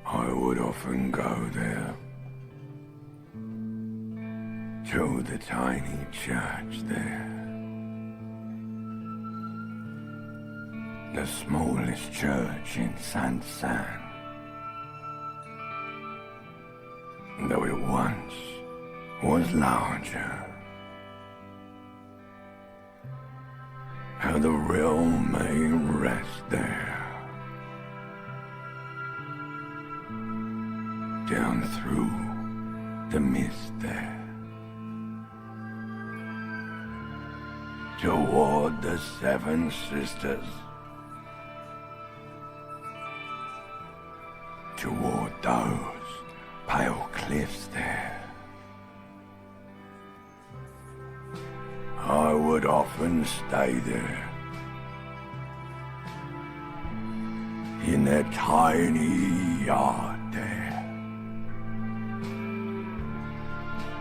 I would often go there to the tiny church there, the smallest church in San San, though it once was larger. How the realm may rest there, down through the mist there, toward the Seven Sisters, toward those pale cliffs there. I would often stay there, in that tiny yard there.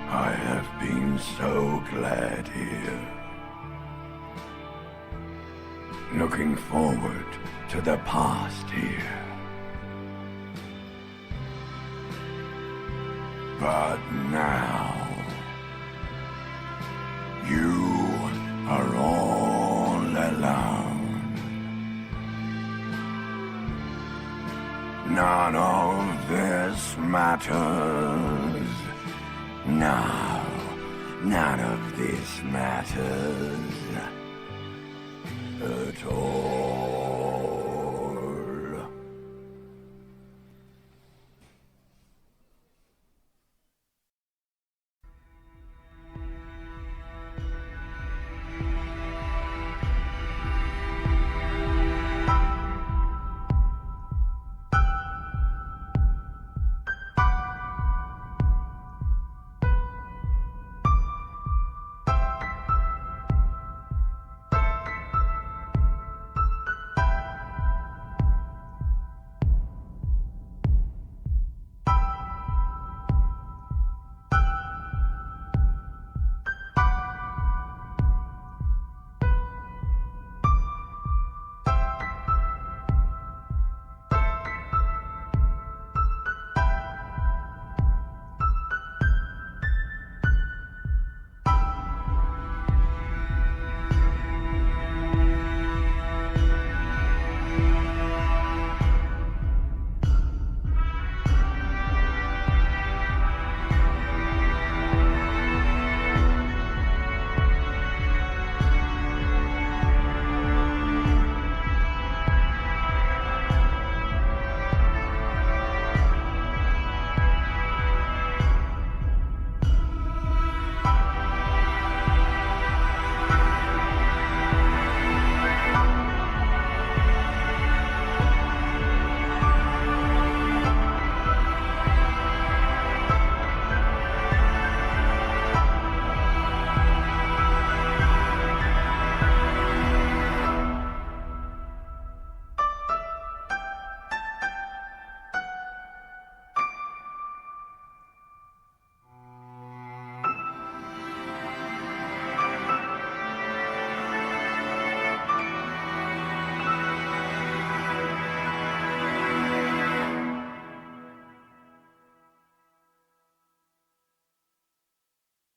I have been so glad here, looking forward to the past here. But now, you are all alone. None of this matters. No, none of this matters at all.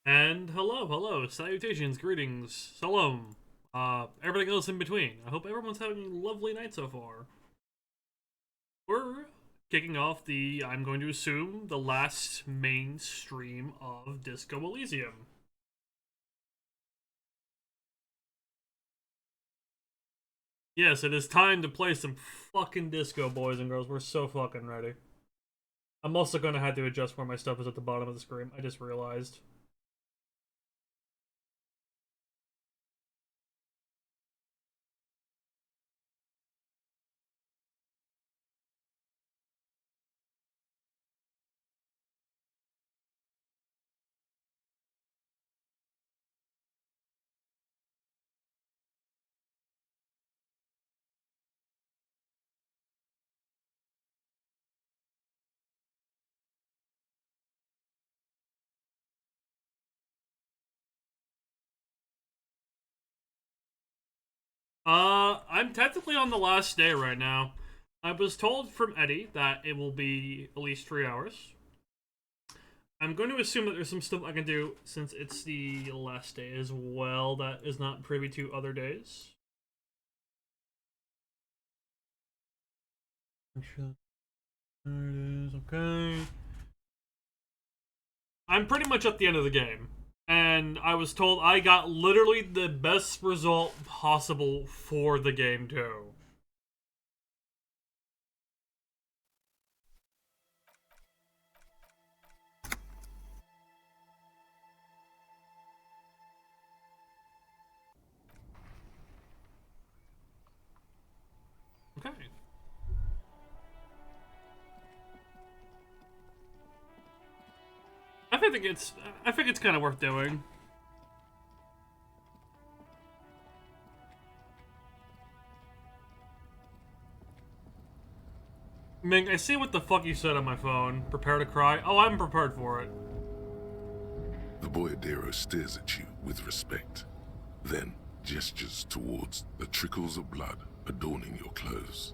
And hello, salutations, greetings, salam, everything else in between. I hope everyone's having a lovely night so far. We're kicking off I'm going to assume, the last main stream of Disco Elysium. Yes, it is time to play some fucking disco, boys and girls. We're so fucking ready. I'm also gonna have to adjust where my stuff is at the bottom of the screen. I just realized. I'm technically on the last day right now. I was told from Eddie that it will be at least 3 hours. I'm going to assume that there's some stuff I can do since it's the last day as well that is not privy to other days. There it is, okay. I'm pretty much at the end of the game. And I was told I got literally the best result possible for the game, too. Okay. I think it's kind of worth doing. Ming, I see what the fuck you said on my phone. Prepare to cry. Oh, I'm prepared for it. The boyadero stares at you with respect, then gestures towards the trickles of blood adorning your clothes.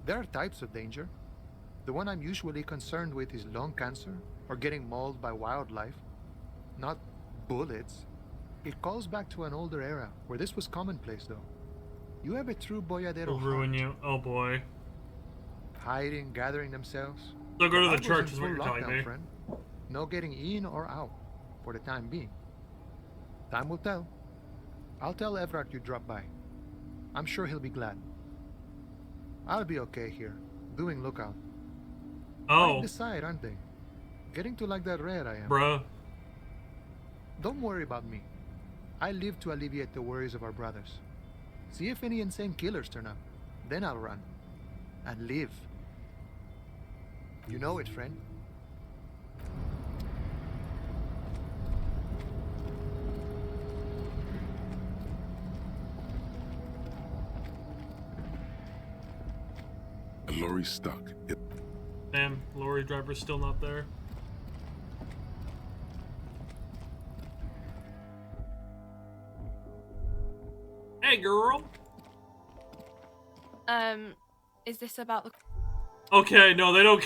There are types of danger. The one I'm usually concerned with is lung cancer or getting mauled by wildlife, not bullets. It calls back to an older era where this was commonplace, though. You have a true boyadero It'll ruin heart. you. Oh boy. Hiding, gathering themselves. So go to the Bible church in is what full you're telling lockdown, me. friend. No getting in or out, for the time being. Time will tell. I'll tell Everard you dropped by. I'm sure he'll be glad. I'll be okay here, doing lookout. Oh. Right beside, aren't they? Getting to like that rare I am. Bruh. Don't worry about me. I live to alleviate the worries of our brothers. See if any insane killers turn up. Then I'll run. And live. You know it, friend. A lorry stuck. Damn, lorry driver's still not there. Hey, girl. Is this about the... Okay, no, they don't.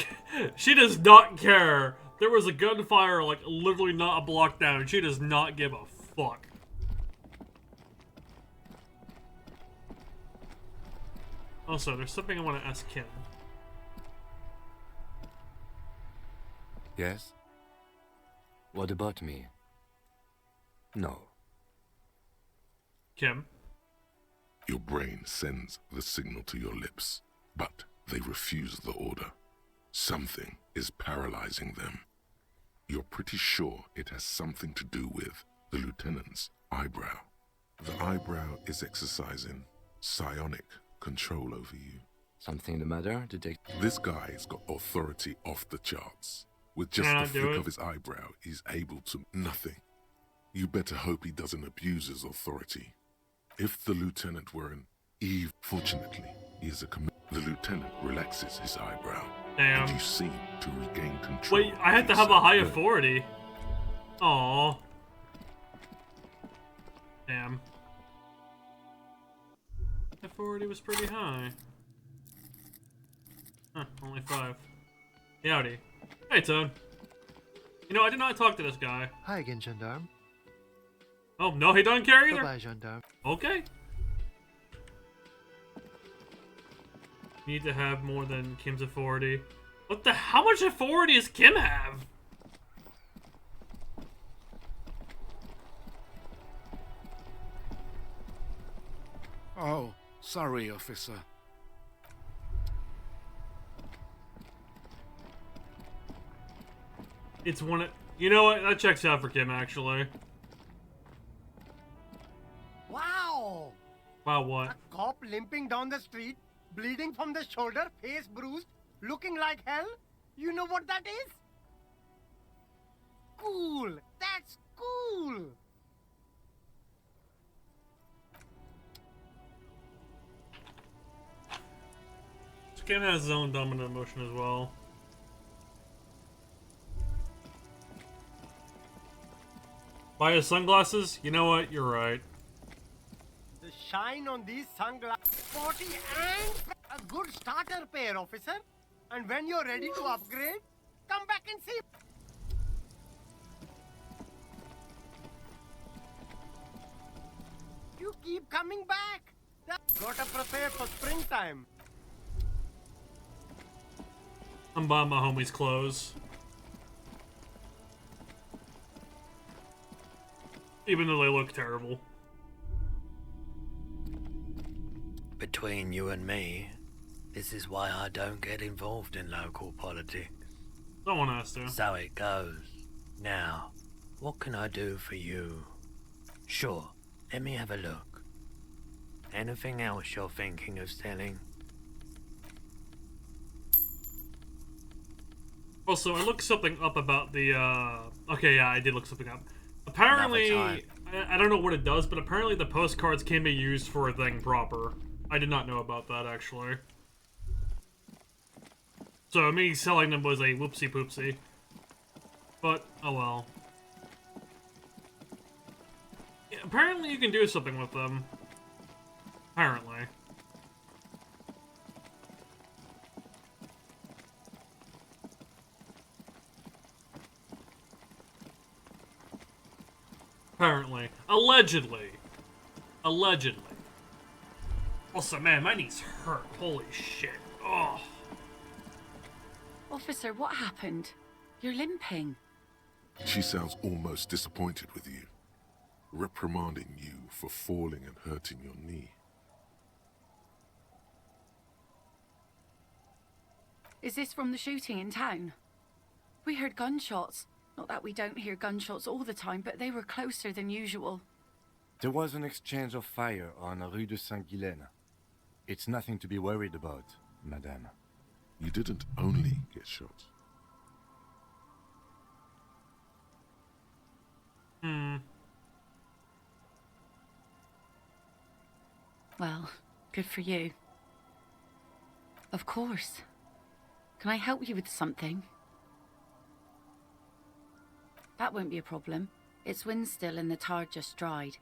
She does not care. There was a gunfire, like, literally not a block down. She does not give a fuck. Also, there's something I want to ask Kim. Yes? What about me? No. Kim? Your brain sends the signal to your lips, but they refuse the order. Something is paralyzing them. You're pretty sure it has something to do with the lieutenant's eyebrow. The eyebrow is exercising psionic control over you. Something the matter, detective? This guy's got authority off the charts. With just Can I the do flick it? of his eyebrow, he's able to nothing. You better hope he doesn't abuse his authority. If the lieutenant were an Eve, fortunately, he is a The lieutenant relaxes his eyebrow, Damn. and you seem to regain control. Wait, I had to of have a high yourself. authority. Aww. Damn. Authority was pretty high. Huh, only 5. Howdy. Hey, Toad. You know, I did not talk to this guy. Hi again, gendarme. Oh, no, he doesn't care either? Bye-bye, gendarme. Okay. Need to have more than Kim's authority. What the? How much authority does Kim have? Oh, sorry, officer. It's one of... You know what? That checks out for Kim, actually. Wow! Wow, what? A cop limping down the street, bleeding from the shoulder, face bruised, looking like hell? You know what that is? Cool! That's cool! So Kim has his own dominant emotion as well. Buy his sunglasses? You know what? You're right. The shine on these sunglasses. 40 and a good starter pair, officer. And when you're ready to upgrade, come back and see. You keep coming back. Gotta prepare for springtime. I'm buying my homies clothes. Even though they look terrible. Between you and me, this is why I don't get involved in local politics. Someone has to. So it goes. Now, what can I do for you? Sure, let me have a look. Anything else you're thinking of selling? Also, I looked something up about the, okay, yeah, I did look something up. Apparently, I don't know what it does, but apparently the postcards can be used for a thing proper. I did not know about that, actually. So me selling them was a whoopsie poopsie. But, oh well. Yeah, apparently you can do something with them. Apparently. Apparently. Allegedly. Allegedly. Also, man, my knees hurt. Holy shit. Oh. Officer, what happened? You're limping. She sounds almost disappointed with you, reprimanding you for falling and hurting your knee. Is this from the shooting in town? We heard gunshots. Not that we don't hear gunshots all the time, but they were closer than usual. There was an exchange of fire on Rue de Saint-Guylaine. It's nothing to be worried about, madame. You didn't only get shot. Well, good for you. Of course. Can I help you with something? That won't be a problem. It's wind still and the tar just dried.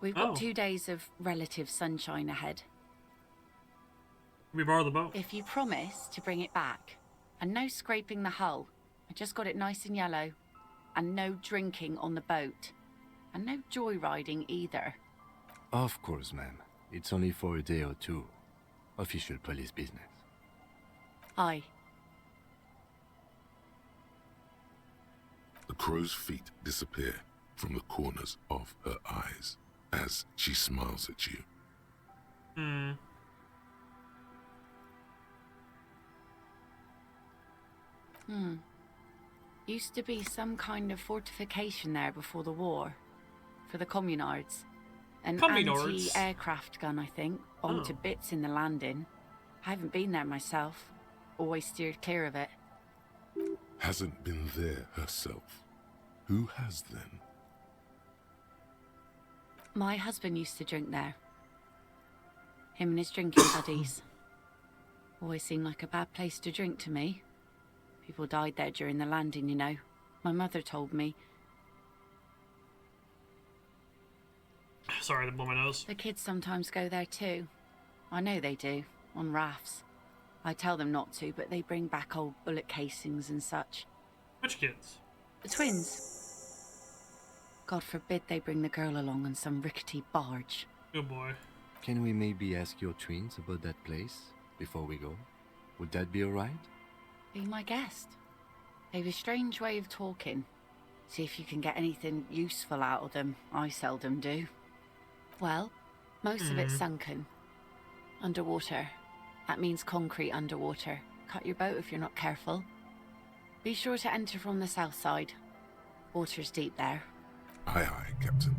We've got 2 days of relative sunshine ahead. Can we borrow the boat? If you promise to bring it back, and no scraping the hull, I just got it nice and yellow, and no drinking on the boat, and no joyriding either. Of course, ma'am. It's only for a day or two. Official police business. Aye. The crow's feet disappear from the corners of her eyes as she smiles at you. Used to be some kind of fortification there before the war. For the communards. An Communards? anti-aircraft gun, I think. Bombed to bits in the landing. I haven't been there myself. Always steered clear of it. Hasn't been there herself. Who has then? My husband used to drink there. Him and his drinking buddies. Always seemed like a bad place to drink to me. People died there during the landing, you know. My mother told me. Sorry, I blew my nose. The kids sometimes go there too. I know they do, on rafts. I tell them not to, but they bring back old bullet casings and such. Which kids? The twins. God forbid they bring the girl along on some rickety barge. Good boy. Can we maybe ask your twins about that place before we go? Would that be alright? Be my guest. They've a strange way of talking. See if you can get anything useful out of them. I seldom do. Well, most of it's sunken. Underwater. That means concrete underwater. Cut your boat if you're not careful. Be sure to enter from the south side. Water's deep there. Aye, aye, Captain.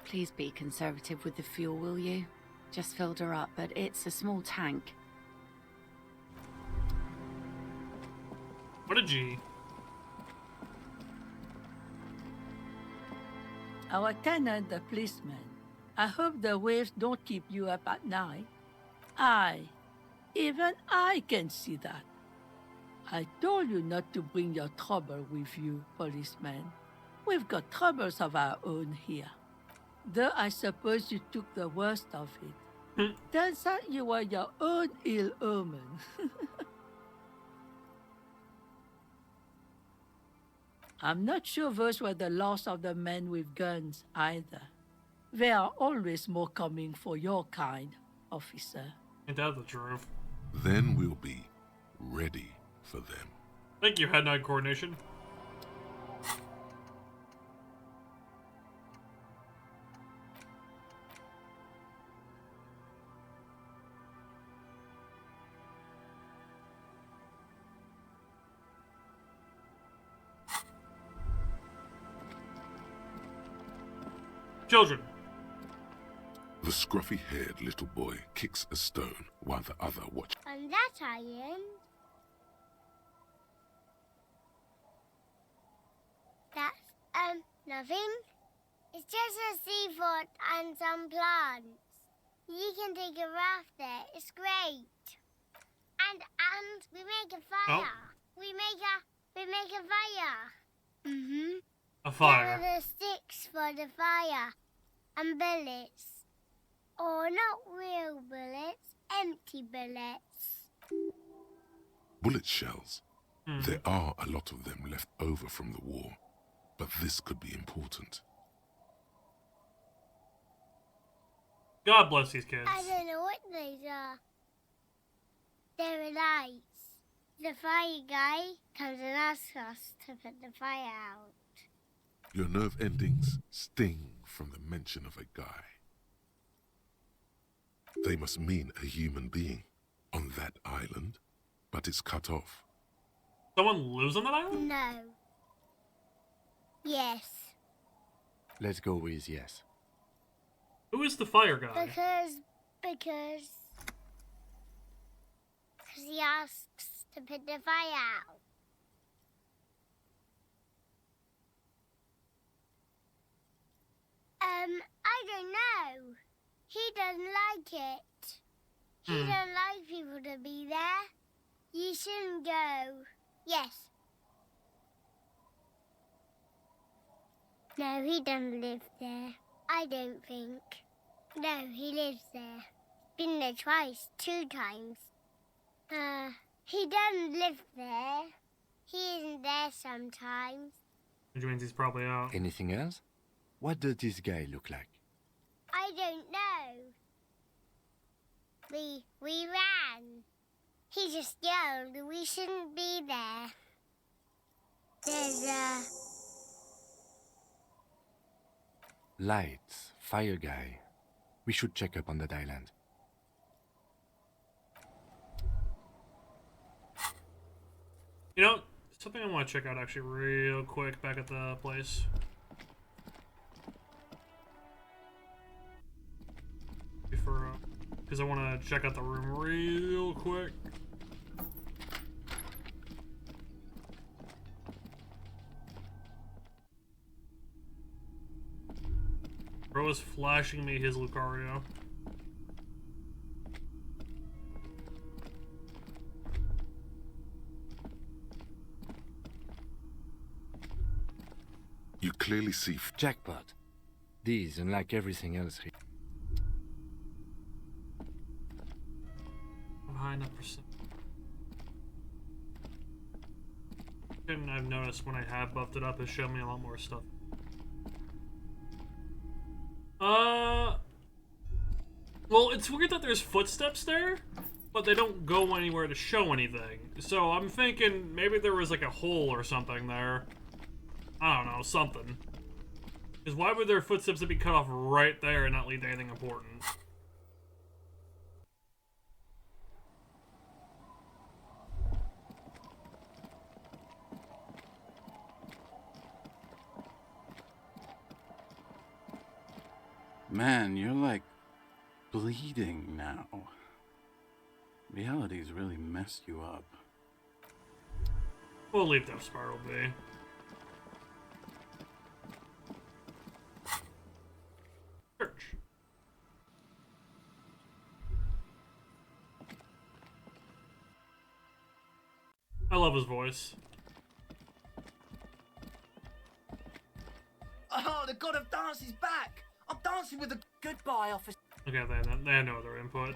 Please be conservative with the fuel, will you? Just filled her up, but it's a small tank. What a G. Our tenant, the policeman. I hope the waves don't keep you up at night. Even I can see that. I told you not to bring your trouble with you, policeman. We've got troubles of our own here. Though I suppose you took the worst of it. Hmm. Turns out you were your own ill omen. I'm not sure those were the last of the men with guns either. There are always more coming for your kind, officer. Ain't that the truth? Then we'll be ready for them. Thank you, head-eye coordination. Children. The scruffy-haired little boy kicks a stone while the other watches. And that iron. That's, nothing. It's just a seafort and some plants. You can take a raft there. It's great. And we make a fire. Oh. We make a fire. Mm-hmm. A fire. There are the sticks for the fire. And bullets. Or not real bullets, empty bullets. Bullet shells. There are a lot of them left over from the war, but this could be important. God bless these kids. I don't know what those are. They're lights. The fire guy comes and asks us to put the fire out. Your nerve endings sting from the mention of a guy. They must mean a human being on that island, but it's cut off. Someone lives on that island? No. Yes. Let's go with yes. Who is the fire guy? Because he asks to put the fire out. I don't know. He doesn't like it. He don't like people to be there. You shouldn't go. Yes. No, he doesn't live there. I don't think. No, he lives there. Been there twice, 2 times. He doesn't live there. He isn't there sometimes. Which means he's probably out. Anything else? What does this guy look like? I don't know. We ran. He just yelled we shouldn't be there. There's Lights, fire guy. We should check up on that island. You know, something I want to check out actually real quick back at the place. Because I want to check out the room real quick. Bro is flashing me his Lucario. You clearly see Jackpot. These, unlike everything else here. High enough percent. And I've noticed when I have buffed it up, it showed me a lot more stuff. Well, it's weird that there's footsteps there, but they don't go anywhere to show anything. So I'm thinking maybe there was like a hole or something there. I don't know, something. Because why would their footsteps be cut off right there and not lead to anything important? Man, you're like bleeding now. Reality's really messed you up. We'll leave Death Spiral be. Church. I love his voice. Oh, the god of dance is back! I'm answer with a goodbye, officer. Okay, they had no other input.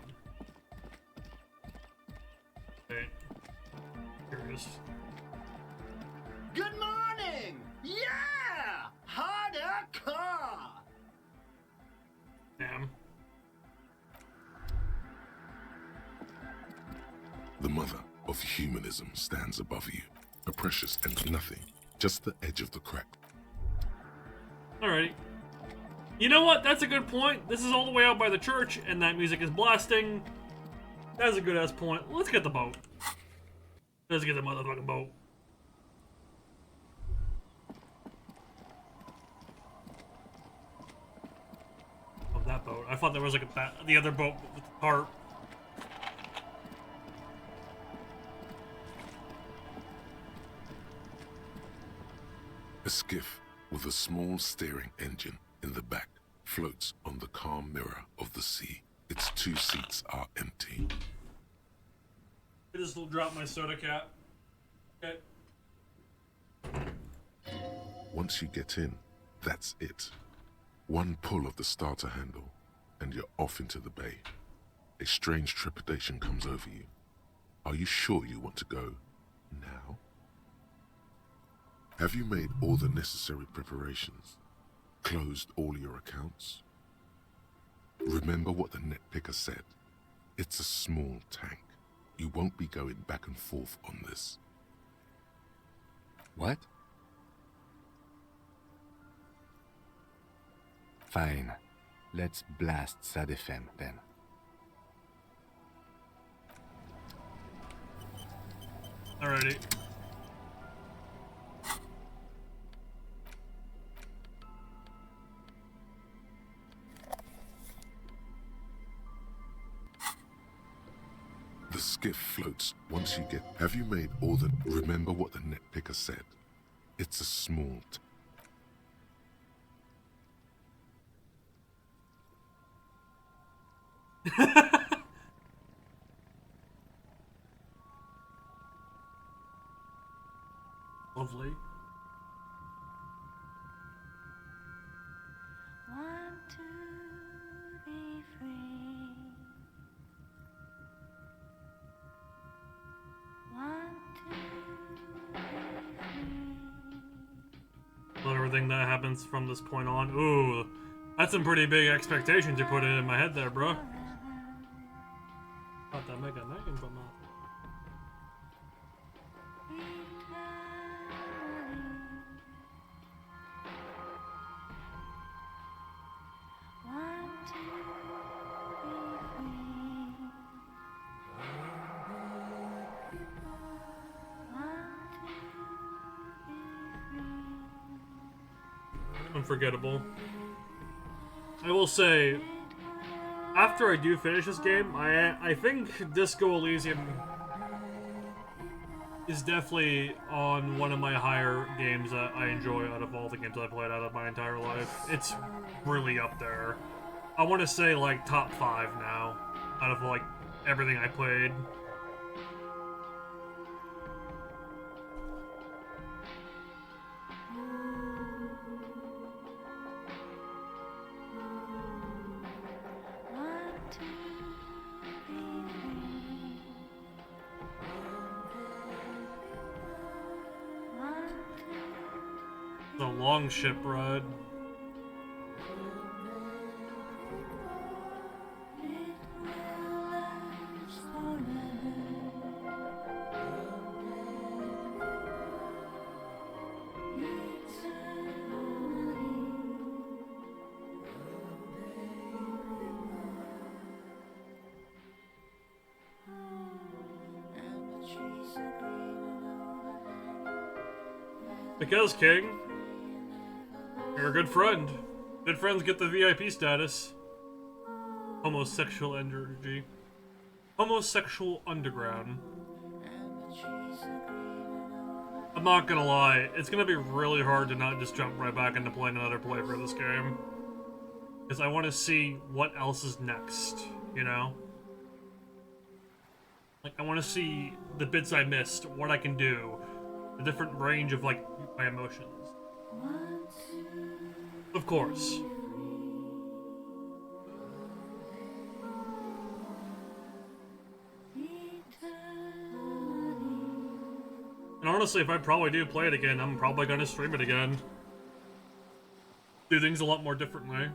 Wait. Curious. Good morning! Yeah! Harder car! Damn. The mother of humanism stands above you, a precious and nothing, just the edge of the crack. Alrighty. You know what? That's a good point. This is all the way out by the church, and that music is blasting. That's a good-ass point. Let's get the boat. Let's get the motherfucking boat. Oh, that boat. I thought there was like the other boat with the part. A skiff with a small steering engine in the back floats on the calm mirror of the sea. Its 2 seats are empty. I just drop my soda cap. Okay. Once you get in, that's it. One pull of the starter handle, and you're off into the bay. A strange trepidation comes over you. Are you sure you want to go now? Have you made all the necessary preparations? Closed all your accounts? Remember what the net picker said. It's a small tank. You won't be going back and forth on this. What? Fine. Let's blast Sadefem then. Alrighty. The skiff floats once you get... Have you made all the... Remember what the net picker said. It's a small... Lovely. Want to be free. Want to be free. Well, everything that happens from this point on. Ooh, that's some pretty big expectations you put in my head there, bro. Thought that Mega Megan come out. Unforgettable. I will say, after I do finish this game, I think Disco Elysium is definitely on one of my higher games that I enjoy out of all the games I've played out of my entire life. It's really up there. I want to say like top 5 now, out of like everything I played. The long ship ride. Because, King, you're a good friend. Good friends get the VIP status. Homosexual energy. Homosexual underground. I'm not gonna lie, it's gonna be really hard to not just jump right back into playing another playthrough of this game. Because I want to see what else is next, you know? Like, I want to see the bits I missed, what I can do, the different range of, like, my emotions. Of course. And honestly, if I probably do play it again, I'm probably gonna stream it again. Do things a lot more differently.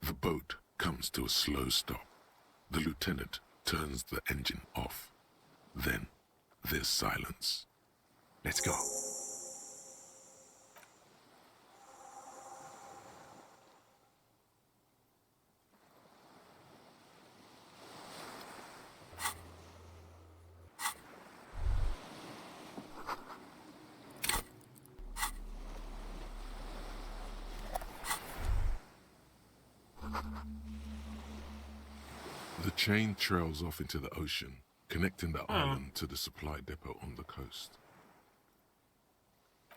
The boat comes to a slow stop. The lieutenant turns the engine off. Then there's silence. Let's go. The chain trails off into the ocean, connecting the island to the supply depot on the coast.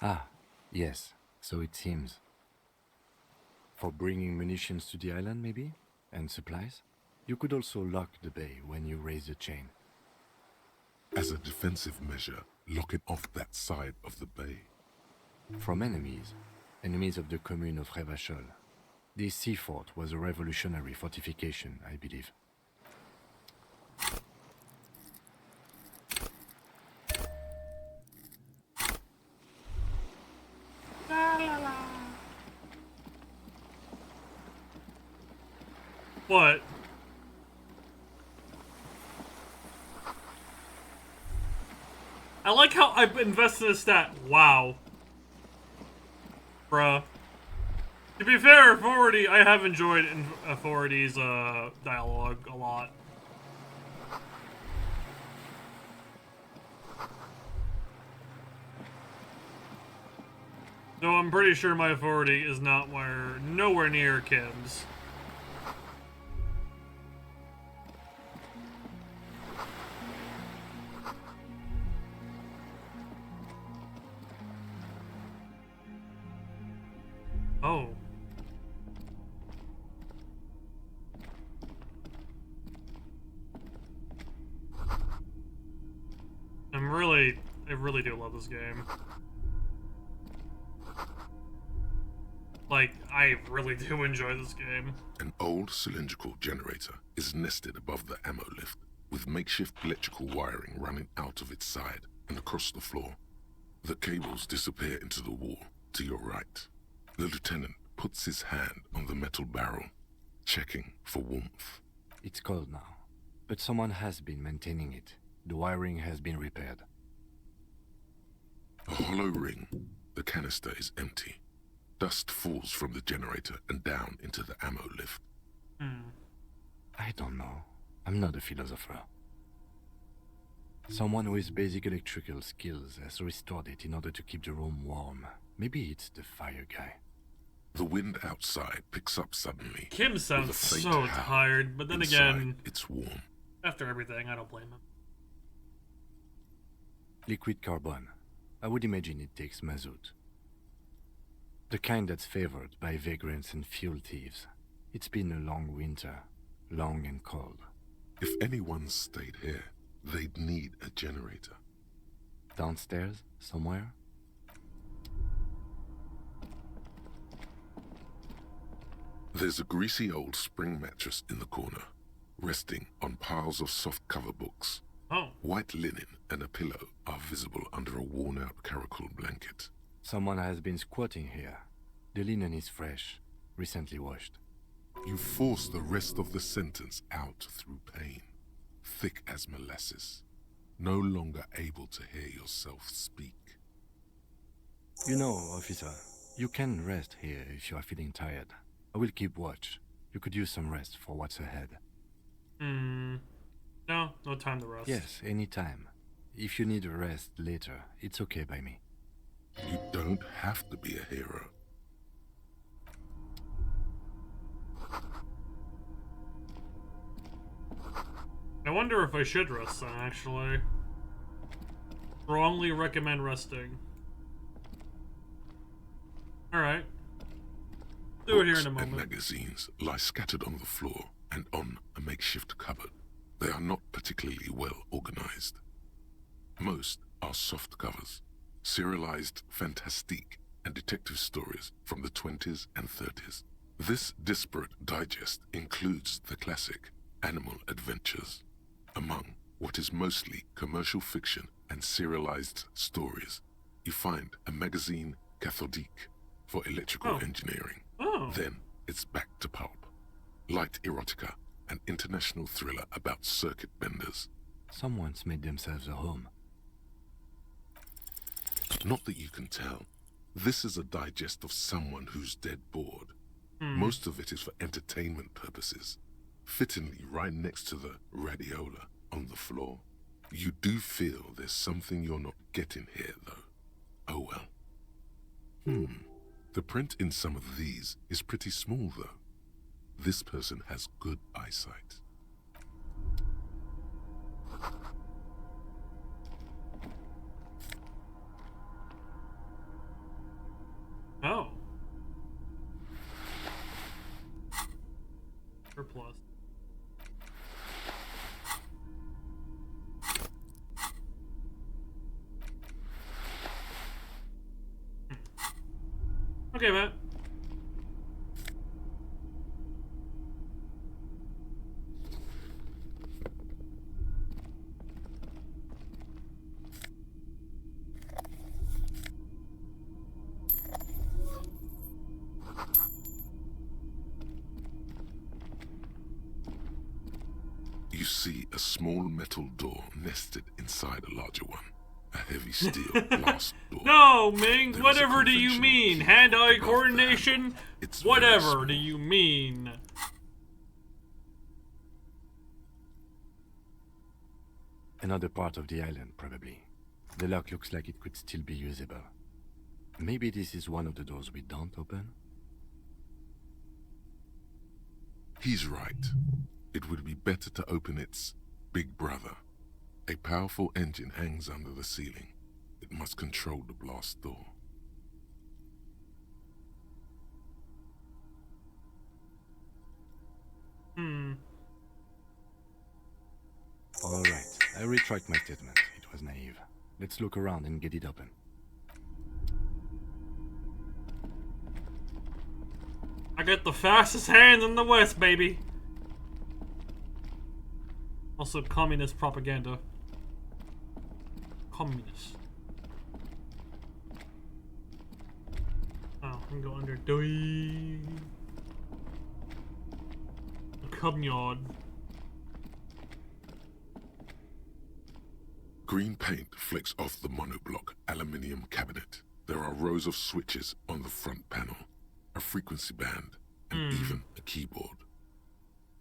Ah, yes, so it seems. For bringing munitions to the island, maybe? And supplies? You could also lock the bay when you raise the chain. As a defensive measure, lock it off that side of the bay. From enemies. Enemies of the commune of Revachol. This sea fort was a revolutionary fortification, I believe. What? I like how I've invested in a stat. Wow. Bruh. To be fair, Authority, I have enjoyed Authority's dialogue a lot. So I'm pretty sure my Authority is nowhere near Kim's. Oh. I really do love this game. Like, I really do enjoy this game. An old cylindrical generator is nested above the ammo lift, with makeshift electrical wiring running out of its side and across the floor. The cables disappear into the wall to your right. The lieutenant puts his hand on the metal barrel, checking for warmth. It's cold now, but someone has been maintaining it. The wiring has been repaired. A hollow ring. The canister is empty. Dust falls from the generator and down into the ammo lift. I don't know. I'm not a philosopher. Someone with basic electrical skills has restored it in order to keep the room warm. Maybe it's the fire guy. The wind outside picks up suddenly. Kim sounds so tired, but then again, it's warm. After everything, I don't blame him. Liquid carbon. I would imagine it takes mazout. The kind that's favored by vagrants and fuel thieves. It's been a long winter, long and cold. If anyone stayed here, they'd need a generator. Downstairs, somewhere? There's a greasy old spring mattress in the corner, resting on piles of soft-cover books. Oh. White linen and a pillow are visible under a worn-out caracal blanket. Someone has been squatting here. The linen is fresh, recently washed. You force the rest of the sentence out through pain, thick as molasses, no longer able to hear yourself speak. You know, officer, you can rest here if you are feeling tired. I will keep watch. You could use some rest for what's ahead. No, no time to rest. Yes, anytime. If you need a rest later, it's okay by me. You don't have to be a hero. I wonder if I should rest then, actually. Strongly recommend resting. Alright. Do it here in a moment. And magazines lie scattered on the floor and on a makeshift cupboard. They are not particularly well organized. Most are soft covers, serialized fantastique and detective stories from the 20s and 30s. This disparate digest includes the classic animal adventures, among what is mostly commercial fiction and serialized stories. You find a magazine cathodique for electrical engineering. Then it's back to pulp. Light erotica, an international thriller about circuit benders. Someone's made themselves a home. Not that you can tell. This is a digest of someone who's dead bored. Most of it is for entertainment purposes. Fittingly right next to the radiola on the floor. You do feel there's something you're not getting here, though. Oh well. The print in some of these is pretty small, though. This person has good eyesight. Oh. Surplus. Okay, Matt. You see a small metal door nested inside a larger one. A heavy steel glass door. No, Ming, whatever do you mean? Hand-eye coordination? Whatever do you mean? Another part of the island, probably. The lock looks like it could still be usable. Maybe this is one of the doors we don't open? He's right. It would be better to open its big brother. A powerful engine hangs under the ceiling. It must control the blast door. Alright, I retract my statement. It was naive. Let's look around and get it open. I got the fastest hands in the West, baby. Also, communist propaganda. Communist. Oh, I can go under. Doi. Cubnyard. Green paint flicks off the monoblock aluminium cabinet. There are rows of switches on the front panel, a frequency band, and even a keyboard.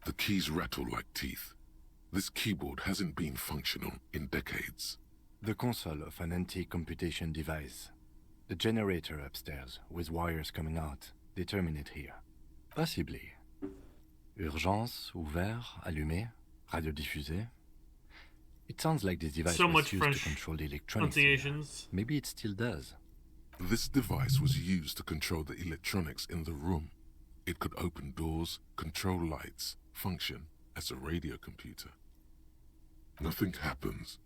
The keys rattle like teeth. This keyboard hasn't been functional in decades. The console of an anti-computation device. The generator upstairs, with wires coming out. They terminate here. Possibly. Urgence, ouvert, allumé, radio diffusé. It sounds like this device So was much used French to control the electronics. pronunciations. Maybe it still does. This device was used to control the electronics in the room. It could open doors, control lights, function as a radio computer. Nothing happens.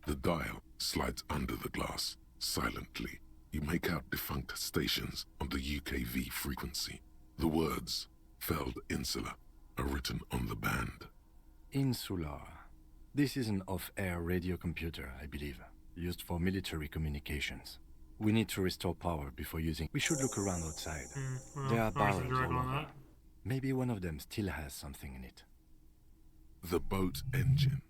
The dial slides under the glass. Silently, you make out defunct stations on the UKV frequency. The words, Feld Insula, are written on the band. Insular. This is an off-air radio computer, I believe, used for military communications. We need to restore power before using. We should look around outside. Well, There are barrels direct all on over. that. Maybe one of them still has something in it. The boat engine.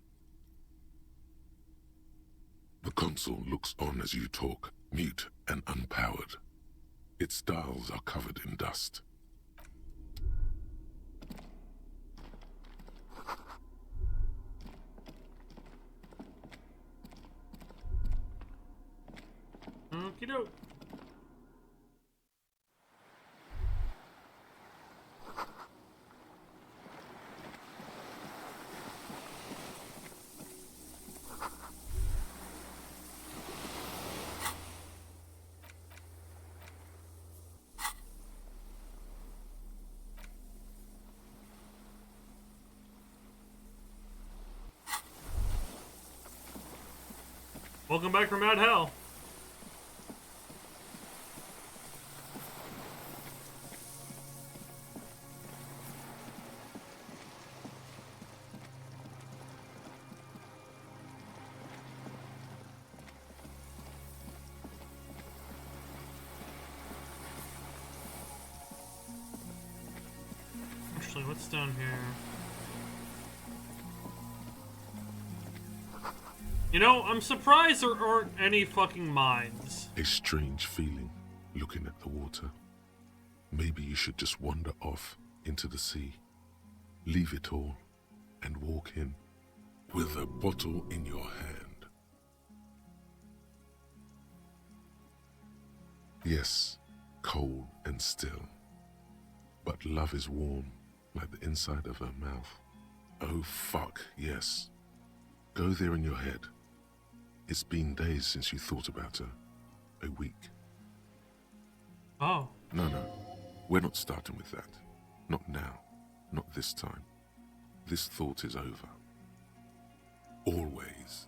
The console looks on as you talk, mute and unpowered. Its dials are covered in dust. Okie doke. Welcome back from Mad Hell. Actually, what's down here? You know, I'm surprised there aren't any fucking mines. A strange feeling looking at the water. Maybe you should just wander off into the sea, leave it all, and walk in with a bottle in your hand. Yes, cold and still, but love is warm like the inside of her mouth. Oh fuck, yes. Go there in your head. It's been days since you thought about her. A week. Oh. No, we're not starting with that. Not now. Not this time. This thought is over. Always.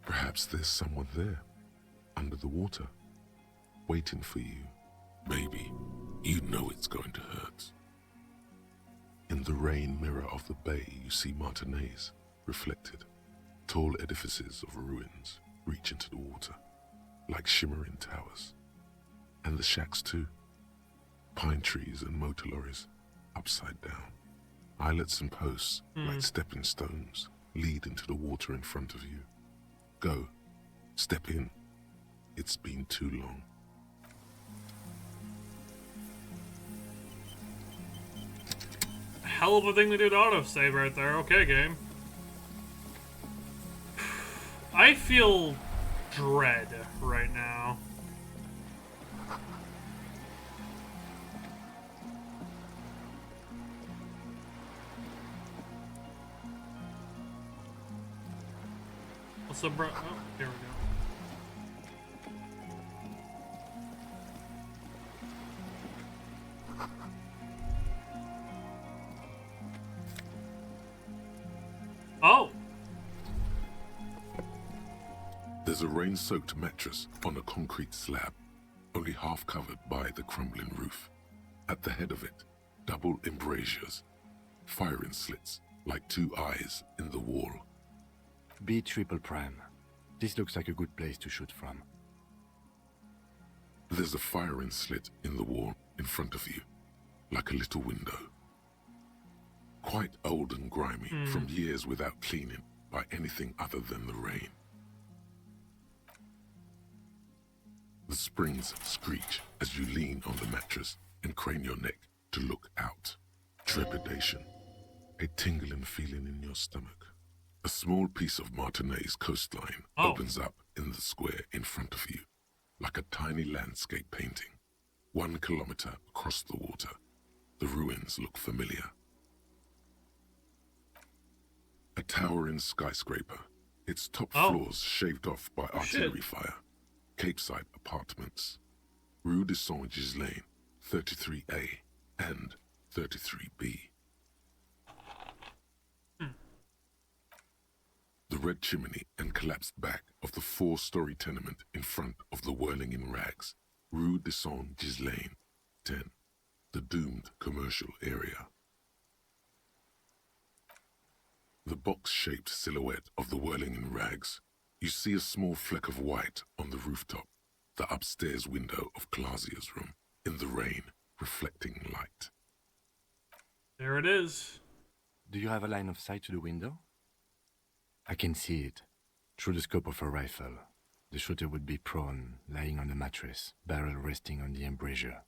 Perhaps there's someone there, under the water, waiting for you. Maybe you know it's going to hurt. In the rain mirror of the bay, you see Martinez reflected. Tall edifices of ruins reach into the water, like shimmering towers. And the shacks too. Pine trees and motor lorries, upside down. Islets and posts, like stepping stones, lead into the water in front of you. Go. Step in. It's been too long. Hell of a thing to do to autosave right there. Okay, game. I feel dread right now. What's up, bro? Oh, here we go. Oh! There's a rain-soaked mattress on a concrete slab, only half covered by the crumbling roof. At the head of it, double embrasures, firing slits like two eyes in the wall. B triple prime. This looks like a good place to shoot from. There's a firing slit in the wall in front of you, like a little window. Quite old and grimy from years without cleaning by anything other than the rain. The springs screech as you lean on the mattress and crane your neck to look out. Trepidation, a tingling feeling in your stomach. A small piece of Martinez coastline opens up in the square in front of you, like a tiny landscape painting. 1 kilometer across the water, the ruins look familiar. A towering skyscraper, its top floors shaved off by artillery fire. Capeside apartments, Rue de Saint-Ghislain, 33A and 33B. The red chimney and collapsed back of the 4-story tenement in front of the whirling in rags, Rue de Saint-Ghislain, 10, the doomed commercial area. The box-shaped silhouette of the whirling in rags. You see a small fleck of white on the rooftop, the upstairs window of Clausia's room, in the rain, reflecting light. There it is. Do you have a line of sight to the window? I can see it, through the scope of a rifle. The shooter would be prone, lying on the mattress, barrel resting on the embrasure.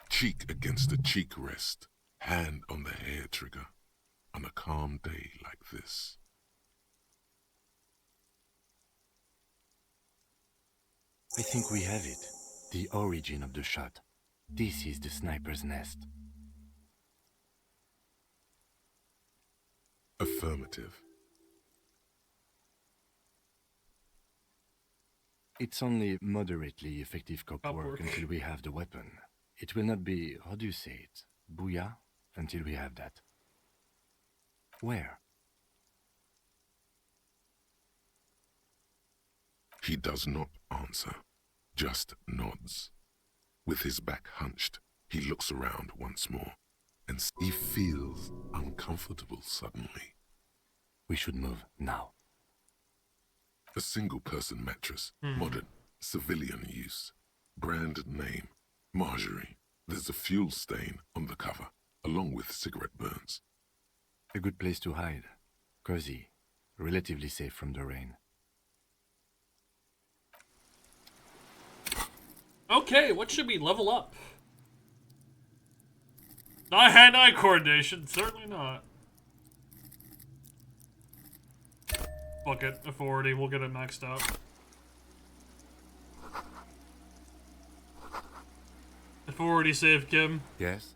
Cheek against the cheek rest, hand on the hair trigger, on a calm day like this. I think we have it. The origin of the shot. This is the sniper's nest. Affirmative. It's only moderately effective cop work until we have the weapon. It will not be, how do you say it, booyah, until we have that. Where? He does not answer, just nods. With his back hunched, he looks around once more, and he feels uncomfortable suddenly. We should move now. A single-person mattress, modern, civilian use. Brand name, Marjorie. There's a fuel stain on the cover. along with cigarette burns. A good place to hide. Cozy. Relatively safe from the rain. Okay, what should we level up? Not hand-eye coordination, certainly not. Fuck it, authority, we'll get it maxed out. Authority save Kim. Yes?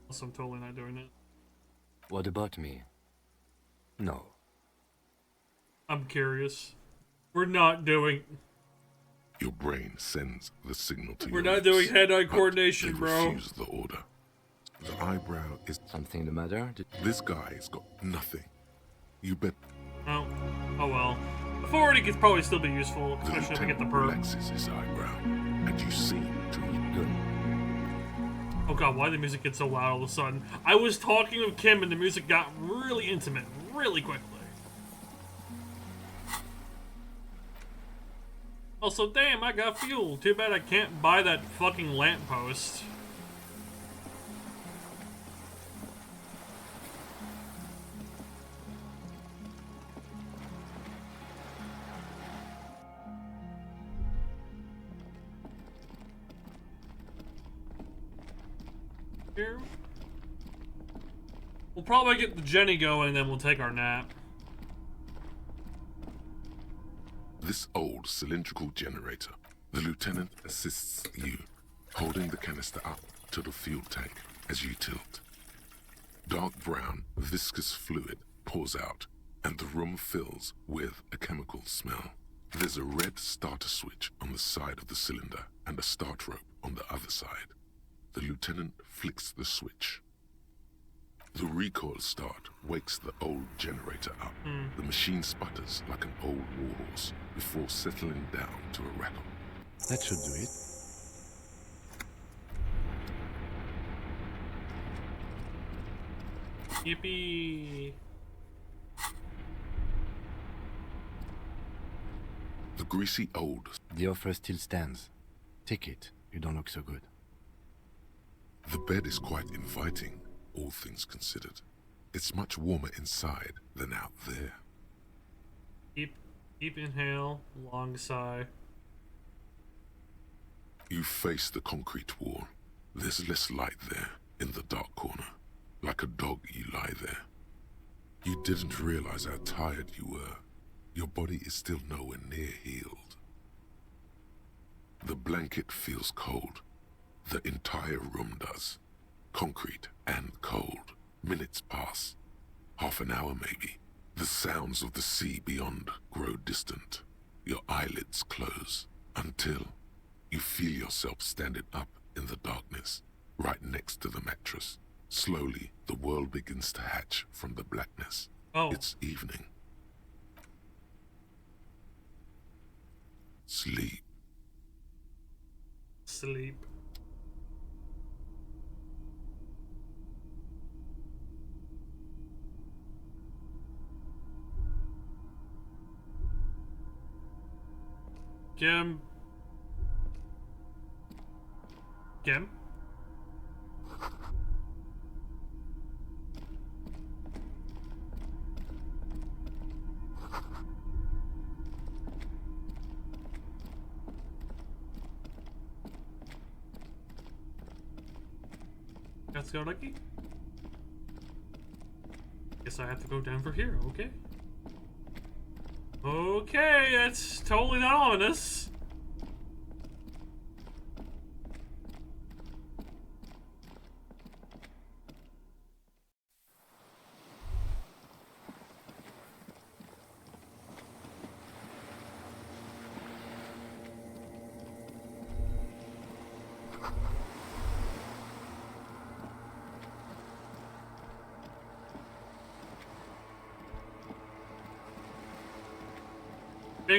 Also, I'm totally not doing it. What about me? No. I'm curious. We're not doing... Your brain sends the signal to We're your not lips, doing hand-eye but coordination, they bro. refuse the order. The eyebrow is... Something the matter? This guy's got nothing. You bet... Oh. Oh well. Authority could probably still be useful, The especially if we get the lieutenant perk. relaxes his eyebrow, and you seem to read good. Oh god, why did the music get so loud all of a sudden? I was talking with Kim and the music got really intimate, really quickly. Also, damn, I got fuel. Too bad I can't buy that fucking lamppost. Here. We'll probably get the Jenny going, then we'll take our nap. This old cylindrical generator. The lieutenant assists you, holding the canister up to the fuel tank as you tilt. Dark brown, viscous fluid pours out, and the room fills with a chemical smell. There's a red starter switch on the side of the cylinder and a start rope on the other side. The lieutenant flicks the switch. The recoil start wakes the old generator up. The machine sputters like an old warhorse before settling down to a rattle. That should do it. Yippee! The greasy old... The offer still stands. Take it. You don't look so good. The bed is quite inviting, all things considered. It's much warmer inside than out there. Deep inhale, long sigh. You face the concrete wall. There's less light there, in the dark corner. Like a dog, you lie there. You didn't realize how tired you were. Your body is still nowhere near healed. The blanket feels cold. The entire room does. Concrete and cold. Minutes pass. Half an hour maybe. The sounds of the sea beyond grow distant. Your eyelids close until you feel yourself standing up in the darkness, right next to the mattress. Slowly, the world begins to hatch from the blackness. Oh. It's evening. Sleep. Sleep. Kim. Kim? Let's go, Lucky. Guess I have to go down for here, okay? Okay, that's totally not ominous.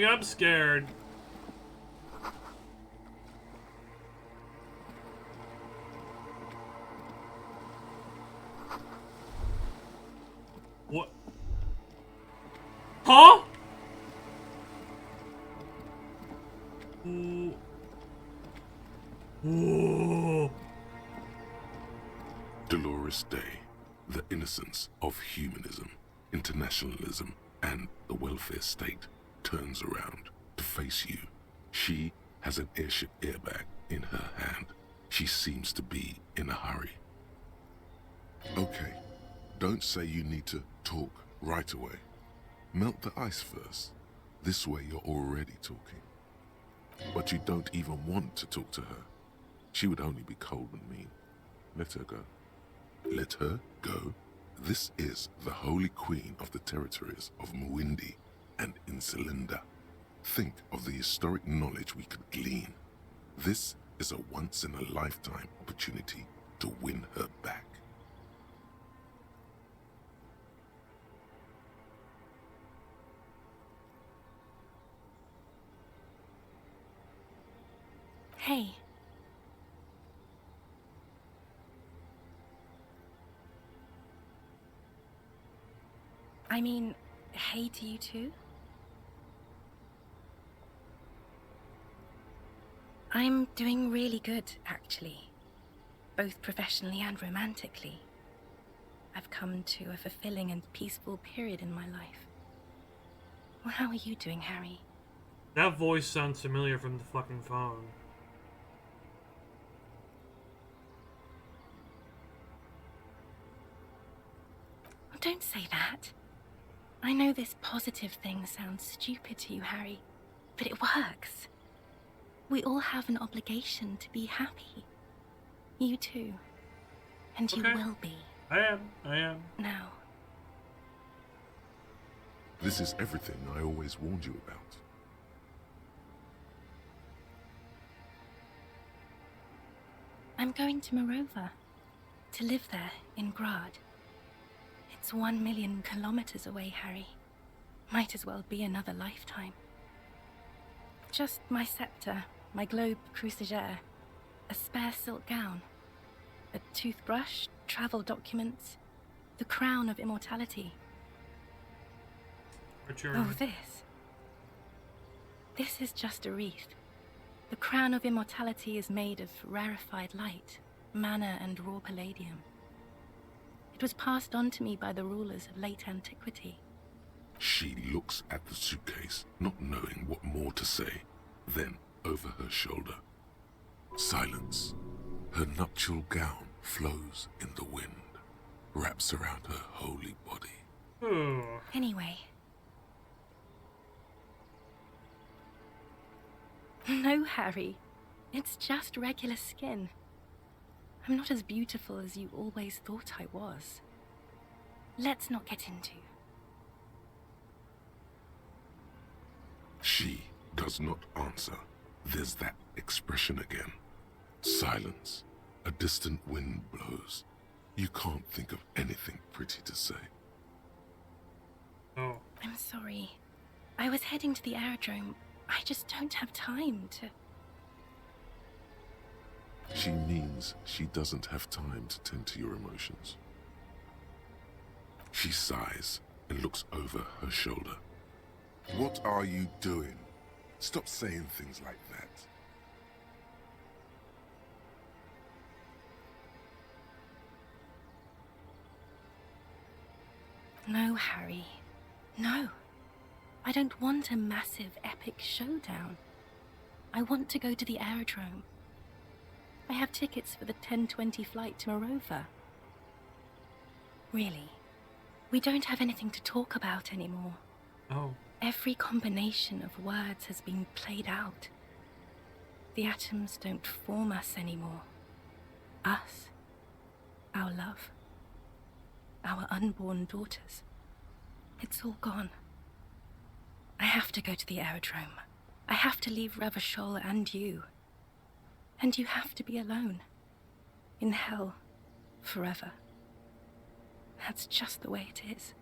I'm scared. What? Huh? Ooh. Ooh. Dolores clearest day, the innocence of humanism, internationalism, and the welfare state turns around to face you. She has an airship airbag in her hand. She seems to be in a hurry. Okay, don't say you need to talk right away. Melt the ice first. This way you're already talking. But you don't even want to talk to her. She would only be cold and mean. Let her go. Let her go? This is the Holy Queen of the territories of Muindi and Insulinda. Think of the historic knowledge we could glean. This is a once-in-a-lifetime opportunity to win her back. Hey. I mean, hey to you too? I'm doing really good, actually. Both professionally and romantically. I've come to a fulfilling and peaceful period in my life. Well, how are you doing, Harry? That voice sounds familiar from the fucking phone. Oh, don't say that. I know this positive thing sounds stupid to you, Harry, but it works. We all have an obligation to be happy. You too. And you will be. I am. Now. This is everything I always warned you about. I'm going to Morova. To live there, in Grad. It's 1 million kilometers away, Harry. Might as well be another lifetime. Just my scepter, my globe cruciger, a spare silk gown, a toothbrush, travel documents, the crown of immortality. Oh, this. This is just a wreath. The crown of immortality is made of rarefied light, mana and raw palladium. It was passed on to me by the rulers of late antiquity. She looks at the suitcase, not knowing what more to say. Then, over her shoulder, silence. Her nuptial gown flows in the wind, wraps around her holy body. Anyway. No, Harry. It's just regular skin. I'm not as beautiful as you always thought I was. Let's not get into. She does not answer. There's that expression again. Silence. A distant wind blows. You can't think of anything pretty to say. Oh. I'm sorry. I was heading to the aerodrome. I just don't have time to... She means she doesn't have time to tend to your emotions. She sighs and looks over her shoulder. What are you doing? Stop saying things like that. No, Harry. No. I don't want a massive, epic showdown. I want to go to the aerodrome. I have tickets for the 10:20 flight to Morova. Really, we don't have anything to talk about anymore. Oh. Every combination of words has been played out. The atoms don't form us anymore. Us. Our love. Our unborn daughters. It's all gone. I have to go to the aerodrome. I have to leave Ravachol and you. And you have to be alone. In hell. Forever. That's just the way it is.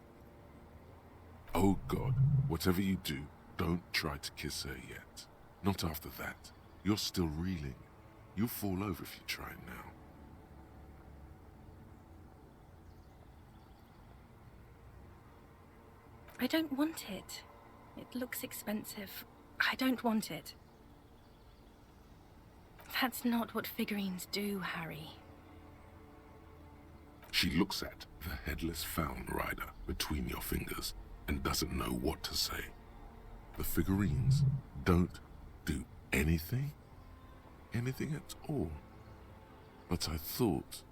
Oh God, whatever you do, don't try to kiss her yet. Not after that. You're still reeling. You'll fall over if you try now. I don't want it. It looks expensive. I don't want it. That's not what figurines do, Harry. She looks at the headless found rider between your fingers and doesn't know what to say. The figurines don't do anything at all. But I thought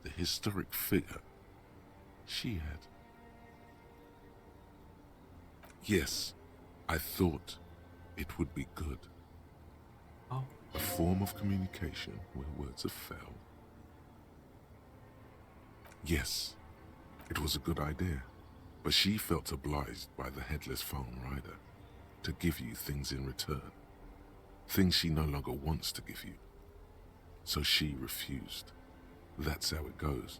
the historic figure she had. Yes, I thought it would be good. Oh. A form of communication where words have failed. Yes, it was a good idea, but she felt obliged by the headless phone rider to give you things in return, things she no longer wants to give you. So she refused. That's how it goes.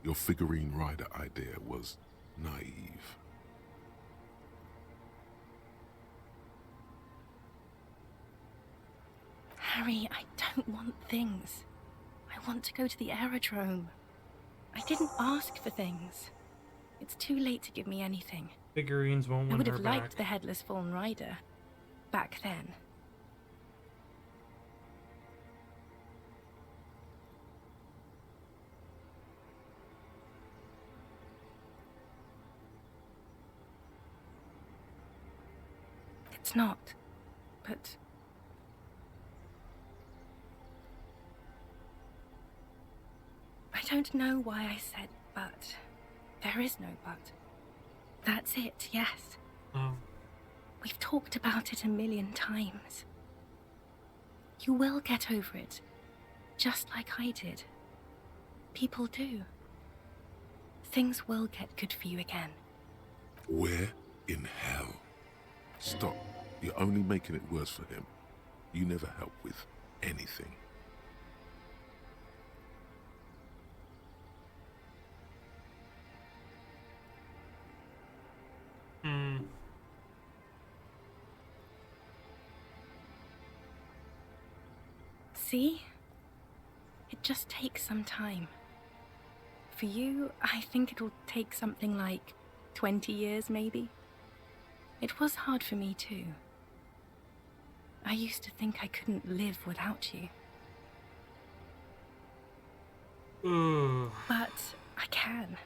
Your figurine rider idea was naive. Harry, I don't want things. I want to go to the aerodrome. I didn't ask for things. It's too late to give me anything. Figurines won't I win would her have back. liked the headless fallen rider back then. It's not, but I don't know why I said but. There is no but. That's it, yes. Oh. We've talked about it a million times. You will get over it, just like I did. People do. Things will get good for you again. Where in hell? Stop. You're only making it worse for him. You never help with anything. See? It just takes some time. For you, I think it'll take something like 20 years, maybe. It was hard for me, too. I used to think I couldn't live without you. But I can.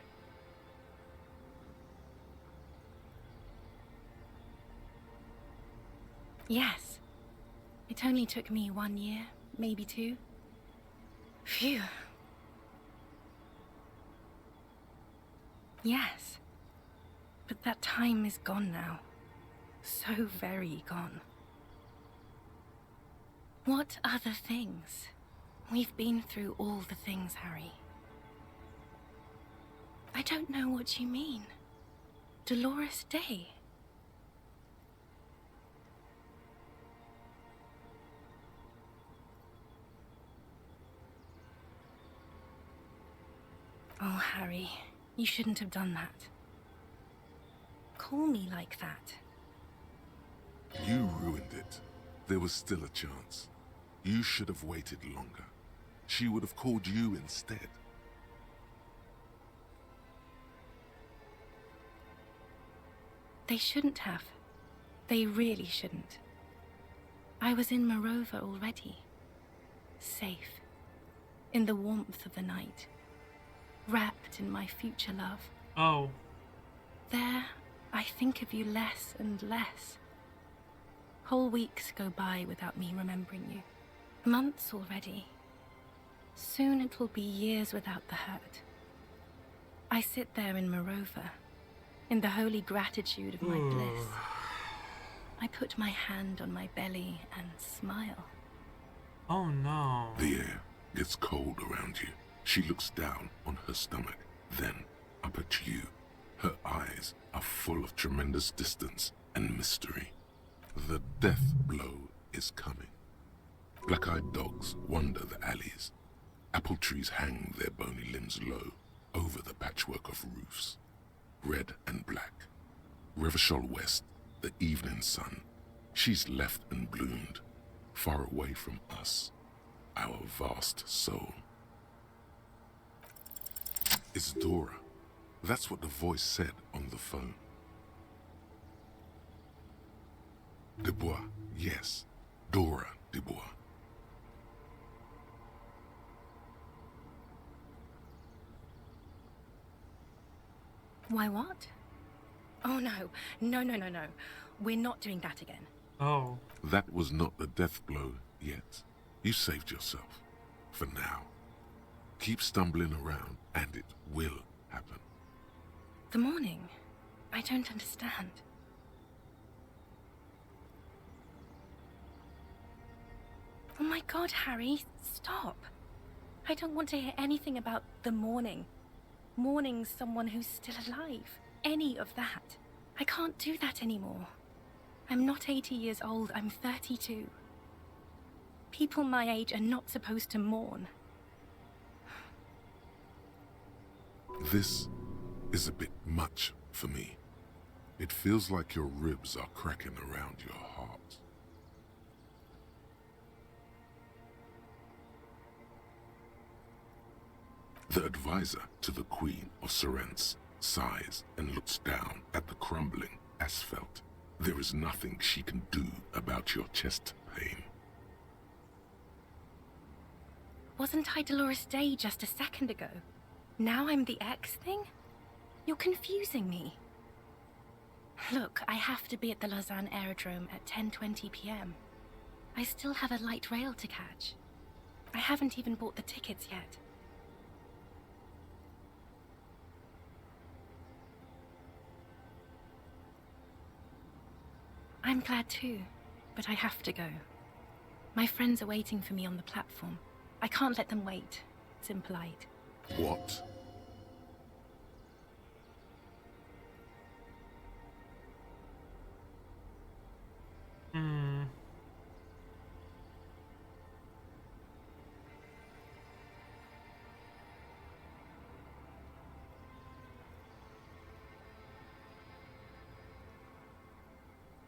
Yes. It only took me 1 year, maybe 2. Phew. Yes. But that time is gone now. So very gone. What other things? We've been through all the things, Harry. I don't know what you mean. Dolores Day. Oh, Harry, you shouldn't have done that. Call me like that. You ruined it. There was still a chance. You should have waited longer. She would have called you instead. They shouldn't have. They really shouldn't. I was in Morova already. Safe. In the warmth of the night. Wrapped in my future love. Oh. There, I think of you less and less. Whole weeks go by without me remembering you. Months already. Soon it will be years without the hurt. I sit there in Morova, in the holy gratitude of my bliss. I put my hand on my belly and smile. Oh no. The air gets cold around you. She looks down on her stomach, then up at you. Her eyes are full of tremendous distance and mystery. The death blow is coming. Black-eyed dogs wander the alleys. Apple trees hang their bony limbs low over the patchwork of roofs. Red and black. Revachol West, the evening sun. She's left and bloomed, far away from us, our vast soul. It's Dora. That's what the voice said on the phone. Dubois, yes. Dora Dubois. Why what? Oh no. No. We're not doing that again. Oh. That was not the death blow yet. You saved yourself. For now. Keep stumbling around, and it will happen. The morning? I don't understand. Oh my god, Harry, stop. I don't want to hear anything about the morning. Mourning someone who's still alive. Any of that. I can't do that anymore. I'm not 80 years old, I'm 32. People my age are not supposed to mourn. This is a bit much for me. It feels like your ribs are cracking around your heart. The advisor to the Queen of Sorrents sighs and looks down at the crumbling asphalt. There is nothing she can do about your chest pain. Wasn't I Dolores Day just a second ago? Now I'm the X thing? You're confusing me. Look, I have to be at the Lausanne Aerodrome at 10:20 p.m. I still have a light rail to catch. I haven't even bought the tickets yet. I'm glad too, but I have to go. My friends are waiting for me on the platform. I can't let them wait. It's impolite. What?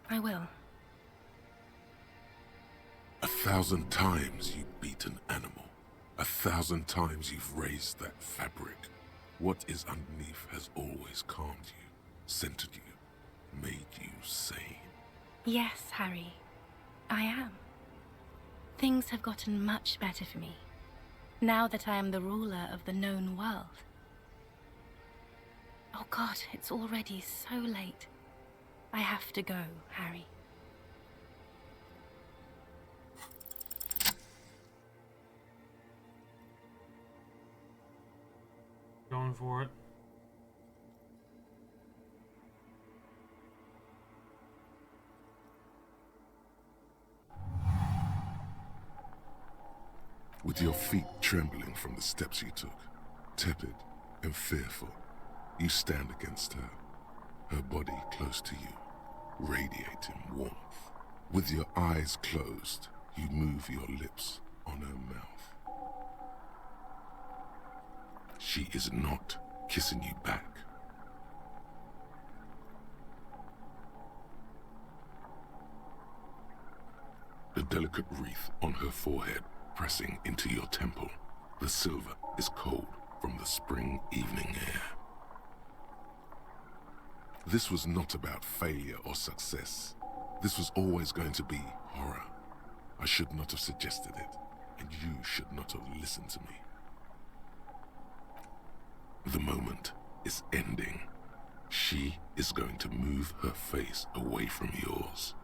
I will. 1,000 times you've beaten animal. 1,000 times you've raised that fabric. What is underneath has always calmed you, centered you, made you sane. Yes, Harry. I am. Things have gotten much better for me, now that I am the ruler of the known world. Oh God, it's already so late. I have to go, Harry. Going for it. With your feet trembling from the steps you took, tepid and fearful, you stand against her, her body close to you, radiating warmth. With your eyes closed, you move your lips on her mouth. She is not kissing you back. The delicate wreath on her forehead pressing into your temple. The silver is cold from the spring evening air. This was not about failure or success. This was always going to be horror. I should not have suggested it, and you should not have listened to me. The moment is ending. She is going to move her face away from yours.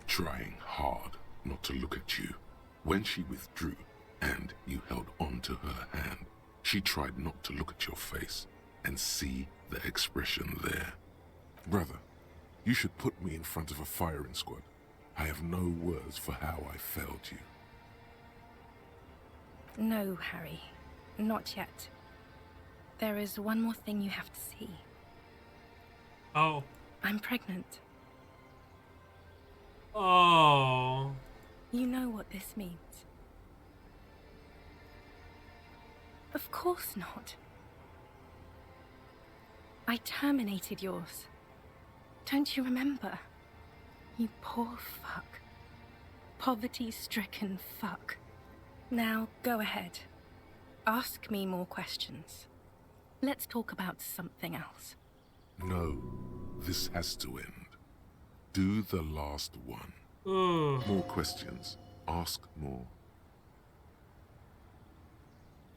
Trying hard not to look at you. When she withdrew and you held on to her hand, she tried not to look at your face and see the expression there. Brother, you should put me in front of a firing squad. I have no words for how I failed you. No, Harry. Not yet. There is one more thing you have to see. Oh. I'm pregnant. Oh. You know what this means. Of course not. I terminated yours. Don't you remember? You poor fuck. Poverty-stricken fuck. Now, go ahead. Ask me more questions. Let's talk about something else. No, This has to end. Do the last one. Ugh. More questions. Ask more.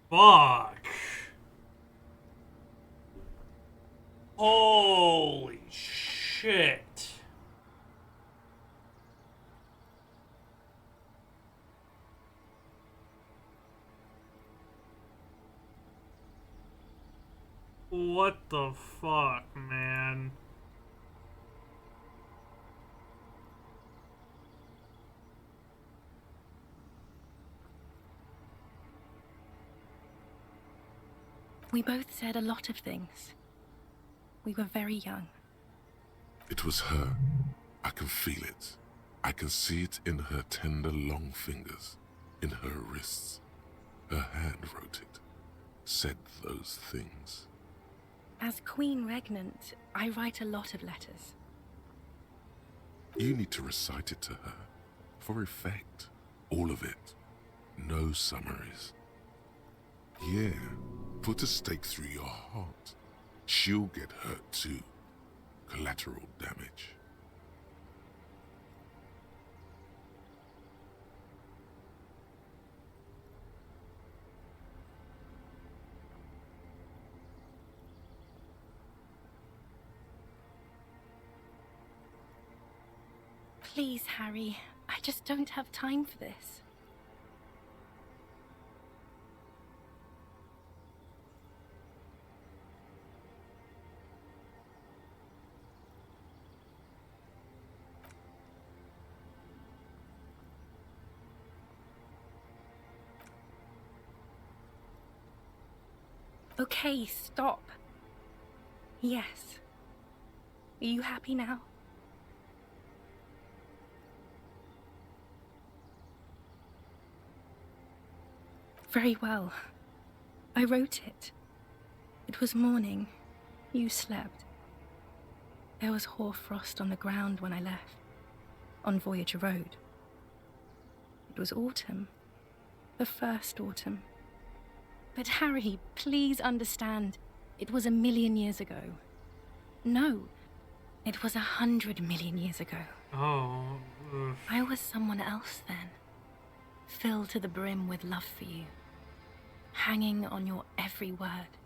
Fuck. Holy shit. What the fuck, man? We both said a lot of things. We were very young. It was her. I can feel it. I can see it in her tender long fingers, in her wrists. Her hand wrote it, said those things. As Queen Regnant, I write a lot of letters. You need to recite it to her, for effect. All of it. No summaries. Yeah, put a stake through your heart. She'll get hurt too. Collateral damage. Please, Harry, I just don't have time for this. Okay, stop. Yes. Are you happy now? Very well. I wrote it. It was morning. You slept. There was hoarfrost on the ground when I left, on Voyager Road. It was autumn. The first autumn. But Harry, please understand, it was 1,000,000 years ago. No, it was 100 million years ago. Oh. I was someone else then, filled to the brim with love for you, hanging on your every word.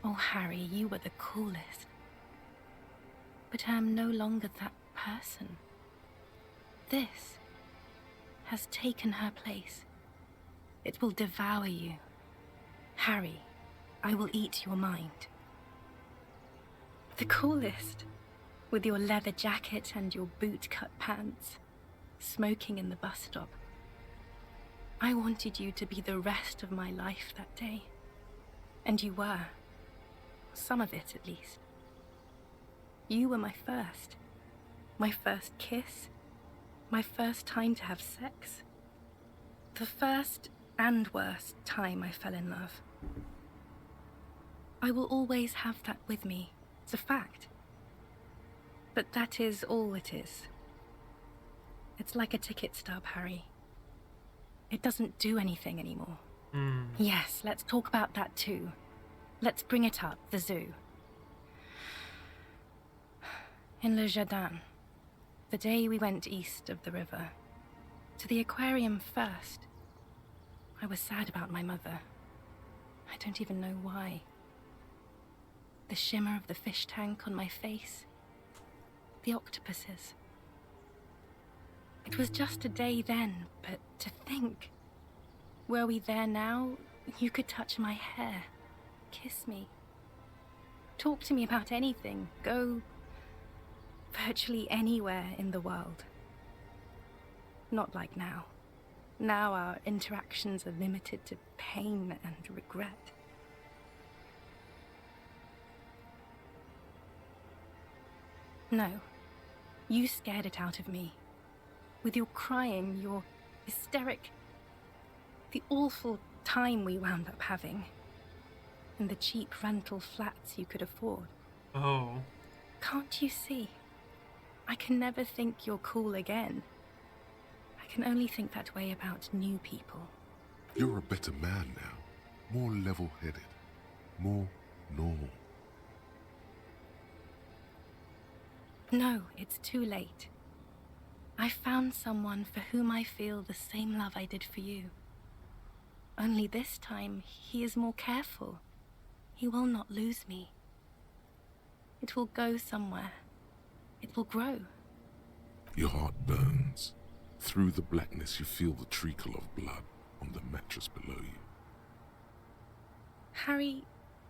Oh, Harry, you were the coolest. But I am no longer that person. This has taken her place. It will devour you. Harry, I will eat your mind. The coolest, with your leather jacket and your boot-cut pants, smoking in the bus stop. I wanted you to be the rest of my life that day. And you were. Some of it, at least. You were my first kiss, my first time to have sex, the first and worst time I fell in love. I will always have that with me. It's a fact. But that is all it is. It's like a ticket stub, Harry. It doesn't do anything anymore. Yes, let's talk about that too. Let's bring it up, the zoo. In Le Jardin, the day we went east of the river, to the aquarium first, I was sad about my mother. I don't even know why. The shimmer of the fish tank on my face, the octopuses. It was just a day then, but to think, were we there now, you could touch my hair, kiss me, talk to me about anything, go virtually anywhere in the world. Not like now. Now our interactions are limited to pain and regret. No, you scared it out of me. With your crying, your hysteric, the awful time we wound up having, and the cheap rental flats you could afford. Oh. Can't you see? I can never think you're cool again. I can only think that way about new people. You're a better man now. More level-headed. More normal. No, it's too late. I found someone for whom I feel the same love I did for you. Only this time, he is more careful. He will not lose me. It will go somewhere. It will grow. Your heart burns. Through the blackness, you feel the trickle of blood on the mattress below you. Harry,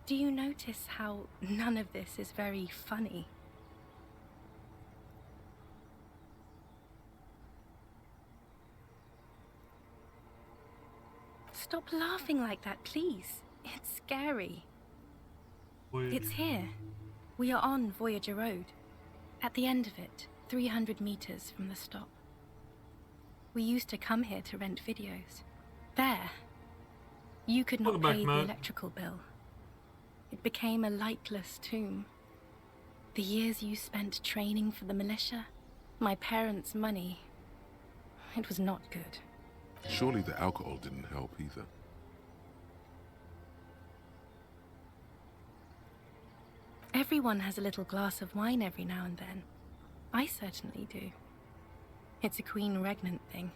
do you notice how none of this is very funny? Stop laughing like that, please. It's scary. It's here. We are on Voyager Road. At the end of it, 300 meters from the stop. We used to come here to rent videos. There. You could not pay the electrical bill. It became a lightless tomb. The years you spent training for the militia, my parents' money, it was not good. Surely the alcohol didn't help either. Everyone has a little glass of wine every now and then. I certainly do. It's a Queen Regnant thing.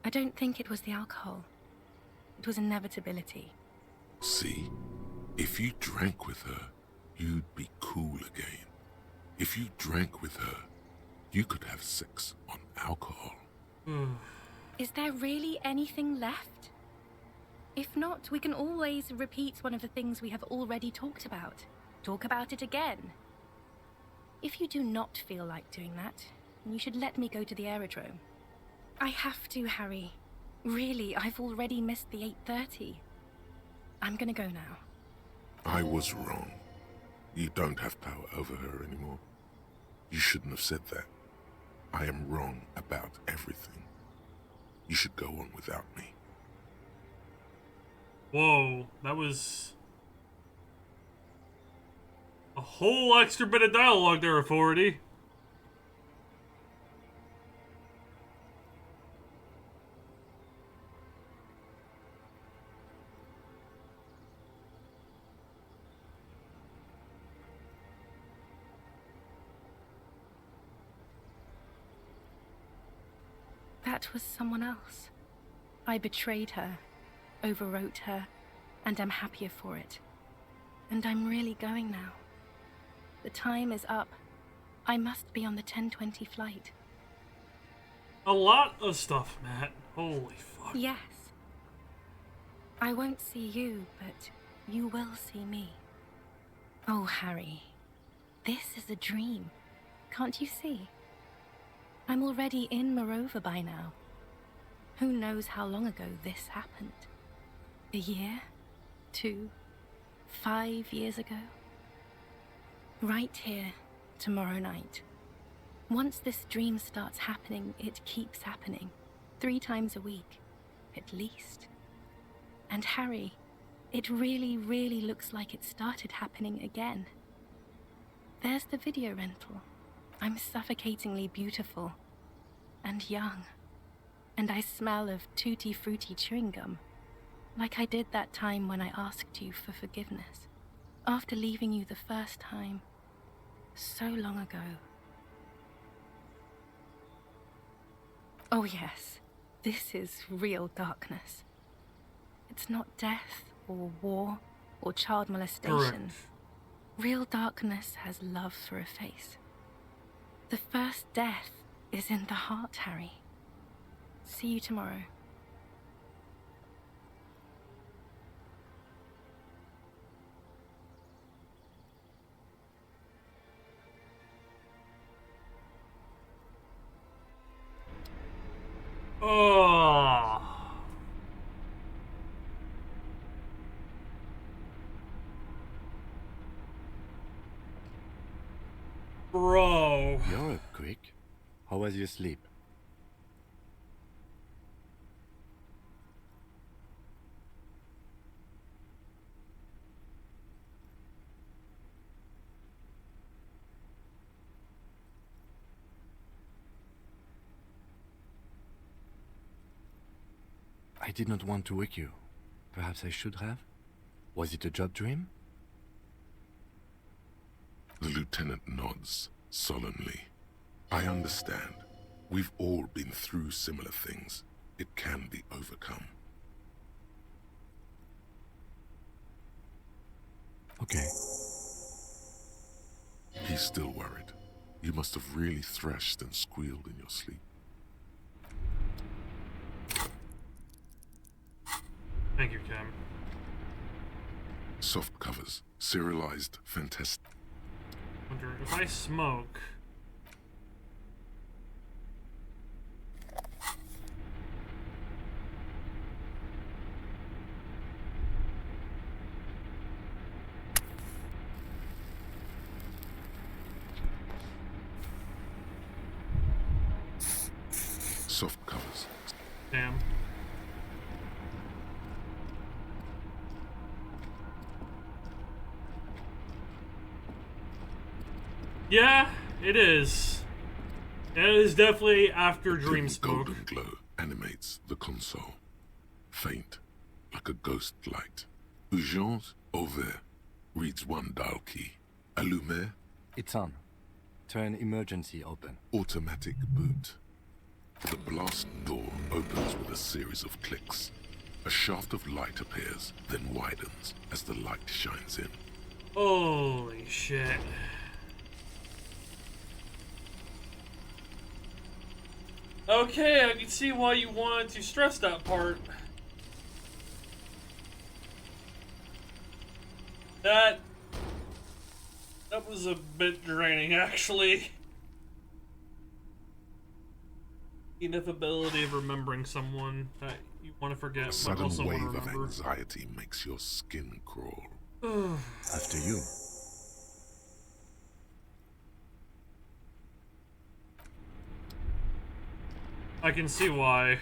I don't think it was the alcohol. It was inevitability. See? If you drank with her, you'd be cool again. If you drank with her, you could have sex on alcohol. Is there really anything left? If not, we can always repeat one of the things we have already talked about. Talk about it again. If you do not feel like doing that, you should let me go to the aerodrome. I have to, Harry. Really, I've already missed the 8:30. I'm gonna go now. I was wrong. You don't have power over her anymore. You shouldn't have said that. I am wrong about everything. You should go on without me. Whoa, that was a whole extra bit of dialogue there, Authority. That was someone else. I betrayed her, overwrote her, and am happier for it. And I'm really going now. The time is up. I must be on the 10:20 flight. A lot of stuff, Matt. Holy fuck. Yes. I won't see you, but you will see me. Oh, Harry. This is a dream. Can't you see? I'm already in Morova by now. Who knows how long ago this happened? A year? 2? 5 years ago? Right here, tomorrow night. Once this dream starts happening, it keeps happening. 3 times a week, at least. And Harry, it really, really looks like it started happening again. There's the video rental. I'm suffocatingly beautiful and young, and I smell of tutti frutti chewing gum, like I did that time when I asked you for forgiveness, after leaving you the first time, so long ago. Oh yes, this is real darkness. It's not death or war or child molestation. Correct. Real darkness has love for a face. The first death is in the heart, Harry. See you tomorrow. Oh. Bro. You're up quick. How was your sleep? I did not want to wake you. Perhaps I should have? Was it a job dream? The lieutenant nods. solemnly. I understand. We've all been through similar things. It can be overcome. Okay. He's still worried. You must have really thrashed and squealed in your sleep. Thank you, Kim. Soft covers, serialized, fantastic. Wonder if I smoke. Soft covers. Damn. Yeah, it is. It is definitely after dream smoke. Golden glow animates the console. Faint, like a ghost light. Urgence ouvert reads one dial key. Allumer. It's on. Turn emergency open. Automatic boot. The blast door opens with a series of clicks. A shaft of light appears, then widens as the light shines in. Holy shit. Okay, I can see why you wanted to stress that part. That was a bit draining, actually. The ineffability of remembering someone that you want to forget, A but sudden also want to wave of remember. anxiety makes your skin crawl. After you. I can see why.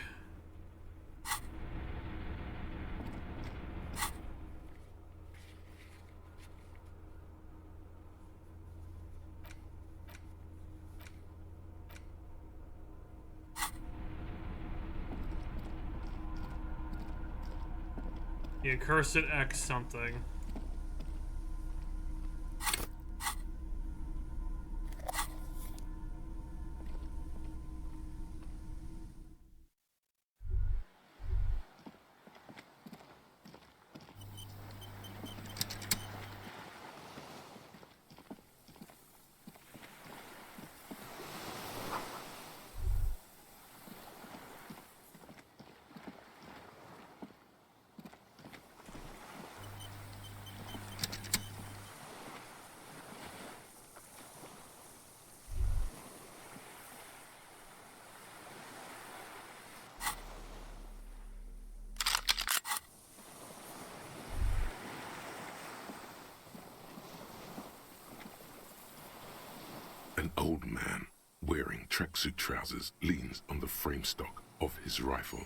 The accursed X something. An old man, wearing tracksuit trousers, leans on the frame stock of his rifle.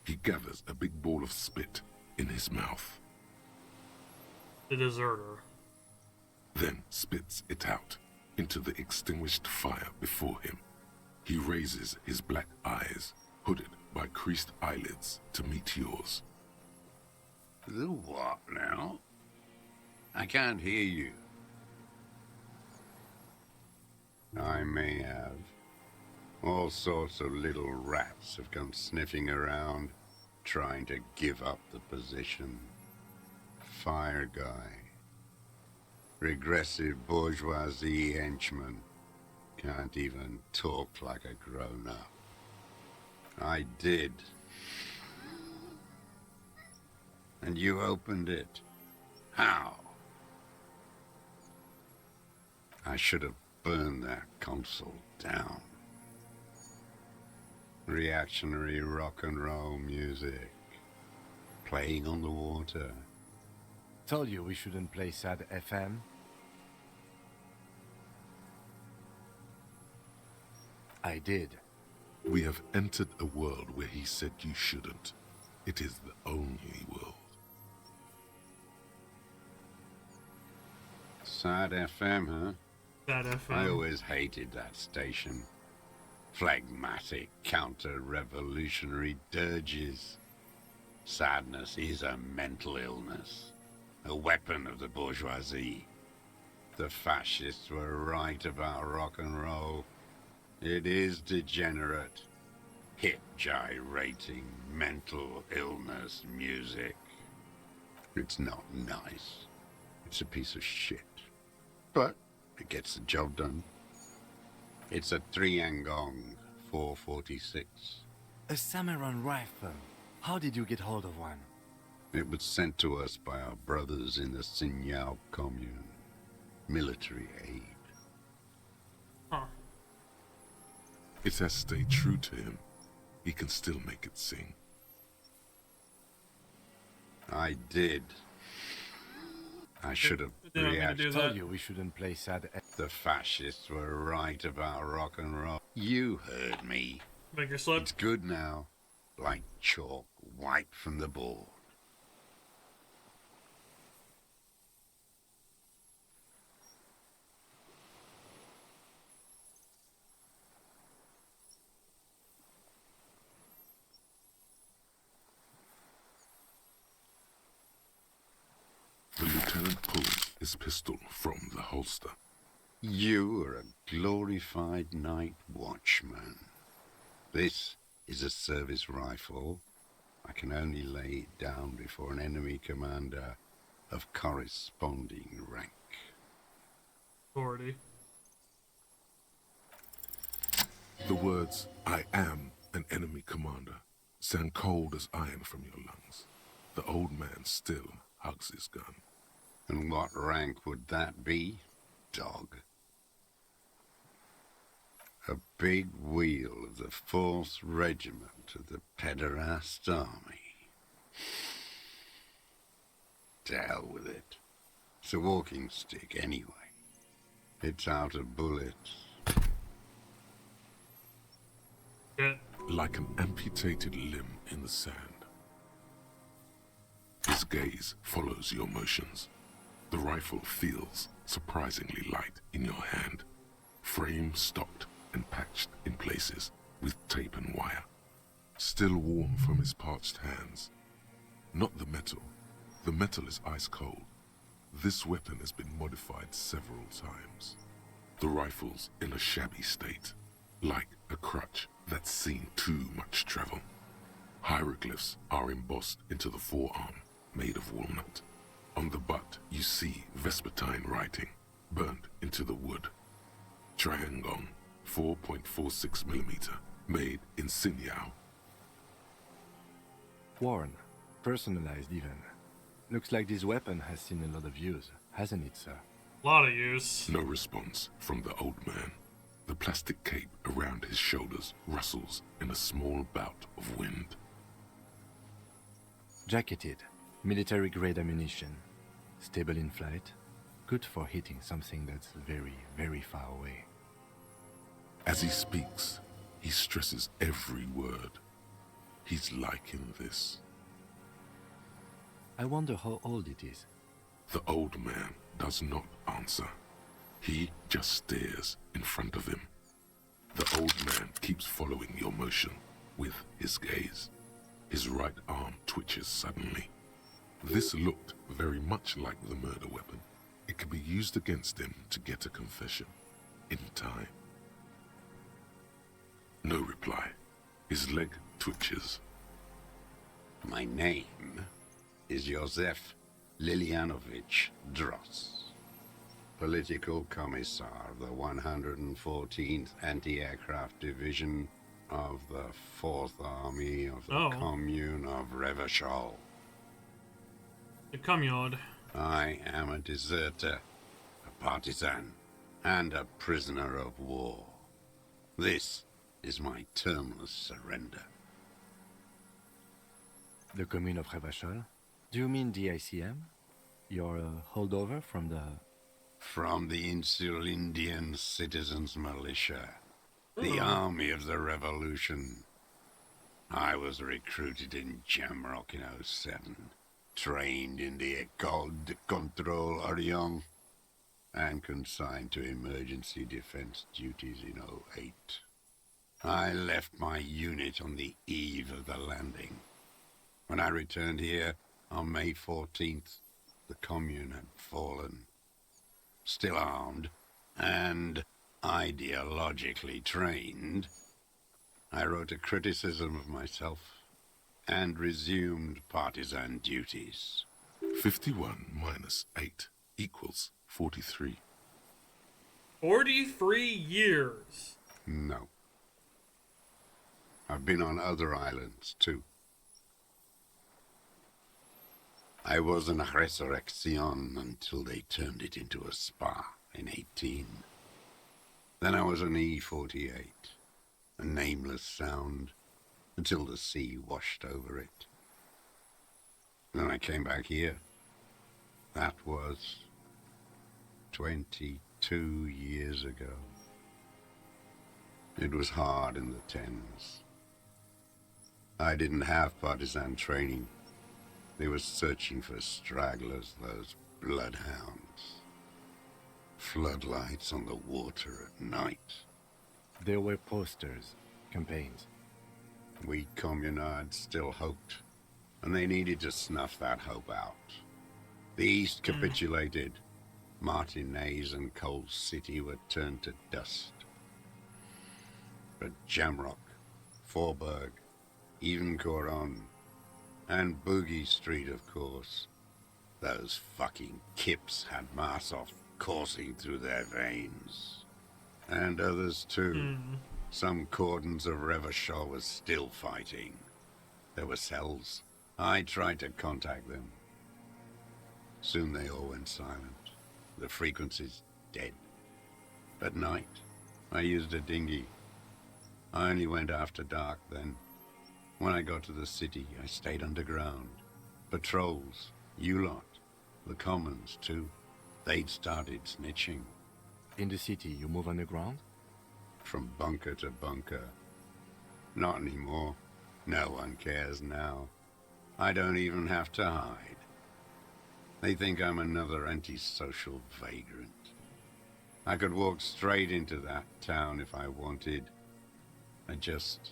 He gathers a big ball of spit in his mouth. The deserter. Then spits it out into the extinguished fire before him. He raises his black eyes, hooded by creased eyelids, to meet yours. The what now? I can't hear you. I may have. All sorts of little rats have come sniffing around, trying to give up the position. Fire guy. Regressive bourgeoisie henchman. Can't even talk like a grown-up. I did. And you opened it. How? I should have burned that console down. Reactionary rock and roll music. Playing on the water. Told you we shouldn't play sad FM. I did. We have entered a world where he said you shouldn't. It is the only world. Sad FM, huh? Sad FM. I always hated that station. Phlegmatic, counter-revolutionary dirges. Sadness is a mental illness. A weapon of the bourgeoisie. The fascists were right about rock and roll. It is degenerate. Hip gyrating, mental illness music. It's not nice. It's a piece of shit. But it gets the job done. It's a Triangong 446. A Samuran rifle. How did you get hold of one? It was sent to us by our brothers in the Sinyao commune. Military aid. Huh. It has stayed true to him. He can still make it sing. I did. I should have reacted. I told you we shouldn't play sad. The fascists were right about rock and roll. You heard me. Finger slip. It's good now. Like chalk wiped from the board. The lieutenant pulls his pistol from the holster. You are a glorified night watchman. This is a service rifle. I can only lay it down before an enemy commander of corresponding rank. Authority. The words, "I am an enemy commander," sound cold as iron from your lungs. The old man still hugs his gun. And what rank would that be, dog? A big wheel of the 4th Regiment of the Pederast Army. To hell with it. It's a walking stick anyway. It's out of bullets. Yeah. Like an amputated limb in the sand. His gaze follows your motions. The rifle feels surprisingly light in your hand. Frame stocked and patched in places with tape and wire. Still warm from his parched hands. Not the metal. The metal is ice cold. This weapon has been modified several times. The rifle's in a shabby state, like a crutch that's seen too much travel. Hieroglyphs are embossed into the forearm, made of walnut. On the butt, you see Vespertine writing, burnt into the wood. Triangong, 4.46mm, made in Sinyao. Worn, personalized even. Looks like this weapon has seen a lot of use, hasn't it, sir? A lot of use. No response from the old man. The plastic cape around his shoulders rustles in a small bout of wind. Jacketed, military-grade ammunition. Stable in flight. Good for hitting something that's very, very far away. As he speaks, he stresses every word. He's liking this. I wonder how old it is. The old man does not answer. He just stares in front of him. The old man keeps following your motion with his gaze. His right arm twitches suddenly. This looked very much like the murder weapon. It could be used against him to get a confession. In time. No reply. His leg twitches. My name is Josef Lilianovich Dross, Political Commissar of the 114th Anti-Aircraft Division of the 4th Army of the Commune of Revachol. The Commune. I am a deserter, a partisan, and a prisoner of war. This is my termless surrender. The Commune of Revachol? Do you mean the ICM? You're a holdover from the... From the Insulindian Citizens Militia, the Army of the Revolution. I was recruited in Jamrock in 07, trained in the École de Contrôle Orient, and consigned to emergency defense duties in 08. I left my unit on the eve of the landing. When I returned here on May 14th, the Commune had fallen. still armed, and ideologically trained, I wrote a criticism of myself and resumed partisan duties. 51 minus 8 equals 43. 43 years. No. I've been on other islands, too. I was an Resurrection until they turned it into a spa in 18. Then I was an E-48, a nameless sound, until the sea washed over it. Then I came back here. That was 22 years ago. It was hard in the Thames. I didn't have partisan training. They were searching for stragglers, those bloodhounds. Floodlights on the water at night. There were posters, campaigns. We communards still hoped, and they needed to snuff that hope out. The East capitulated. Martinez and Cold City were turned to dust. But Jamrock, Forburg, even Coron, and Boogie Street, of course. Those fucking kips had Marsoff coursing through their veins. And others too. Some cordons of Revachol was still fighting. There were cells. I tried to contact them. Soon they all went silent. The frequencies dead. At night, I used a dinghy. I only went after dark then. When I got to the city, I stayed underground. Patrols, you lot, the commons too. They'd started snitching. In the city, you move underground? From bunker to bunker. Not anymore. No one cares now. I don't even have to hide. They think I'm another antisocial vagrant. I could walk straight into that town if I wanted. I just...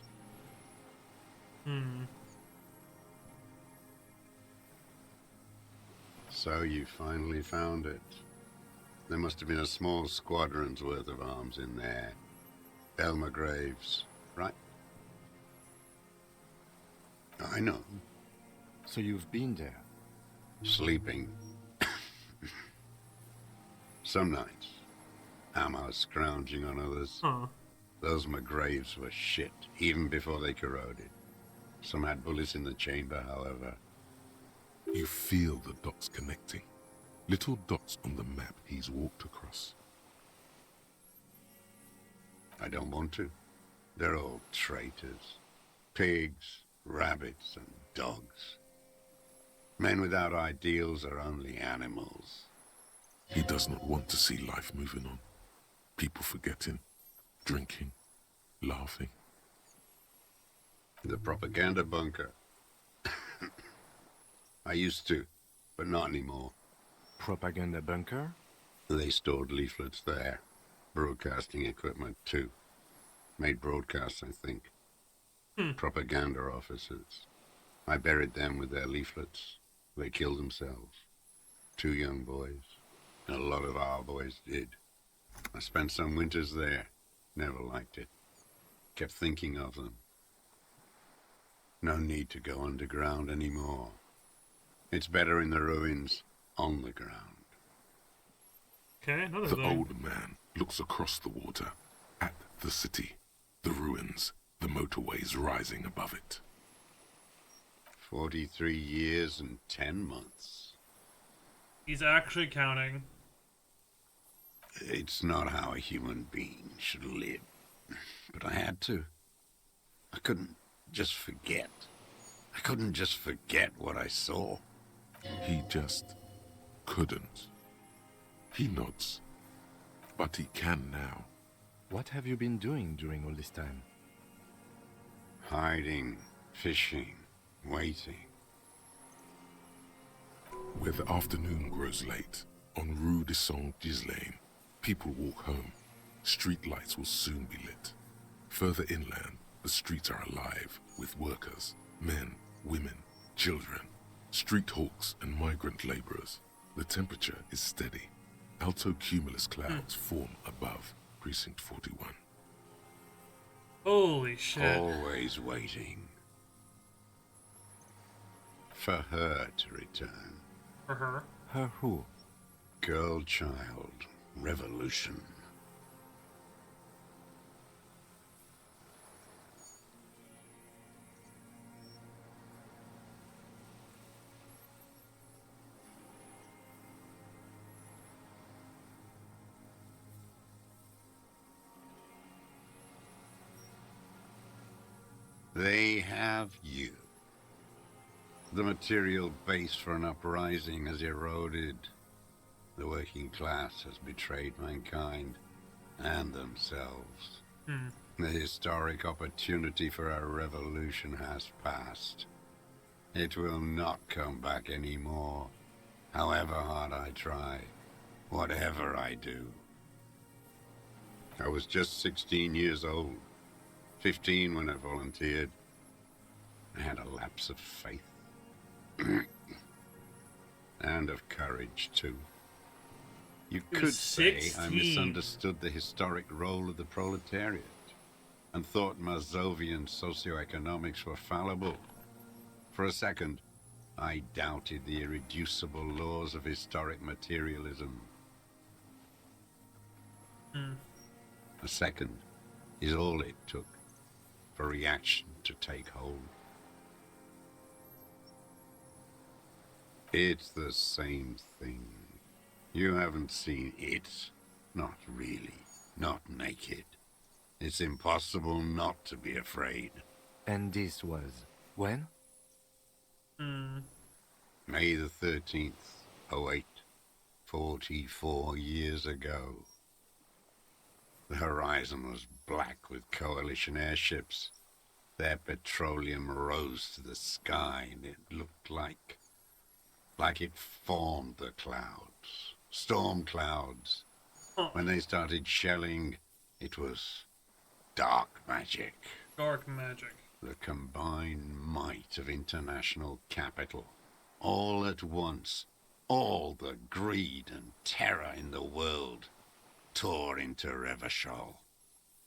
So you finally found it. There must have been a small squadron's worth of arms in there. Elmer Graves, right? I know. So you've been there? Sleeping. Some nights. Ammo scrounging on others. Those McGraves were shit, even before they corroded. Some had bullets in the chamber, however. You feel the dots connecting. Little dots on the map he's walked across. I don't want to. They're all traitors. Pigs, rabbits, and dogs. Men without ideals are only animals. He does not want to see life moving on. People forgetting, drinking, laughing. The propaganda bunker. I used to, but not anymore. Propaganda bunker? They stored leaflets there. Broadcasting equipment, too. Made broadcasts, I think. Propaganda officers. I buried them with their leaflets. They killed themselves. 2 young boys. And a lot of our boys did. I spent some winters there. Never liked it. Kept thinking of them. No need to go underground anymore. It's better in the ruins, on the ground. Okay, another The thing. old man looks across the water, at the city, the ruins, the motorways rising above it. 43 years and 10 months. He's actually counting. It's not how a human being should live. But I had to. I couldn't just forget. I couldn't just forget what I saw. He just couldn't. He nods. But he can now. What have you been doing during all this time? Hiding, fishing, waiting. Where the afternoon grows late, on Rue de Saint-Ghislain, people walk home. Street lights will soon be lit. Further inland, the streets are alive with workers, men, women, children, street hawks and migrant laborers. The temperature is steady. Altocumulus clouds form above Precinct 41. Holy shit. Always waiting. For her to return. For her? Her who? Girl child. Revolution. They have you. The material base for an uprising has eroded. The working class has betrayed mankind and themselves. The historic opportunity for a revolution has passed. It will not come back anymore, however hard I try, whatever I do. I was just 16 years old. 15 when I volunteered. I had a lapse of faith. And of courage, too. You could say I misunderstood the historic role of the proletariat and thought Mazovian socioeconomics were fallible. For a second, I doubted the irreducible laws of historic materialism. A second is all it took for reaction to take hold. It's the same thing. You haven't seen it. Not really. Not naked. It's impossible not to be afraid. And this was when? May the 13th, 08, 44 years ago. The horizon was black with coalition airships. Their petroleum rose to the sky, and it looked like it formed the clouds. Storm clouds. When they started shelling, it was dark magic. Dark magic. The combined might of international capital. All at once, all the greed and terror in the world tore into Revachol.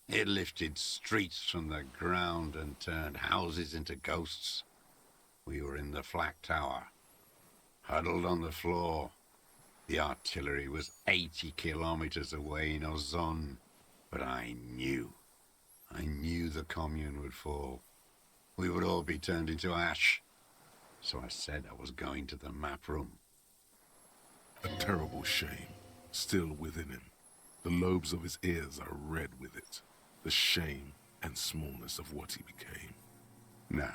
It lifted streets from the ground and turned houses into ghosts. We were in the flak tower, huddled on the floor. The artillery was 80 kilometers away in Ozon, but I knew the commune would fall. We would all be turned into ash. So I said I was going to the map room. A terrible shame still within him. The lobes of his ears are red with it. The shame and smallness of what he became. Now,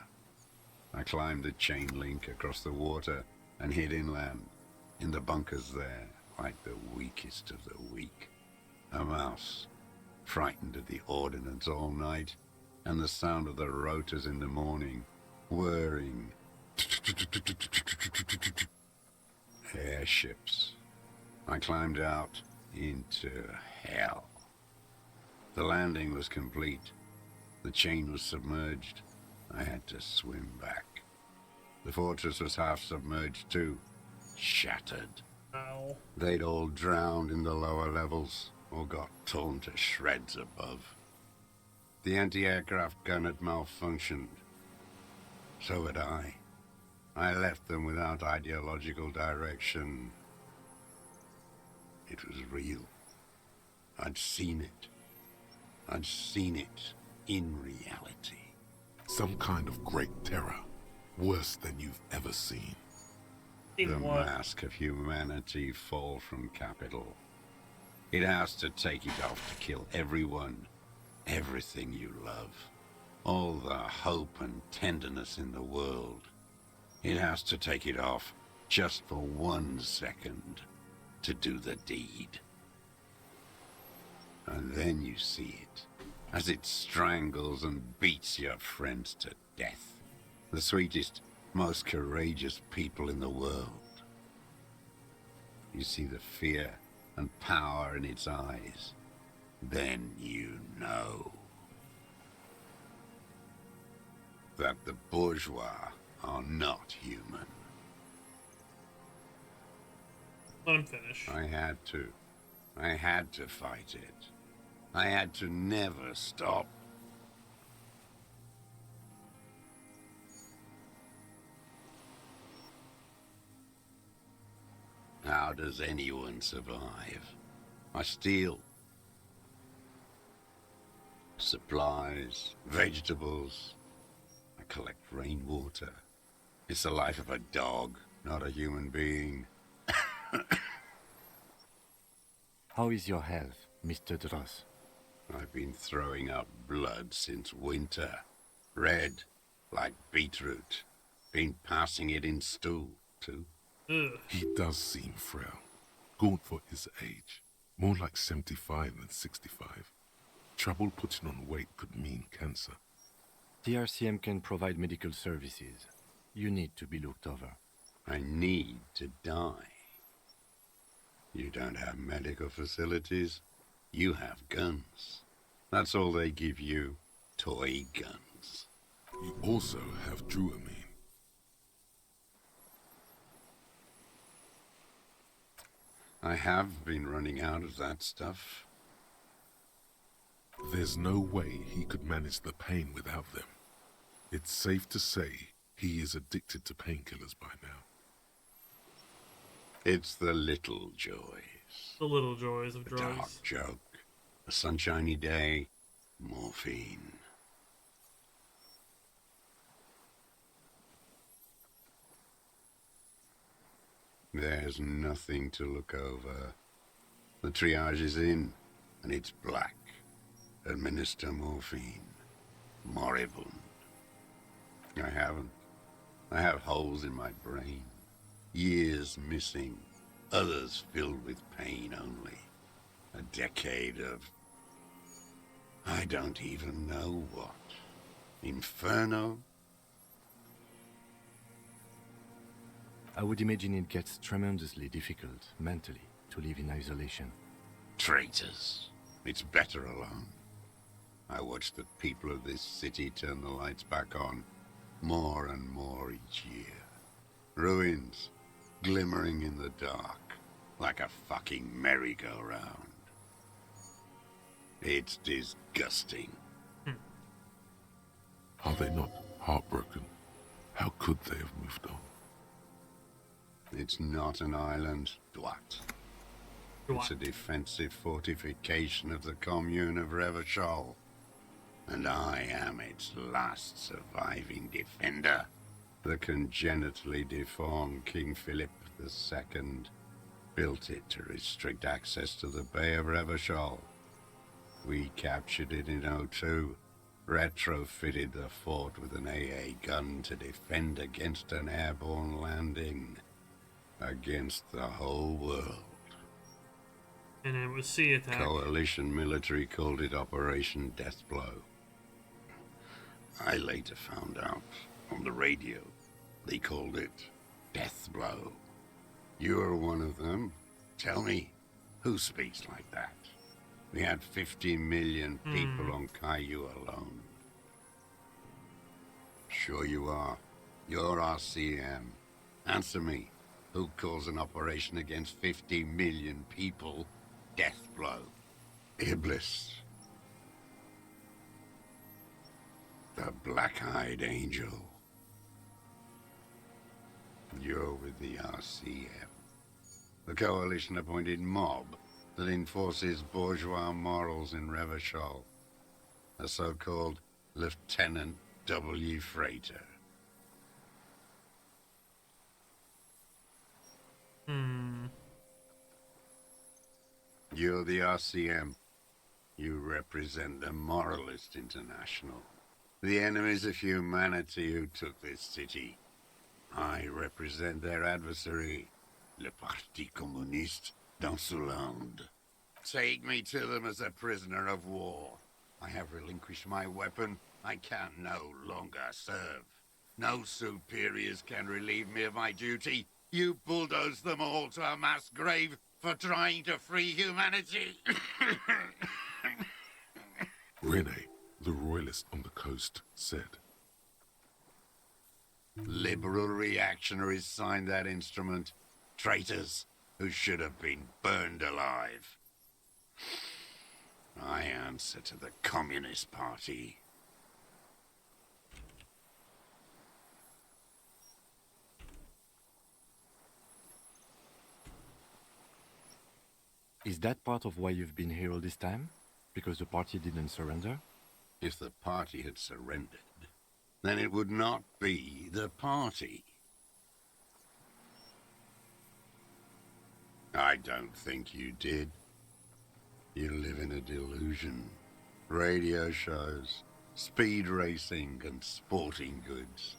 I climbed the chain link across the water and hid inland, in the bunkers there, like the weakest of the weak. A mouse, frightened at the ordnance all night, and the sound of the rotors in the morning, whirring. Airships. I climbed out into hell. The landing was complete. The chain was submerged. I had to swim back. The fortress was half submerged too. Shattered. Ow. They'd all drowned in the lower levels or got torn to shreds above. The anti-aircraft gun had malfunctioned. So had I. I left them without ideological direction. It was real. I'd seen it. I'd seen it in reality. Some kind of great terror, worse than you've ever seen. The mask of humanity fall from capital. It has to take it off to kill everyone, everything you love. All the hope and tenderness in the world. It has to take it off just for 1 second to do the deed. And then you see it, as it strangles and beats your friends to death. The sweetest, most courageous people in the world. You see the fear and power in its eyes. Then you know that the bourgeois are not human. Let him finish. I had to. I had to fight it. I had to never stop. How does anyone survive? I steal. Supplies, vegetables. I collect rainwater. It's the life of a dog, not a human being. How is your health, Mr. Dross? I've been throwing up blood since winter. Red, like beetroot. Been passing it in stew, too. He does seem frail. Gaunt for his age. More like 75 than 65. Trouble putting on weight could mean cancer. The RCM can provide medical services. You need to be looked over. I need to die. You don't have medical facilities. You have guns. That's all they give you. Toy guns. You also have Druamine. I have been running out of that stuff. There's no way he could manage the pain without them. It's safe to say he is addicted to painkillers by now. It's the little joys. The little joys of A drugs. dark joke. A sunshiny day. Morphine. There's nothing to look over. The triage is in, and it's black. Administer morphine. Moribund. I haven't. I have holes in my brain. Years missing. Others filled with pain only. A decade of... I don't even know what. Inferno? I would imagine it gets tremendously difficult, mentally, to live in isolation. Traitors. It's better alone. I watch the people of this city turn the lights back on more and more each year. Ruins, glimmering in the dark, like a fucking merry-go-round. It's disgusting. Are they not heartbroken? How could they have moved on? It's not an island, Dwat. It's a defensive fortification of the commune of Revachol. And I am its last surviving defender. The congenitally deformed King Philip II built it to restrict access to the Bay of Revachol. We captured it in '02, retrofitted the fort with an AA gun to defend against an airborne landing. Against the whole world. And it was sea attack. Coalition military called it Operation Deathblow. I later found out on the radio they called it Deathblow. You're one of them. Tell me, who speaks like that? We had 50 million people on Caillou alone. Sure you are. You're RCM. Answer me. Who calls an operation against 50 million people Deathblow? Iblis. The Black-Eyed Angel. You're with the RCM. The coalition-appointed mob that enforces bourgeois morals in Revachol. A so-called Lieutenant W. Freighter. You're the RCM. You represent the Moralist International. The enemies of humanity who took this city. I represent their adversary, le Parti Communiste dans ce land. Take me to them as a prisoner of war. I have relinquished my weapon. I can no longer serve. No superiors can relieve me of my duty. You bulldoze them all to a mass grave for trying to free humanity. Rene, the royalist on the coast, said. Liberal reactionaries signed that instrument. Traitors who should have been burned alive. I answer to the Communist Party. Is that part of why you've been here all this time? Because the party didn't surrender? If the party had surrendered, then it would not be the party. I don't think you did. You live in a delusion. Radio shows, speed racing, and sporting goods.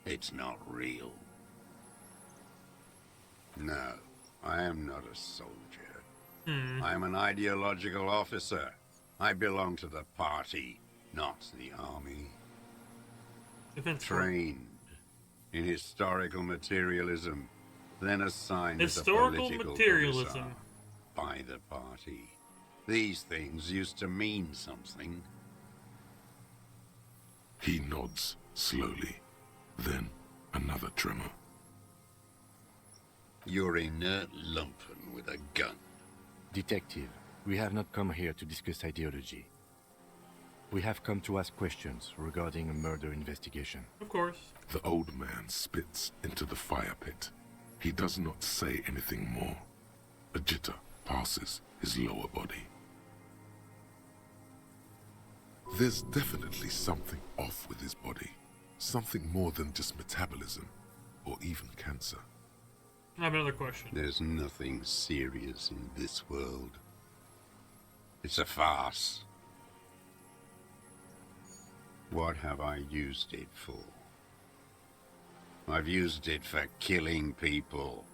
It's not real. No, I am not a soldier. I am an ideological officer. I belong to the party, not the army. Trained in historical materialism, then assigned as a political commissar by the party. These things used to mean something. He nods slowly, then another tremor. You're inert lumpen with a gun. Detective, we have not come here to discuss ideology. We have come to ask questions regarding a murder investigation. Of course. The old man spits into the fire pit. He does not say anything more. A jitter passes his lower body. There's definitely something off with his body. Something more than just metabolism, or even cancer. I have another question. There's nothing serious in this world. It's a farce. What have I used it for? I've used it for killing people.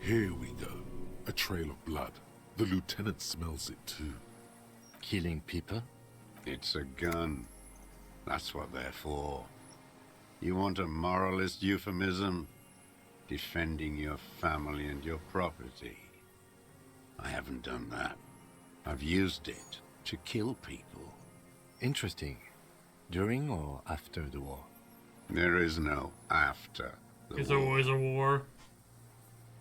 Here we go. A trail of blood. The lieutenant smells it too. Killing people? It's a gun. That's what they're for. You want a moralist euphemism? Defending your family and your property. I haven't done that. I've used it to kill people. Interesting. During or after the war? There is no after the war. There's always a war.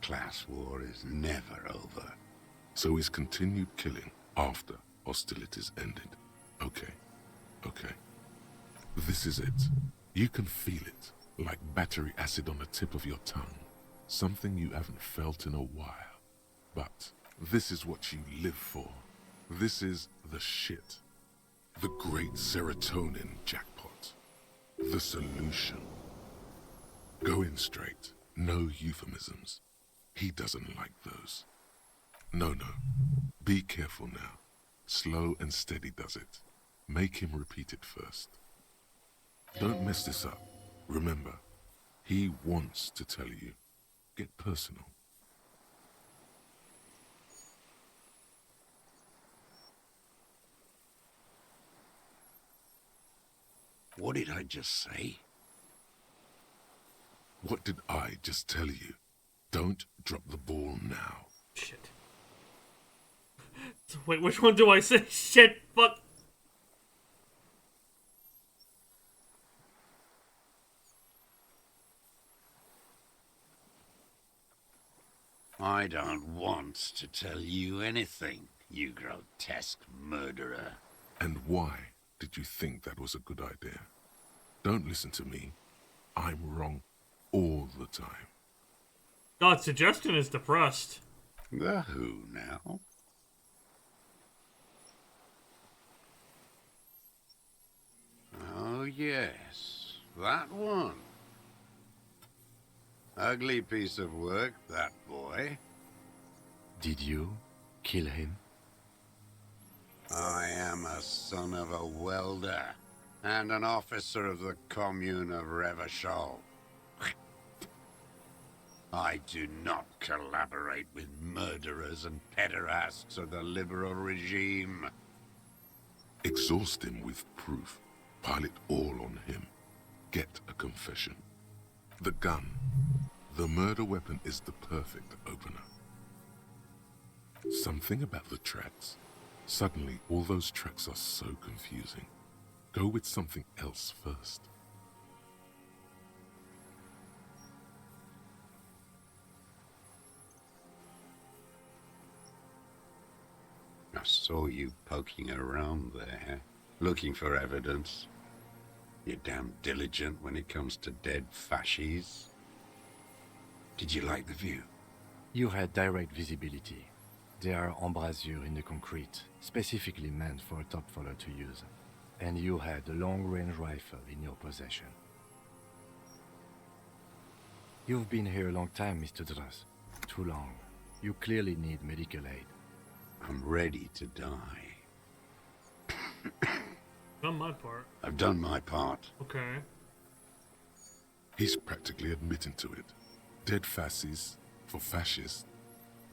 Class war is never over. So he's continued killing after hostilities ended. Okay. This is it. You can feel it, like battery acid on the tip of your tongue. Something you haven't felt in a while. But this is what you live for. This is the shit. The great serotonin jackpot. The solution. Go in straight. No euphemisms. He doesn't like those. No. Be careful now. Slow and steady does it. Make him repeat it first. Don't mess this up. Remember, he wants to tell you. Get personal. What did I just say? What did I just tell you? Don't drop the ball now. Shit. So wait, which one do I say? Shit, fuck. I don't want to tell you anything, you grotesque murderer. And why did you think that was a good idea? Don't listen to me. I'm wrong all the time. God, Suggestion is depressed. The who now? Oh yes, that one. Ugly piece of work, that boy. Did you kill him? I am a son of a welder and an officer of the commune of Revachol. I do not collaborate with murderers and pederasts of the liberal regime. Exhaust him with proof. Pile it all on him. Get a confession. The gun, the murder weapon, is the perfect opener. Something about the tracks. Suddenly, all those tracks are so confusing. Go with something else first. saw you poking around there, looking for evidence. You're damn diligent when it comes to dead fascies. Did you like the view? You had direct visibility. There are embrasures in the concrete, specifically meant for a top follower to use. And you had a long-range rifle in your possession. You've been here a long time, Mr. Druss. Too long. You clearly need medical aid. I'm ready to die. Done my part. I've done my part. Okay. He's practically admitting to it. Dead fascies for fascists.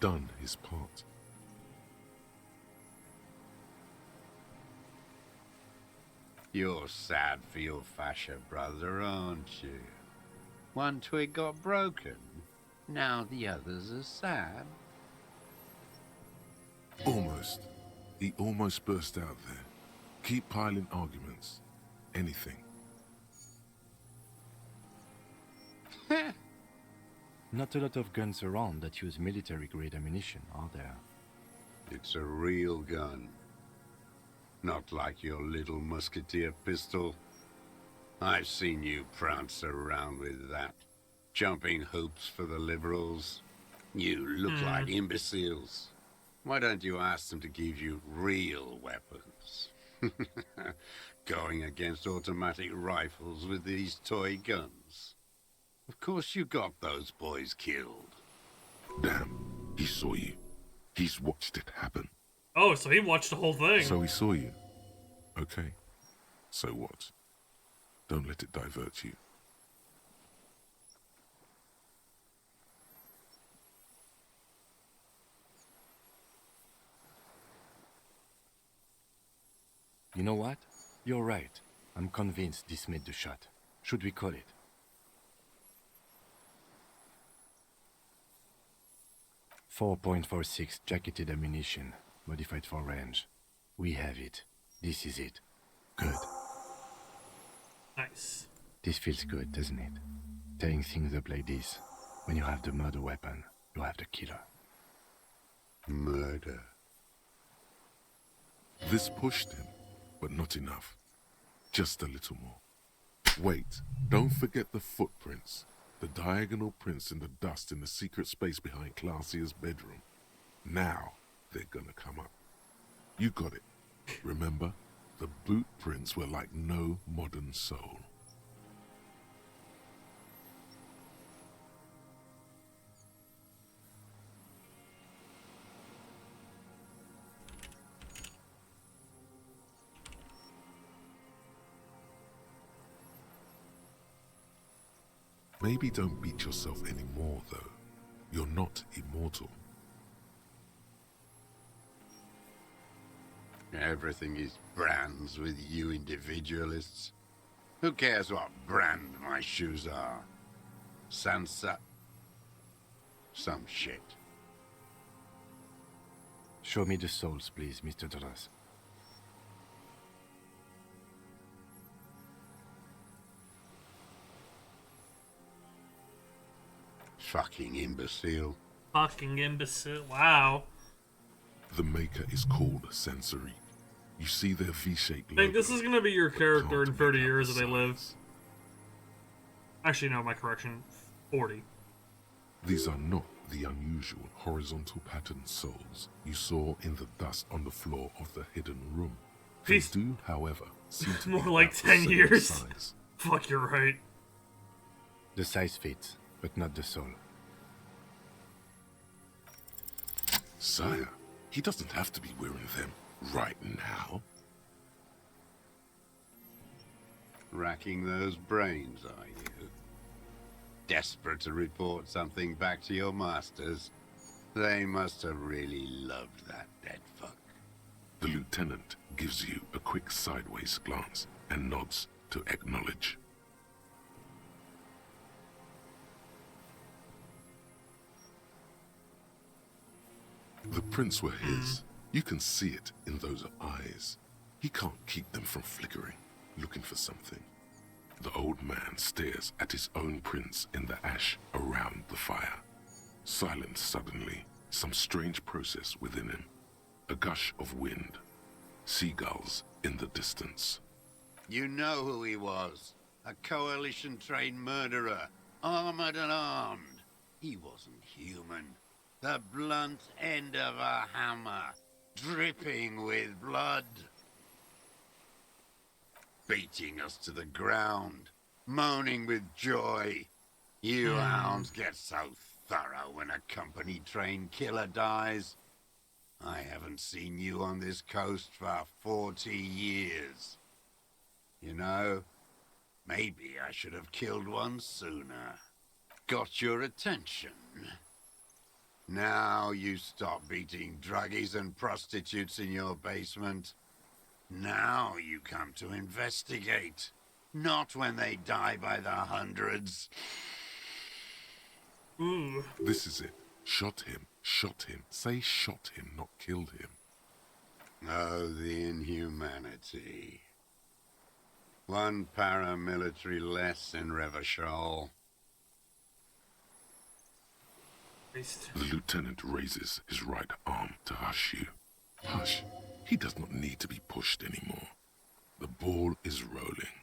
Done his part. You're sad for your fascia brother, aren't you? One twig got broken. Now the others are sad. Almost. He almost burst out there. Keep piling arguments. Anything. Not a lot of guns around that use military-grade ammunition, are there? It's a real gun. Not like your little musketeer pistol. I've seen you prance around with that. Jumping hoops for the liberals. You look like imbeciles. Why don't you ask them to give you real weapons? Going against automatic rifles with these toy guns. Of course you got those boys killed. Damn, he saw you. He's watched it happen. Oh, so he watched the whole thing. So he saw you. Okay. So what? Don't let it divert you. You know what? You're right. I'm convinced this made the shot. Should we call it? .46 jacketed ammunition, modified for range. We have it. This is it. Good. Nice. This feels good, doesn't it? Tearing things up like this. When you have the murder weapon, you have the killer. Murder. This pushed him, but not enough. Just a little more. Wait, don't forget the footprints. The diagonal prints in the dust in the secret space behind Classia's bedroom. Now they're gonna come up. You got it. Remember? The boot prints were like no modern soul. Maybe don't beat yourself anymore, though. You're not immortal. Everything is brands with you individualists. Who cares what brand my shoes are? Sansa? Some shit. Show me the souls, please, Mr. Druss. Fucking imbecile. Fucking imbecile. Wow. The maker is called Sensory. You see their V-shaped I think this is gonna be your character in 30 years if they live. Actually, no, my correction. 40. These are not the unusual horizontal patterned souls you saw in the dust on the floor of the hidden room. They do, however, seem to more be like about 10 the same years. size. Fuck, you're right. The size fits, but not the soul. Sire, he doesn't have to be wearing them right now. Racking those brains, are you? Desperate to report something back to your masters? They must have really loved that dead fuck. The lieutenant gives you a quick sideways glance and nods to acknowledge. The prints were his. You can see it in those eyes. He can't keep them from flickering, looking for something. The old man stares at his own prints in the ash around the fire. Silent suddenly, some strange process within him. A gush of wind. Seagulls in the distance. You know who he was. A coalition-trained murderer. Armored and armed. He wasn't human. The blunt end of a hammer. Dripping with blood. Beating us to the ground. Moaning with joy. You hounds get so thorough when a company-trained killer dies. I haven't seen you on this coast for 40 years. You know, maybe I should have killed one sooner. Got your attention. Now you stop beating druggies and prostitutes in your basement. Now you come to investigate. Not when they die by the hundreds. This is it. Shot him. Shot him. Say shot him, not killed him. Oh, the inhumanity. One paramilitary less in Revachol. The lieutenant raises his right arm to hush you. Hush. He does not need to be pushed anymore. The ball is rolling.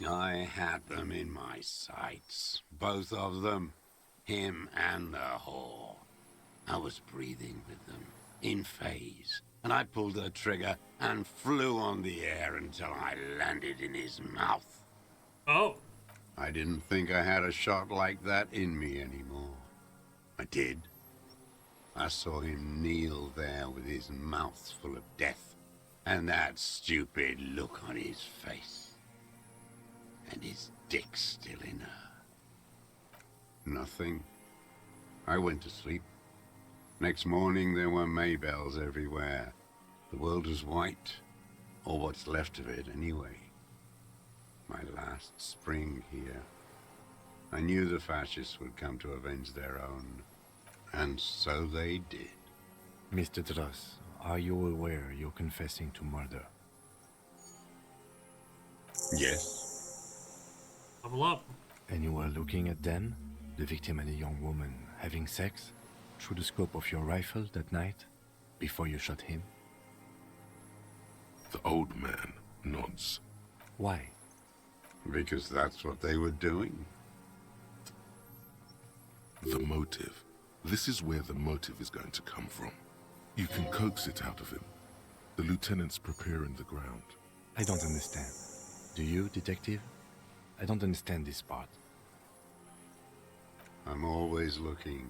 I had them in my sights. Both of them. Him and the whore. I was breathing with them, in phase, and I pulled the trigger and flew on the air until I landed in his mouth. Oh. I didn't think I had a shot like that in me anymore. I did. I saw him kneel there with his mouth full of death, and that stupid look on his face. And his dick still in her. Nothing. I went to sleep. Next morning there were Maybells everywhere. The world was white, or what's left of it anyway. My last spring here. I knew the fascists would come to avenge their own, and so they did. Mr. Dross, are you aware you're confessing to murder? Yes. Level up. And you were looking at them, the victim and a young woman, having sex, through the scope of your rifle that night, before you shot him? The old man nods. Why? Because that's what they were doing. The motive. This is where the motive is going to come from. You can coax it out of him. The lieutenant's preparing the ground. I don't understand. Do you, detective? I don't understand this part. I'm always looking.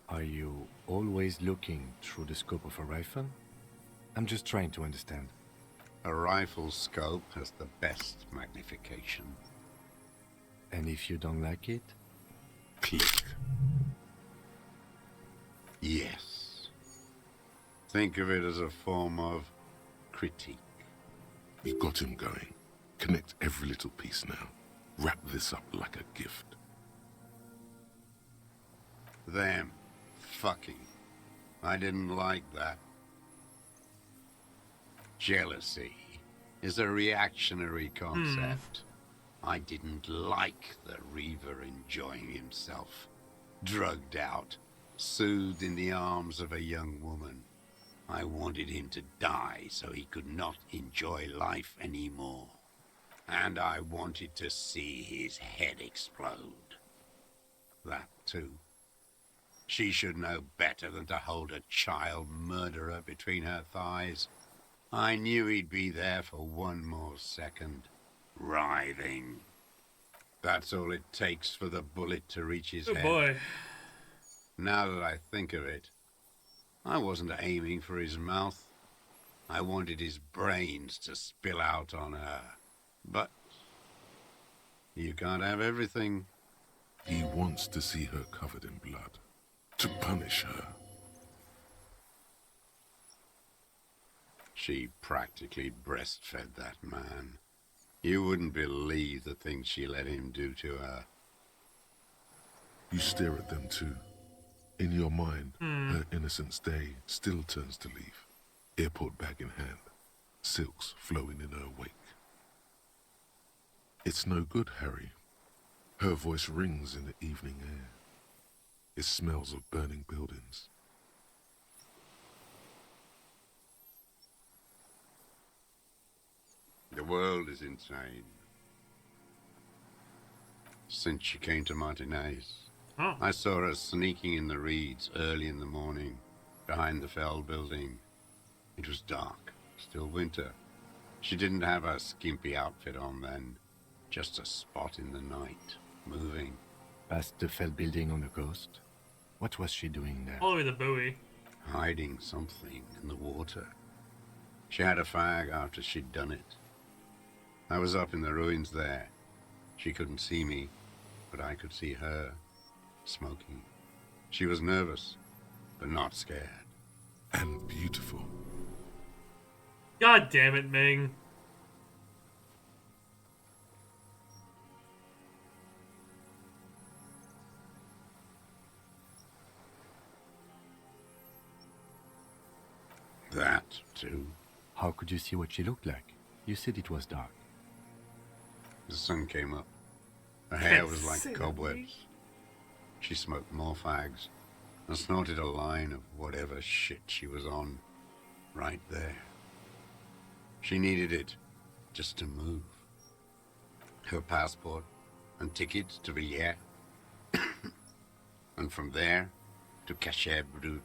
Are you always looking through the scope of a rifle? I'm just trying to understand. A rifle scope has the best magnification. And if you don't like it? Click. Yes. Think of it as a form of critique. You got him going. Connect every little piece now. Wrap this up like a gift. Them. Fucking. I didn't like that. Jealousy is a reactionary concept. I didn't like the Reaver enjoying himself. Drugged out, soothed in the arms of a young woman. I wanted him to die so he could not enjoy life anymore. And I wanted to see his head explode. That too. She should know better than to hold a child murderer between her thighs. I knew he'd be there for one more second, writhing. That's all it takes for the bullet to reach his head. Boy. Now that I think of it, I wasn't aiming for his mouth. I wanted his brains to spill out on her. But you can't have everything. He wants to see her covered in blood. To punish her. She practically breastfed that man. You wouldn't believe the things she let him do to her. You stare at them too. In your mind, her innocence day still turns to leaf. Airport bag in hand. Silks flowing in her wake. It's no good, Harry. Her voice rings in the evening air. It smells of burning buildings. The world is insane. Since she came to Martinez, I saw her sneaking in the reeds early in the morning, behind the Fell building. It was dark, still winter. She didn't have her skimpy outfit on then, just a spot in the night, moving. Past the Fell building on the coast? What was she doing there? All the way to the buoy. Hiding something in the water. She had a fag after she'd done it. I was up in the ruins there. She couldn't see me, but I could see her, smoking. She was nervous, but not scared. And beautiful. God damn it, Ming. That, too. How could you see what she looked like? You said it was dark. The sun came up. Her hair was like cobwebs. She smoked more fags and snorted a line of whatever shit she was on right there. She needed it just to move. Her passport and tickets to Villiers. And from there to Cachet Brut.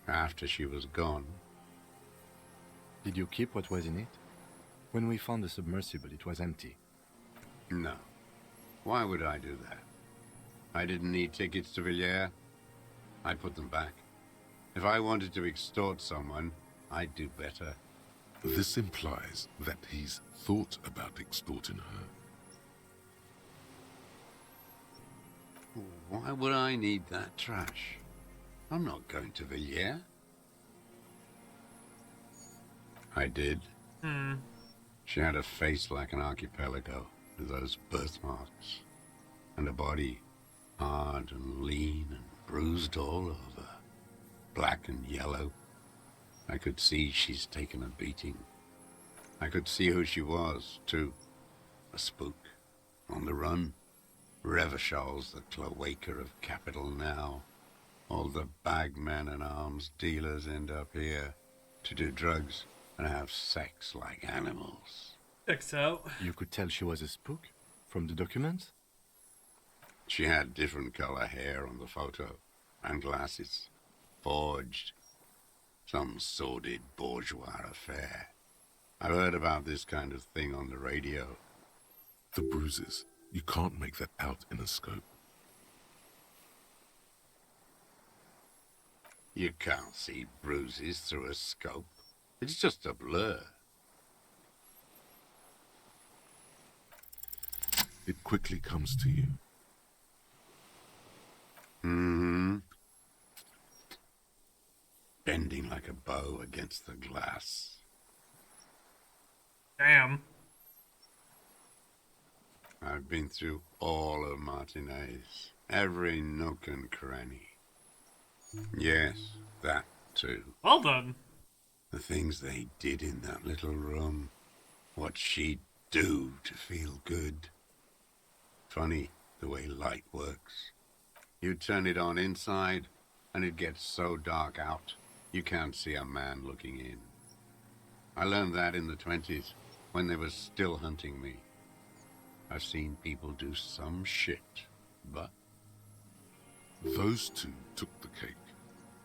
After she was gone. Did you keep what was in it? When we found the submersible, it was empty. No. Why would I do that? I didn't need tickets to Villiers. I put them back. If I wanted to extort someone, I'd do better. This implies that he's thought about extorting her. Why would I need that trash? I'm not going to Villiers. I did. She had a face like an archipelago, with those birthmarks, and a body hard and lean and bruised all over, black and yellow. I could see she's taken a beating. I could see who she was, too. A spook, on the run. Revachol's the cloaca of capital now. All the bagmen and arms dealers end up here to do drugs and have sex like animals. Checks out. You could tell she was a spook from the documents? She had different color hair on the photo, and glasses. Forged. Some sordid bourgeois affair. I've heard about this kind of thing on the radio. The bruises. You can't make that out in a scope. You can't see bruises through a scope. It's just a blur. It quickly comes to you. Bending like a bow against the glass. Damn. I've been through all of Martinez. Every nook and cranny. Yes, that too. Well done. The things they did in that little room. What she'd do to feel good. Funny the way light works. You turn it on inside, and it gets so dark out, you can't see a man looking in. I learned that in the 20s, when they were still hunting me. I've seen people do some shit, but... Those two took the cake.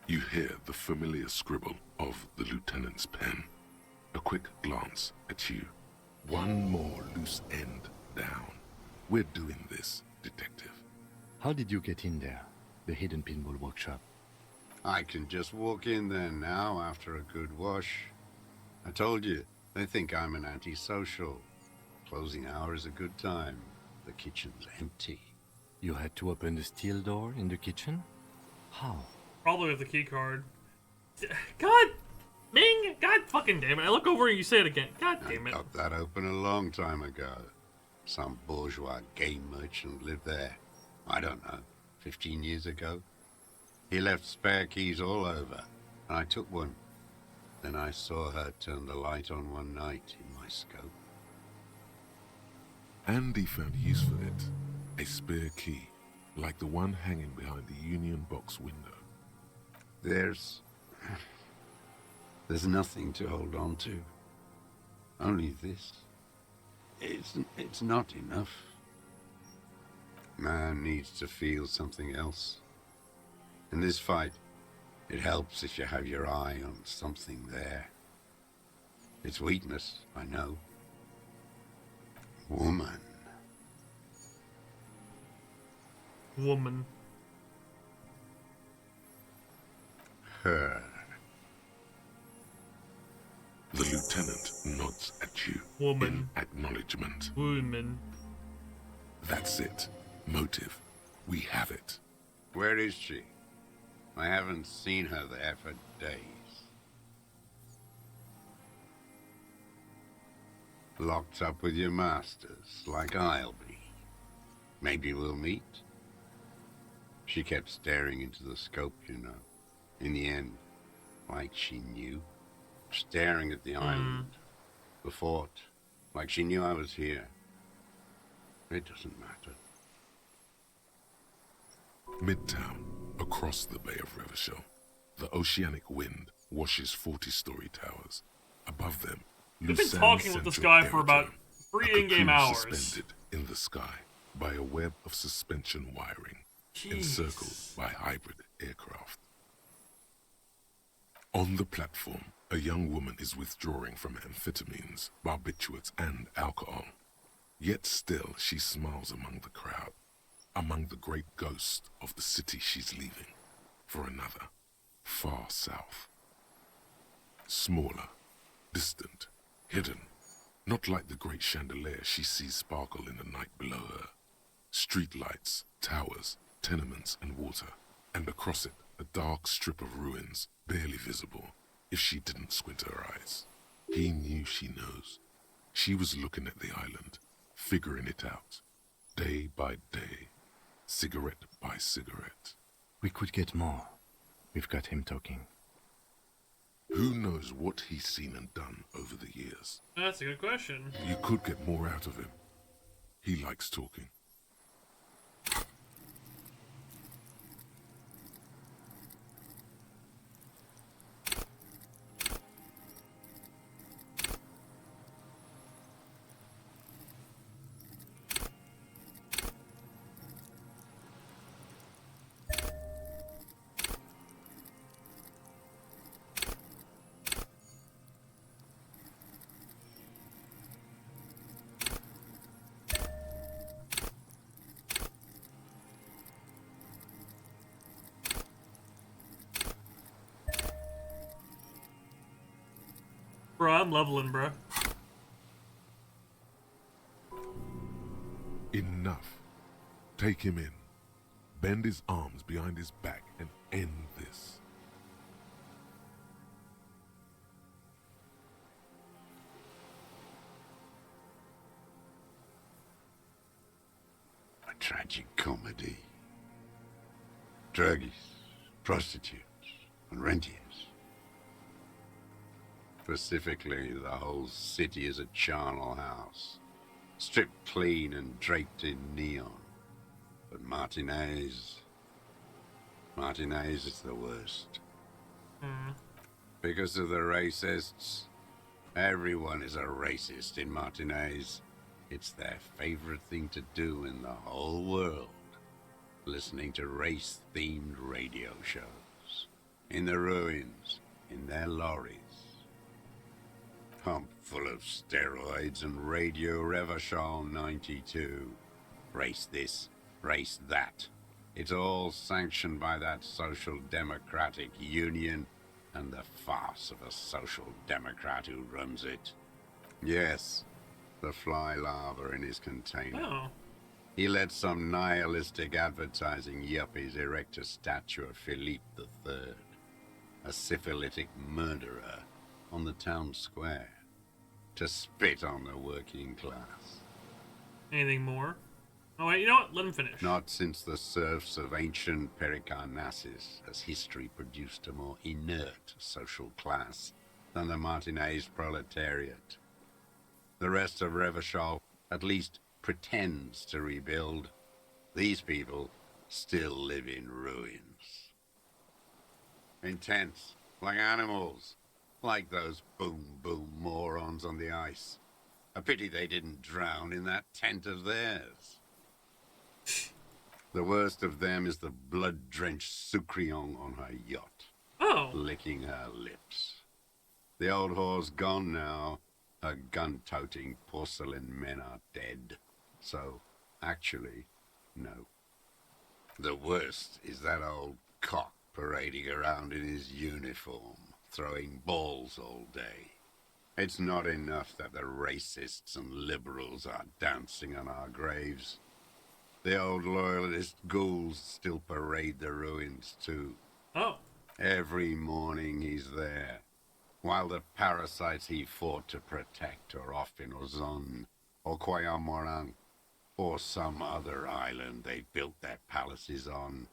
You hear the familiar scribble of the lieutenant's pen. A quick glance at you. One more loose end down. We're doing this, detective. How did you get in there? The hidden pinball workshop. I can just walk in there now after a good wash. I told you, they think I'm an antisocial. Closing hour is a good time. The kitchen's empty. You had to open the steel door in the kitchen? How? Probably with the key card. God! Ming! God fucking damn it. I look over and you say it again. God damn it. I got that open a long time ago. Some bourgeois game merchant lived there. I don't know, 15 years ago. He left spare keys all over, and I took one. Then I saw her turn the light on one night in my scope. And he found use for it. A spare key, like the one hanging behind the Union box window. There's nothing to hold on to. Only this. It's not enough. Man needs to feel something else. In this fight, it helps if you have your eye on something there. It's weakness, I know. Woman. Woman. Her. The lieutenant nods at you. Woman. In acknowledgement. Woman. That's it. Motive. We have it. Where is she? I haven't seen her there for days. Locked up with your masters, like I'll be. Maybe we'll meet. She kept staring into the scope, you know. In the end, like she knew. Staring at the island. The fort. Like she knew I was here. It doesn't matter. Midtown, across the Bay of Revachol, the oceanic wind washes 40-story towers. Above them, we've been talking with this guy for about 3 in-game hours. Suspended in the sky by a web of suspension wiring, encircled by hybrid aircraft. On the platform, a young woman is withdrawing from amphetamines, barbiturates, and alcohol. Yet still she smiles among the crowd, among the great ghosts of the city she's leaving, for another, far south. Smaller, distant, hidden, not like the great chandelier she sees sparkle in the night below her. Street lights, towers, tenements, and water, and across it a dark strip of ruins, barely visible, if she didn't squint her eyes. He knew she knows. She was looking at the island, figuring it out, day by day, cigarette by cigarette. We could get more. We've got him talking. Who knows what he's seen and done over the years? That's a good question. You could get more out of him. He likes talking. Bro, I'm leveling, bro. Enough. Take him in. Bend his arms behind his back and end this. A tragic comedy. Druggies, prostitutes, and rentiers. Specifically, the whole city is a charnel house, stripped clean and draped in neon. But Martinez is the worst. Because of the racists, everyone is a racist in Martinez. It's their favorite thing to do in the whole world, listening to race-themed radio shows, in the ruins, in their lorries. Pump full of steroids and Radio Revachol 92. Race this, race that. It's all sanctioned by that social democratic union and the farce of a social democrat who runs it. Yes, the fly larva in his container. Oh. He let some nihilistic advertising yuppies erect a statue of Philippe III, a syphilitic murderer, on the town square, to spit on the working class. Anything more? Oh wait, you know what? Let him finish. Not since the serfs of ancient Pericarnassus has history produced a more inert social class than the Martinez proletariat. The rest of Revachol at least pretends to rebuild, These people still live in ruins. Intense, like animals, like those boom-boom morons on the ice. A pity they didn't drown in that tent of theirs. The worst of them is the blood-drenched Sucrion on her yacht, licking her lips. The old whore's gone now. Her gun-toting porcelain men are dead. So, actually, no. The worst is that old cock parading around in his uniform, throwing balls all day. It's not enough that the racists and liberals are dancing on our graves. The old loyalist ghouls still parade the ruins too. Oh. Every morning he's there, while the parasites he fought to protect are off in Ozon, or Quayamorang, or some other island they built their palaces on,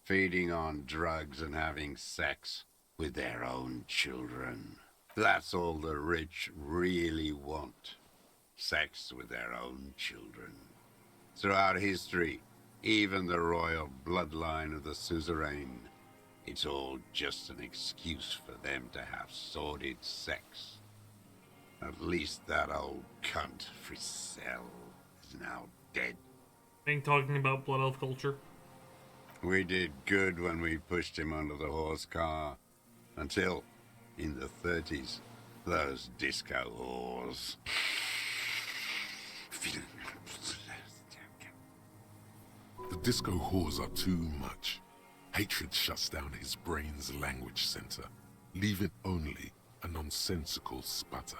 feeding on drugs and having sex with their own children. That's all the rich really want. Sex with their own children. Throughout history, even the royal bloodline of the suzerain, it's all just an excuse for them to have sordid sex. At least that old cunt, Frisell, is now dead. Ain't talking about blood elf culture. We did good when we pushed him under the horse car. Until, in the 30s, those disco whores. The disco whores are too much. Hatred shuts down his brain's language center, leaving only a nonsensical sputter.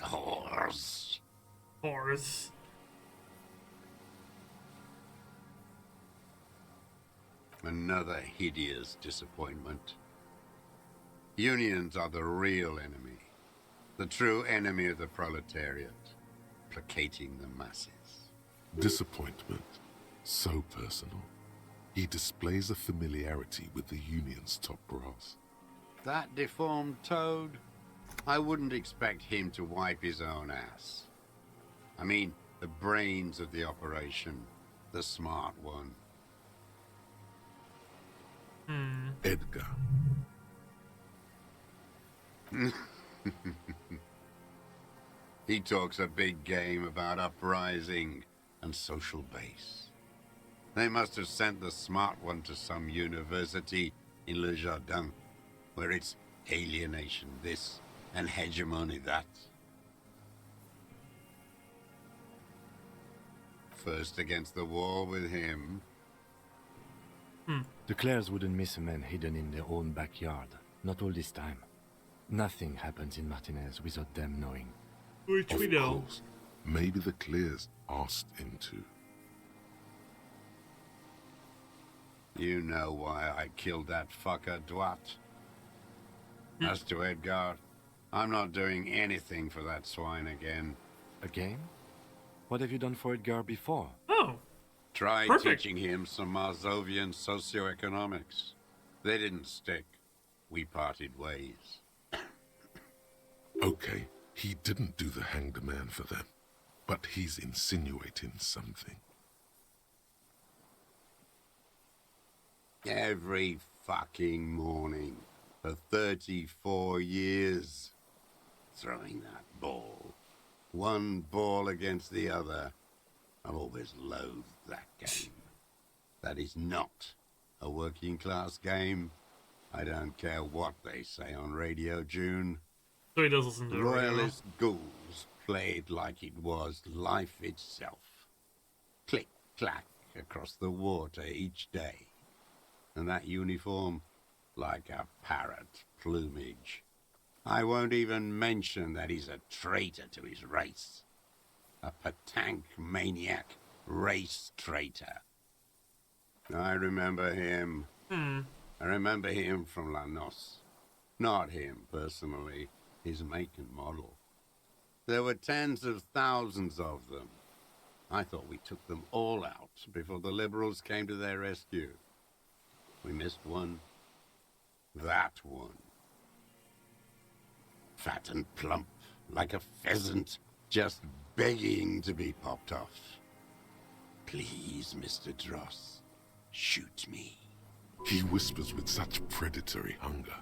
Whores. Whores. Another hideous disappointment. Unions are the real enemy. The true enemy of the proletariat. Placating the masses. Disappointment. So personal. He displays a familiarity with the Union's top brass. That deformed toad? I wouldn't expect him to wipe his own ass. I mean, the brains of the operation. The smart one. Edgar. He talks a big game about uprising and social base. They must have sent the smart one to some university in Le Jardin, where it's alienation this and hegemony that. First against the wall with him. The Clares wouldn't miss a man hidden in their own backyard. Not all this time. Nothing happens in Martinez without them knowing. Which we know. Course, maybe the Clears asked him to. You know why I killed that fucker, Dwat. As to Edgar, I'm not doing anything for that swine again. Again? What have you done for Edgar before? Oh. Tried Perfect. teaching him some Marzovian socioeconomics. They didn't stick. We parted ways. Okay, he didn't do the hanged man for them, but he's insinuating something. Every fucking morning for 34 years. Throwing that ball. One ball against the other. I've always loathed that game. That is not a working class game. I don't care what they say on Radio June. So he does listen to the radio. Royalist ghouls played like it was life itself. Click, clack across the water each day. And that uniform, like a parrot plumage. I won't even mention that he's a traitor to his race. A Patank maniac race traitor. I remember him. I remember him from La Noce. Not him, personally. His make and model. There were tens of thousands of them. I thought we took them all out before the liberals came to their rescue. We missed one. That one. Fat and plump, like a pheasant, just begging to be popped off. Please, Mr. Dross, shoot me. He whispers with such predatory hunger,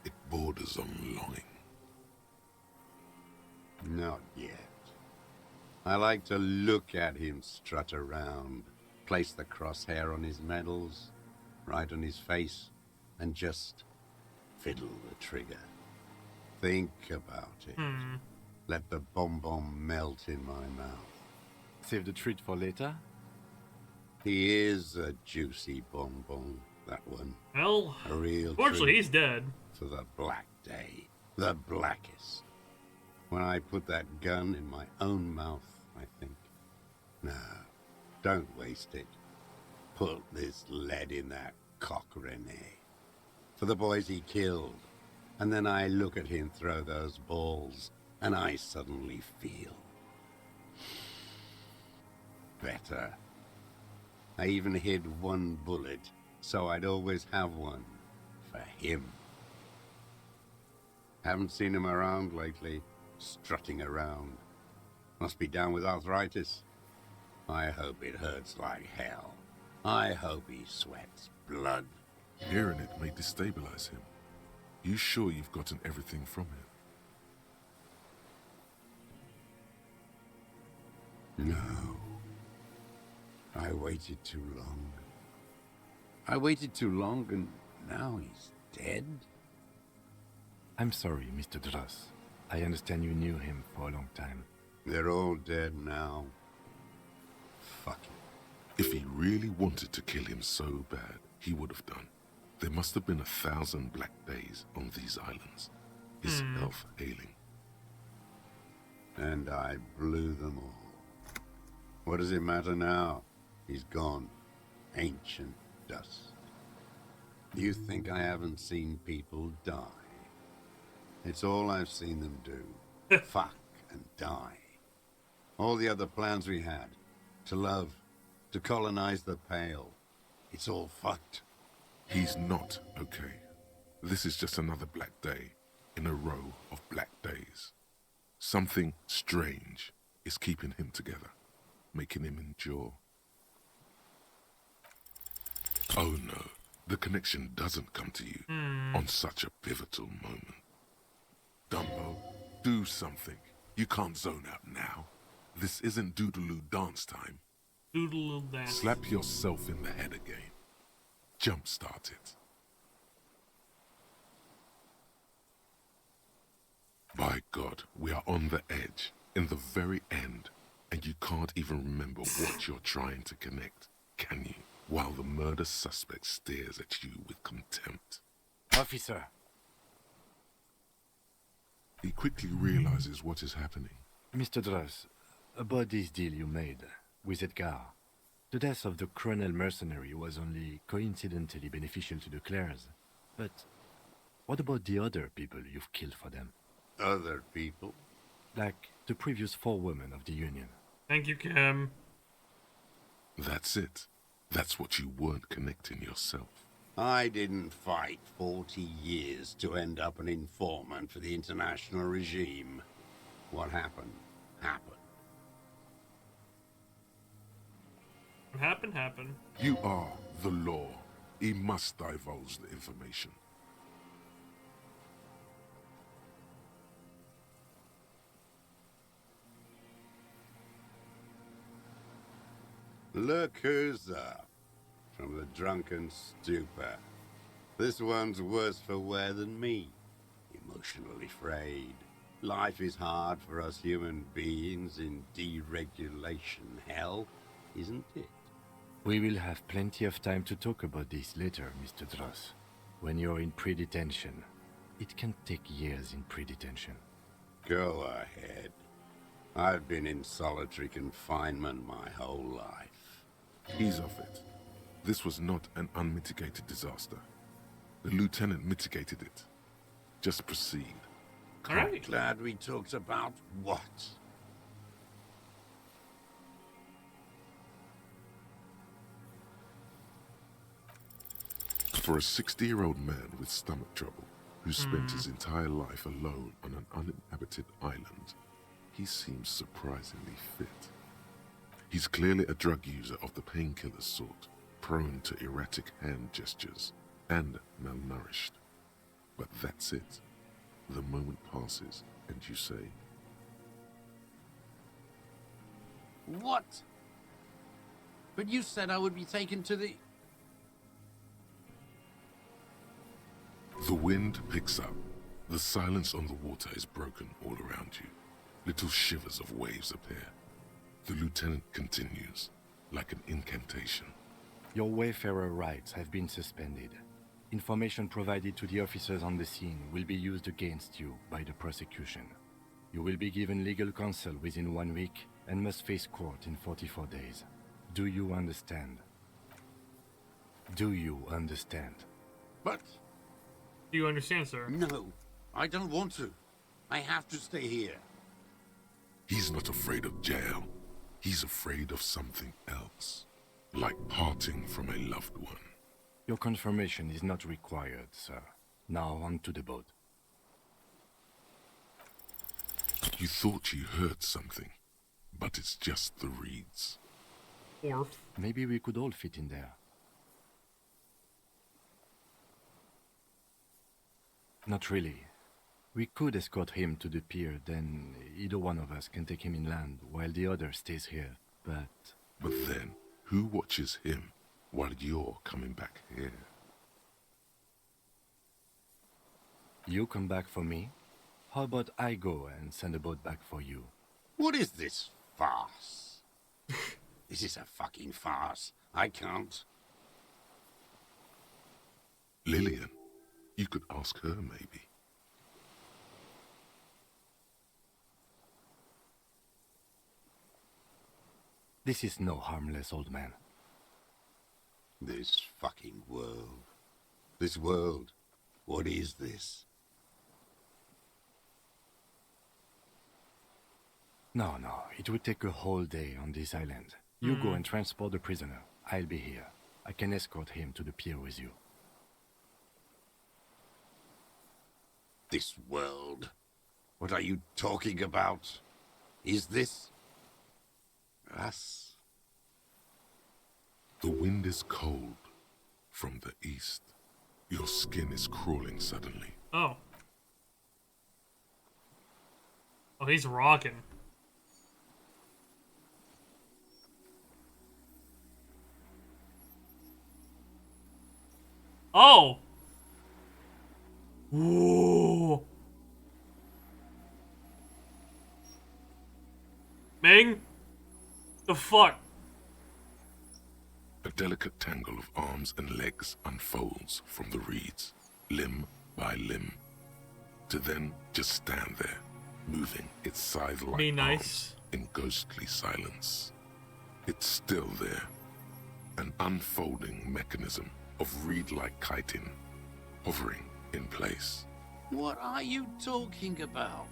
it borders on longing. Not yet. I like to look at him strut around, place the crosshair on his medals, right on his face, and just fiddle the trigger. Think about it. Let the bomb melt in my mouth. Save the treat for later? He is a juicy bonbon, that one. Well, a real fortunately, treat he's dead. for the black day, the blackest. When I put that gun in my own mouth, I think, no, don't waste it. Put this lead in that cock, Rene. For the boys he killed. And then I look at him throw those balls, and I suddenly feel better. I even hid one bullet, so I'd always have one for him. Haven't seen him around lately, strutting around. Must be down with arthritis. I hope it hurts like hell. I hope he sweats blood. Hearing it may destabilize him. You sure you've gotten everything from him? No. I waited too long. I waited too long, and now he's dead? I'm sorry, Mr. Dross. I understand you knew him for a long time. They're all dead now. Fuck it. If he really wanted to kill him so bad, he would have done. There must have been 1,000 black days on these islands. His health ailing. And I blew them all. What does it matter now? He's gone. Ancient dust. You think I haven't seen people die? It's all I've seen them do. Fuck and die. All the other plans we had. To love. To colonize the Pale. It's all fucked. He's not okay. This is just another black day in a row of black days. Something strange is keeping him together, making him endure. Oh no, the connection doesn't come to you on such a pivotal moment. Dumbo, do something. You can't zone out now. This isn't Doodaloo dance time. Doodaloo dance. Slap yourself in the head again. Jumpstart it. By God, we are on the edge, in the very end, and you can't even remember what you're trying to connect, can you? While the murder suspect stares at you with contempt. Officer! He quickly realizes what is happening. Mr. Dross, about this deal you made with Edgar, the death of the colonel mercenary was only coincidentally beneficial to the Clares. But what about the other people you've killed for them? Other people? Like the previous 4 women of the Union. Thank you, Kim. That's it. That's what you weren't connecting yourself. I didn't fight 40 years to end up an informant for the international regime. What happened, happened. What happened, happened. You are the law. He must divulge the information. Look who's up. From the drunken stupor. This one's worse for wear than me. Emotionally frayed. Life is hard for us human beings in deregulation hell, isn't it? We will have plenty of time to talk about this later, Mr. Dross. When you're in pre-detention. It can take years in pre-detention. Go ahead. I've been in solitary confinement my whole life. Ease off it. This was not an unmitigated disaster. The lieutenant mitigated it. Just proceed. All right. Glad we talked about what? For a 60-year-old man with stomach trouble, who spent his entire life alone on an uninhabited island, he seems surprisingly fit. He's clearly a drug user of the painkiller sort, prone to erratic hand gestures, and malnourished. But that's it. The moment passes, and you say, What? But you said I would be taken to the... The wind picks up. The silence on the water is broken all around you. Little shivers of waves appear. The lieutenant continues, like an incantation. Your wayfarer rights have been suspended. Information provided to the officers on the scene will be used against you by the prosecution. You will be given legal counsel within 1 week and must face court in 44 days. Do you understand? Do you understand? But... Do you understand, sir? No, I don't want to. I have to stay here. He's not afraid of jail. He's afraid of something else. Like parting from a loved one. Your confirmation is not required, sir. Now on to the boat. You thought you heard something, but it's just the reeds. Orf. Maybe we could all fit in there. Not really. We could escort him to the pier, then either one of us can take him inland while the other stays here, but... But then, who watches him while you're coming back here? You come back for me? How about I go and send a boat back for you? What is this farce? This is a fucking farce. I can't. Lillian, you could ask her maybe. This is no harmless old man. This fucking world. This world. What is this? No, it would take a whole day on this island. You go and transport the prisoner. I'll be here. I can escort him to the pier with you. This world? What are you talking about? Is this... us? The wind is cold from the east. Your skin is crawling suddenly. Oh. Oh, he's rocking. Oh! Whoa! Ming? The fuck? A delicate tangle of arms and legs unfolds from the reeds, limb by limb, to then just stand there, moving its scythe-like Be nice. arms in ghostly silence. It's still there, an unfolding mechanism of reed-like chitin, hovering in place. What are you talking about?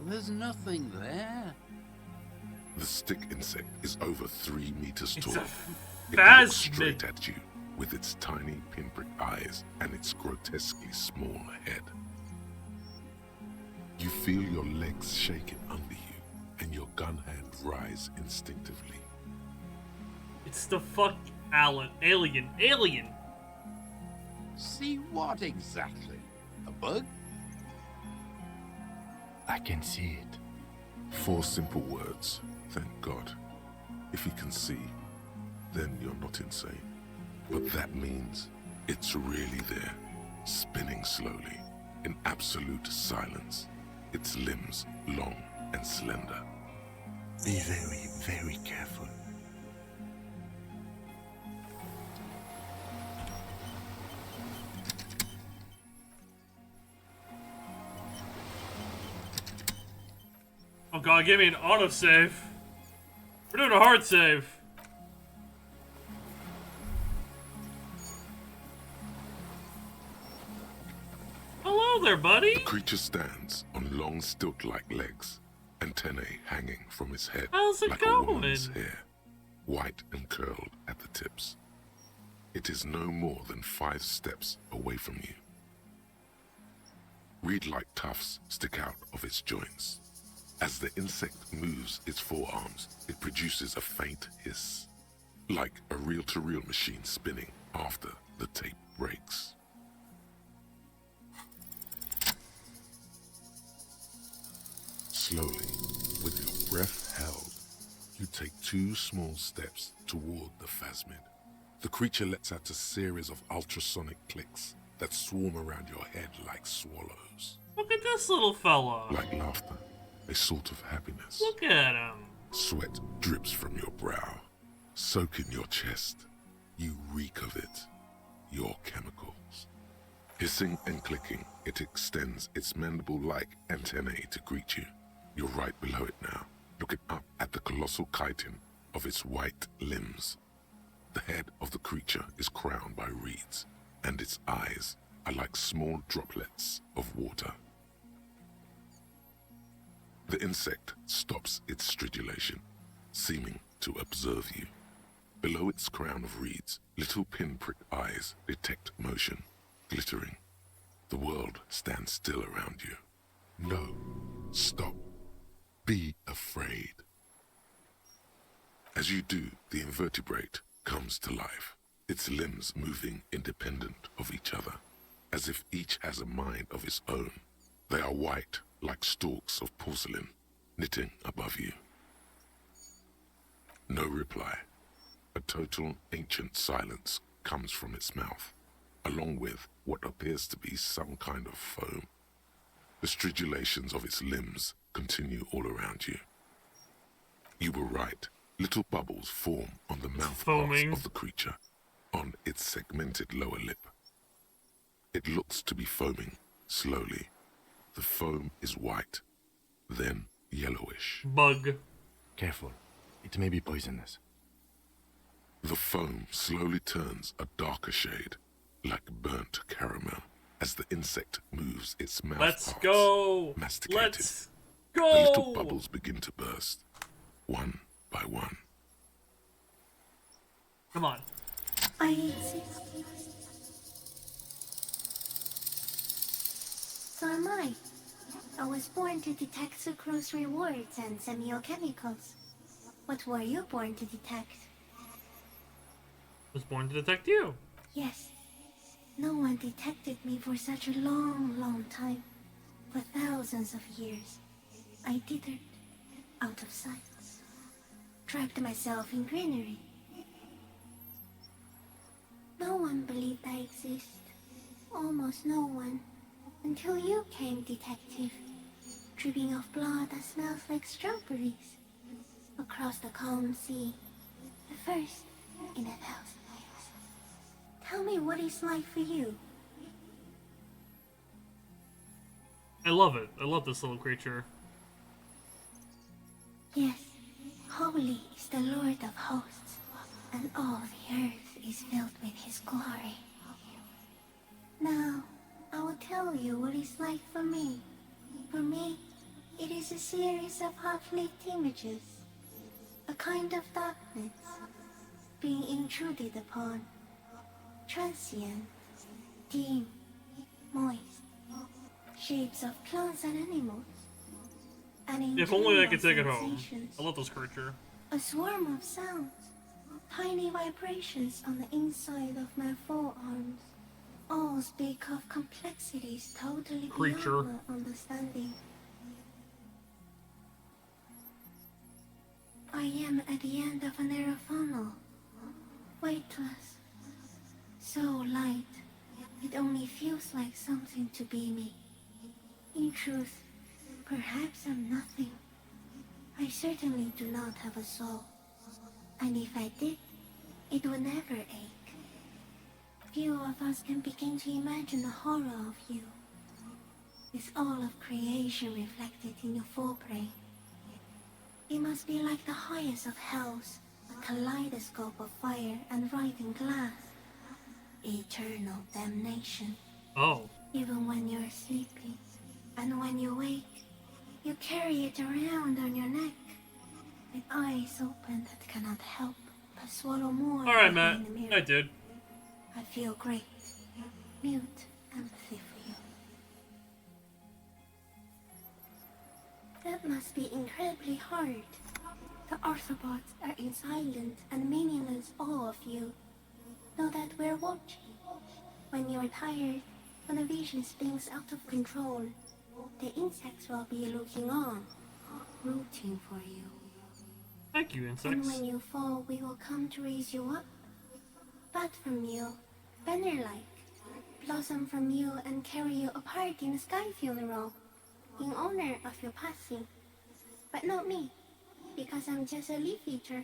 There's nothing there. The stick insect is over 3 meters It's tall. a It phasmid. looks straight at you with its tiny pinprick eyes and its grotesquely small head. You feel your legs shaking under you and your gun hand rise instinctively. It's the fuck alien. See what exactly? A bug? I can see it. 4 simple words, thank God. If he can see, then you're not insane. But that means it's really there, spinning slowly, in absolute silence, its limbs long and slender. Be very, very careful. Oh god, give me an autosave. We're doing a hard save. Hello there, buddy. The creature stands on long stilt-like legs, antennae hanging from its head How's it like going? a woman's hair, white and curled at the tips. It is no more than 5 steps away from you. Reed-like tufts stick out of its joints. As the insect moves its forearms, it produces a faint hiss, like a reel-to-reel machine spinning after the tape breaks. Slowly, with your breath held, you take 2 small steps toward the phasmid. The creature lets out a series of ultrasonic clicks that swarm around your head like swallows. Look at this little fella. Like laughter, a sort of happiness. Look at him. Sweat drips from your brow, soak in your chest. You reek of it, your chemicals. Hissing and clicking, it extends its mandible-like antennae to greet you. You're right below it now, looking up at the colossal chitin of its white limbs. The head of the creature is crowned by reeds, and its eyes are like small droplets of water. The insect stops its stridulation, seeming to observe you. Below its crown of reeds, little pinprick eyes detect motion, glittering. The world stands still around you. No, stop. Be afraid. As you do, the invertebrate comes to life, its limbs moving independent of each other, as if each has a mind of its own. They are white, like stalks of porcelain, knitting above you. No reply. A total ancient silence comes from its mouth, along with what appears to be some kind of foam. The stridulations of its limbs continue all around you. You were right. Little bubbles form on the mouth parts of the creature, on its segmented lower lip. It looks to be foaming, slowly. The foam is white, then yellowish. Bug. Careful. It may be poisonous. The foam slowly turns a darker shade, like burnt caramel, as the insect moves its mouth Let's parts, go! masticated. Let's go! The little bubbles begin to burst, one by one. Come on. I exist. So am I. I was born to detect sucrose rewards and semiochemicals. What were you born to detect? Was born to detect you. Yes. No one detected me for such a long, long time. For thousands of years. I dithered, out of sight. Trapped myself in greenery. No one believed I exist. Almost no one. Until you came, detective. Dripping off blood that smells like strawberries. Across the calm sea. The first in 1,000 years. Tell me what it's like for you. I love it. I love this little creature. Yes, holy is the Lord of hosts, and all the earth is filled with his glory. Now, I will tell you what it's like for me. For me, it is a series of half-lit images. A kind of darkness, being intruded upon. Transient, dim, moist. Shapes of plants and animals. If only I could take it home. I love this creature. A swarm of sounds. Tiny vibrations on the inside of my forearms. All speak of complexities totally beyond my understanding. I am at the end of a narrow funnel. Weightless. So light, it only feels like something to be me. In truth, perhaps I'm nothing. I certainly do not have a soul. And if I did, it would never ache. Few of us can begin to imagine the horror of you. With all of creation reflected in your forebrain. It must be like the highest of hells, a kaleidoscope of fire and rotting glass. Eternal damnation. Oh. Even when you're sleeping. And when you wake, you carry it around on your neck, with eyes open that cannot help but swallow more. Alright, Matt. I did. I feel great, mute empathy for you. That must be incredibly hard. The Arthropods are in silent and meaningless awe of you. Know that we're watching. When you're tired, when the vision spins out of control, the insects will be looking on, rooting for you. Thank you, insects. And when you fall, we will come to raise you up. Bud from you, banner-like, blossom from you and carry you apart in a sky funeral, in honor of your passing. But not me, because I'm just a leaf eater.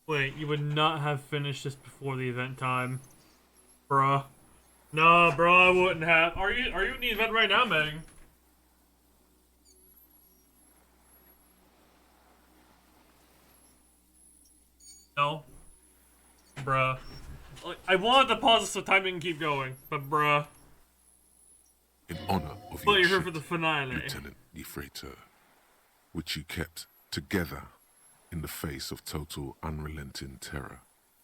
Wait, you would not have finished this before the event time. Bruh. No, bro, I wouldn't have. Are you in the event right now, Meg? No. Bruh. Like, I wanted to pause it so time didn't keep going, but bruh. In honor of But your you're here ship, for the finale. Lieutenant Yfreter, which you kept together in the face of total unrelenting terror.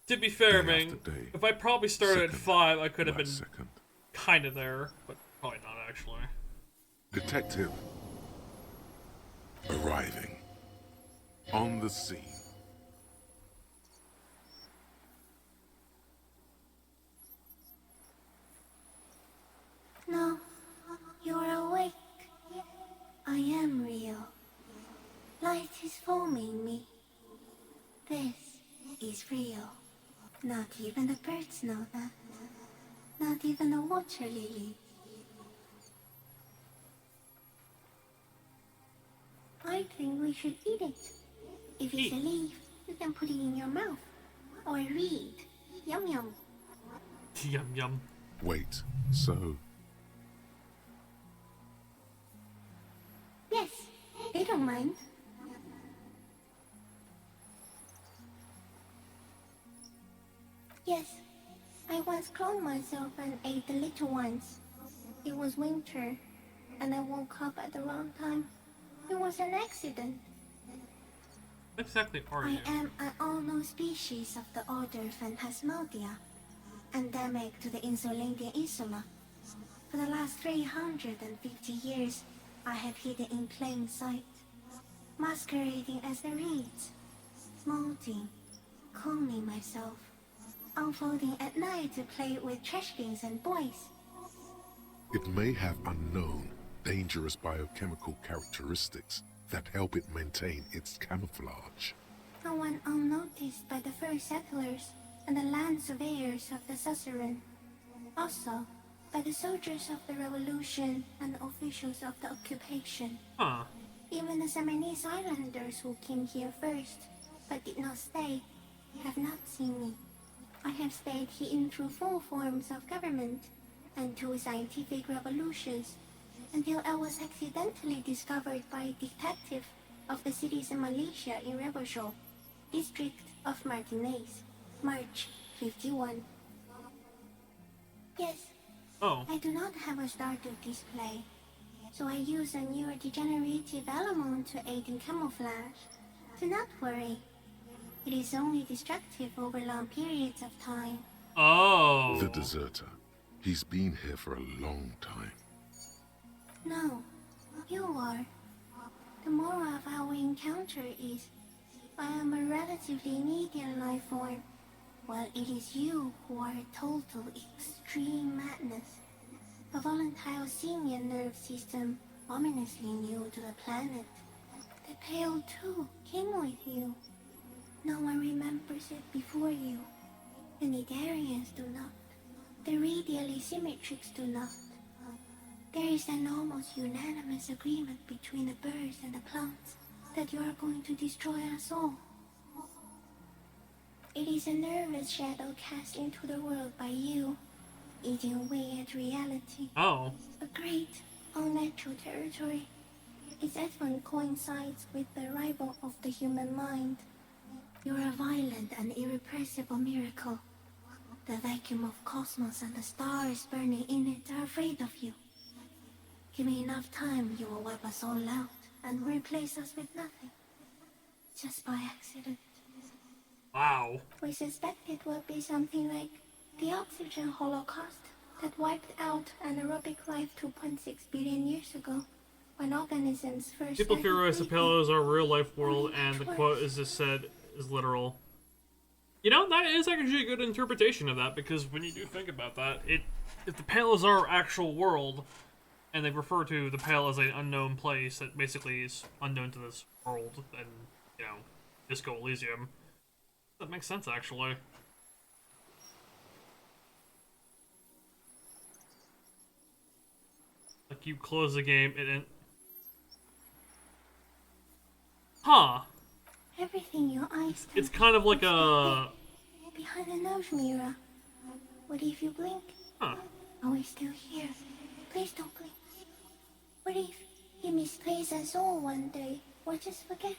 To be fair, Day Ming, after day, if I probably started at second 5, I could have been last second. kind of there, but probably not actually. Detective arriving on the scene. No, you're awake. I am real. Light is forming me. This is real. Not even the birds know that. Not even the water lily. I think we should eat it. If it's a leaf, you can put it in your mouth. Or read. Yum yum. Yum yum. Wait, so Yes, they don't mind. Yes, I once cloned myself and ate the little ones. It was winter, and I woke up at the wrong time. It was an accident. What exactly are you? I am an unknown species of the order Phantasmadia, endemic to the Insulandian Insula. For the last 350 years, I have hidden in plain sight, masquerading as the reeds, molding, cloning myself, unfolding at night to play with trash bins and boys. it may have unknown, dangerous biochemical characteristics that help it maintain its camouflage. No one unnoticed by the first settlers and the land surveyors of the suzerain. Also, by the soldiers of the revolution and officials of the occupation. Huh. Even the Seminese islanders who came here first, but did not stay, have not seen me. I have stayed hidden through 4 forms of government and 2 scientific revolutions, until I was accidentally discovered by a detective of the citizen militia in Rebelshaw, district of Martinez, March 51. Yes, I do not have a starter display, so I use a neurodegenerative element to aid in camouflage. Do not worry. It is only destructive over long periods of time. Oh. The deserter. He's been here for a long time. No, you are. The moral of our encounter is, I am a relatively medium life form, while it is you who are a total extreme madness. A volatile simian nerve system ominously new to the planet. The Pale too came with you. No one remembers it before you. The Nidarians do not. The radially symmetrics do not. There is an almost unanimous agreement between the birds and the plants that you are going to destroy us all. It is a nervous shadow cast into the world by you, eating away at reality. Oh. A great, unnatural territory. Its advent coincides with the arrival of the human mind. You are a violent and irrepressible miracle. The vacuum of cosmos and the stars burning in it are afraid of you. Give me enough time, you will wipe us all out and replace us with nothing. Just by accident. Wow. We suspect it will be something like the oxygen holocaust that wiped out anaerobic life 2.6 billion years ago. when organisms first People started theorize the breathing. Palos are a real-life world, and the quote is just said is literal. You know, that is actually a good interpretation of that, because when you do think about that, if the Palos are actual world, and they refer to the Pale as an unknown place that basically is unknown to this world, and, you know, Disco Elysium, that makes sense, actually. Like, you close the game, and huh. Everything your eyes can It's kind of like a... behind a nose mirror. What if you blink? Huh. Are we still here? Please don't blink. What if he misplaces us all one day, or just forget?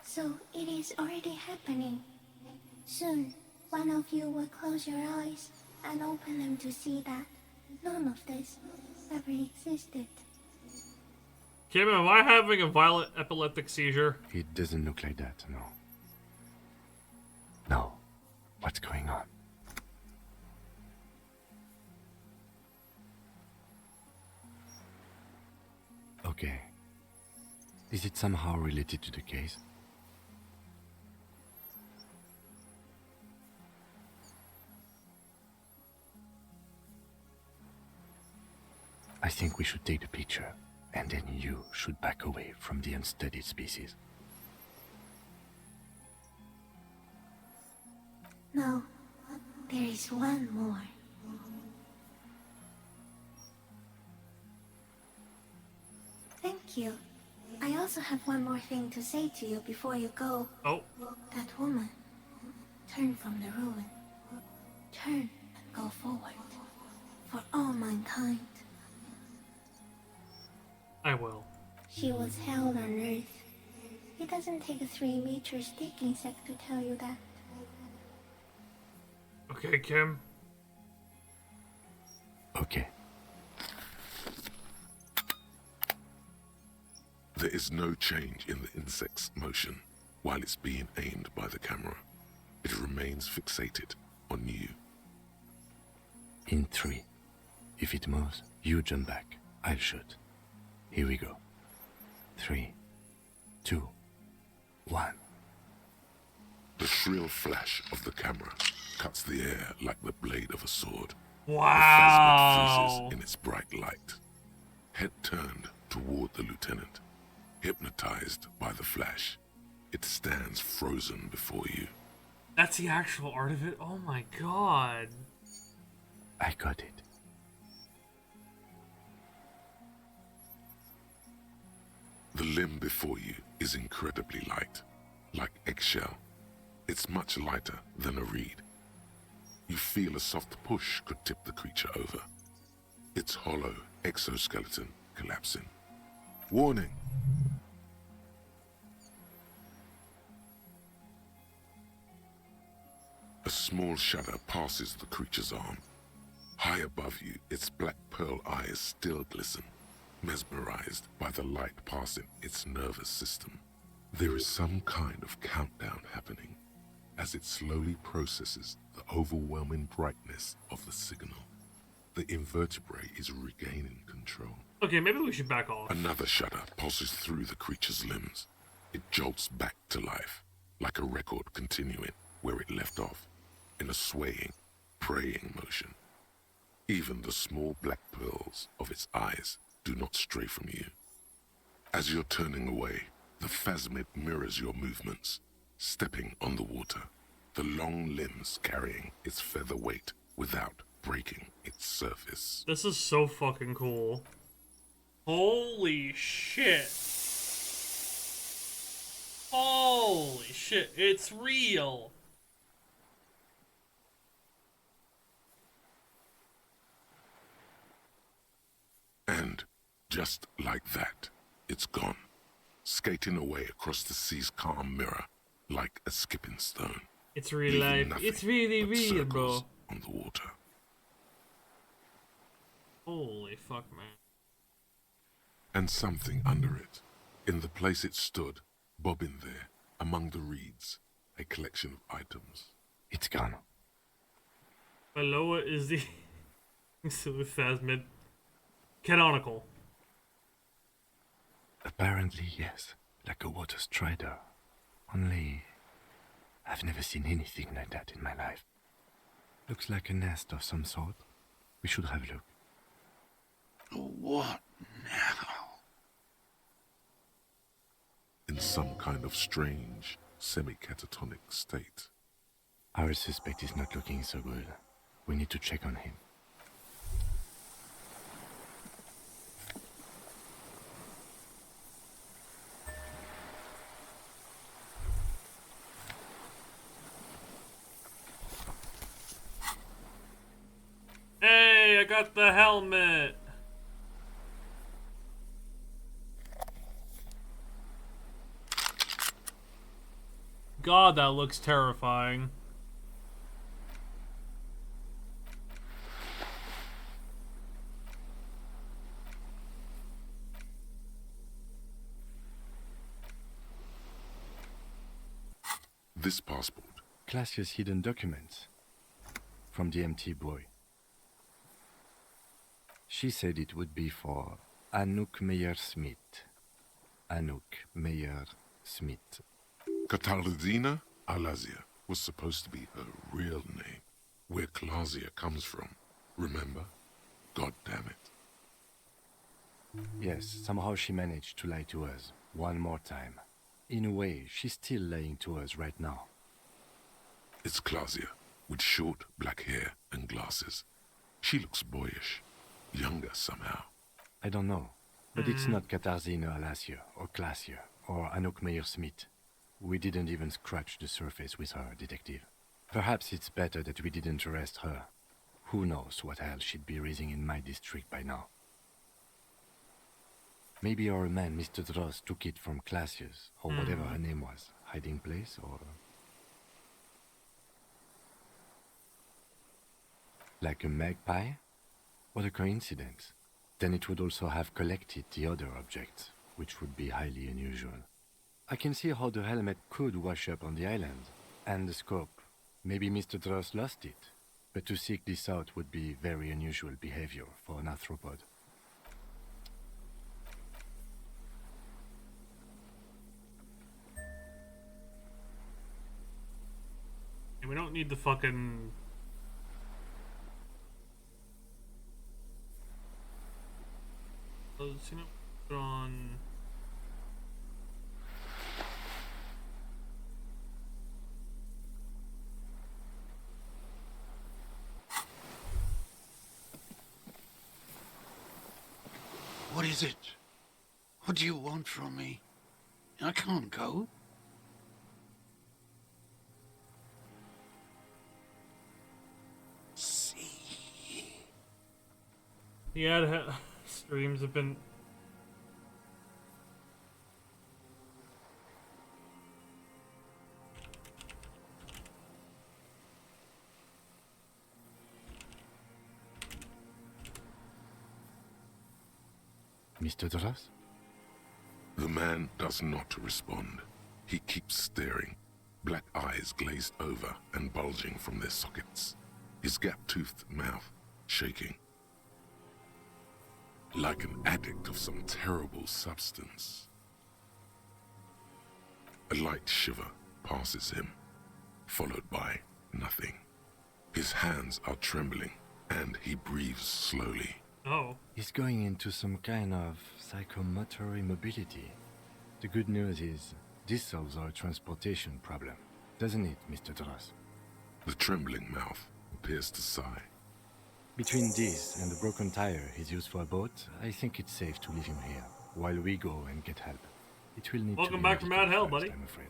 So it is already happening. Soon, one of you will close your eyes and open them to see that none of this ever existed. Kim, am I having a violent epileptic seizure? It doesn't look like that, no. No. What's going on? Okay. Is it somehow related to the case? I think we should take the picture, and then you should back away from the unstudied species. No, there is one more. Thank you. I also have one more thing to say to you before you go. Oh. That woman. Turn from the ruin. Turn and go forward. For all mankind. I will. She was held on Earth. It doesn't take a 3-meter stick insect to tell you that. Okay, Kim. Okay. There is no change in the insect's motion while it's being aimed by the camera. It remains fixated on you. In 3. If it moves, you jump back. I'll shoot. Here we go. 3, 2, 1. The shrill flash of the camera cuts the air like the blade of a sword. Wow. The phasmid freezes in its bright light. Head turned toward the lieutenant. Hypnotized by the flash, it stands frozen before you. That's the actual art of it? Oh my god. I got it. The limb before you is incredibly light, like eggshell. It's much lighter than a reed. You feel a soft push could tip the creature over. Its hollow exoskeleton collapsing. Warning! A small shudder passes the creature's arm. High above you, its black pearl eyes still glisten, mesmerized by the light passing its nervous system. There is some kind of countdown happening as it slowly processes the overwhelming brightness of the signal. The invertebrate is regaining control. Okay, maybe we should back off. Another shudder pulses through the creature's limbs. It jolts back to life, like a record continuing where it left off, in a swaying, praying motion. Even the small black pearls of its eyes do not stray from you. As you're turning away, the phasmid mirrors your movements, stepping on the water, the long limbs carrying its feather weight without breaking its surface. This is so fucking cool. Holy shit. Holy shit, it's real. And just like that, it's gone, skating away across the sea's calm mirror like a skipping stone. It's real life. It's really real, bro. On the water. Holy fuck, man. And something under it, in the place it stood, bobbing there, among the reeds, a collection of items. It's gone. Aloha is the Phasmid canonical. Apparently, yes. Like a water strider. Only, I've never seen anything like that in my life. Looks like a nest of some sort. We should have a look. What now? In some kind of strange, semi-catatonic state. Our suspect is not looking so good. We need to check on him. Hey, I got the helmet! God, that looks terrifying. This passport. Classia's hidden documents. From the MT boy. She said it would be for Anouk Meyer-Smith. Anouk Meyer-Smith. Katarzyna Alazia was supposed to be her real name, where Klasia comes from. Remember? God damn it. Yes, somehow she managed to lie to us one more time. In a way, she's still lying to us right now. It's Klasia, with short black hair and glasses. She looks boyish, younger somehow. I don't know, but it's not Katarzyna Alazia or Klasia or Anouk Meyer-Smith. We didn't even scratch the surface with her, detective. Perhaps it's better that we didn't arrest her. Who knows what hell she'd be raising in my district by now. Maybe our man, Mr. Dross, took it from Klasia's, or whatever her name was. Hiding place, or... Like a magpie? What a coincidence. Then it would also have collected the other objects, which would be highly unusual. I can see how the helmet could wash up on the island. And the scope. Maybe Mr. Dross lost it. But to seek this out would be very unusual behavior for an arthropod. And we don't need the fucking... Let's, put on... What is it? What do you want from me? I can't go. See. The ad streams have been... Mr. Dross? The man does not respond. He keeps staring, black eyes glazed over and bulging from their sockets, his gap-toothed mouth shaking. Like an addict of some terrible substance. A light shiver passes him, followed by nothing. His hands are trembling, and he breathes slowly. Oh. He's going into some kind of psychomotor immobility. The good news is, this solves our transportation problem, doesn't it, Mr. Dross? The trembling mouth appears to sigh. Between this and the broken tire he's used for a boat, I think it's safe to leave him here, while we go and get help. It will need Welcome to be back from Mad Hell, first, buddy. I'm afraid.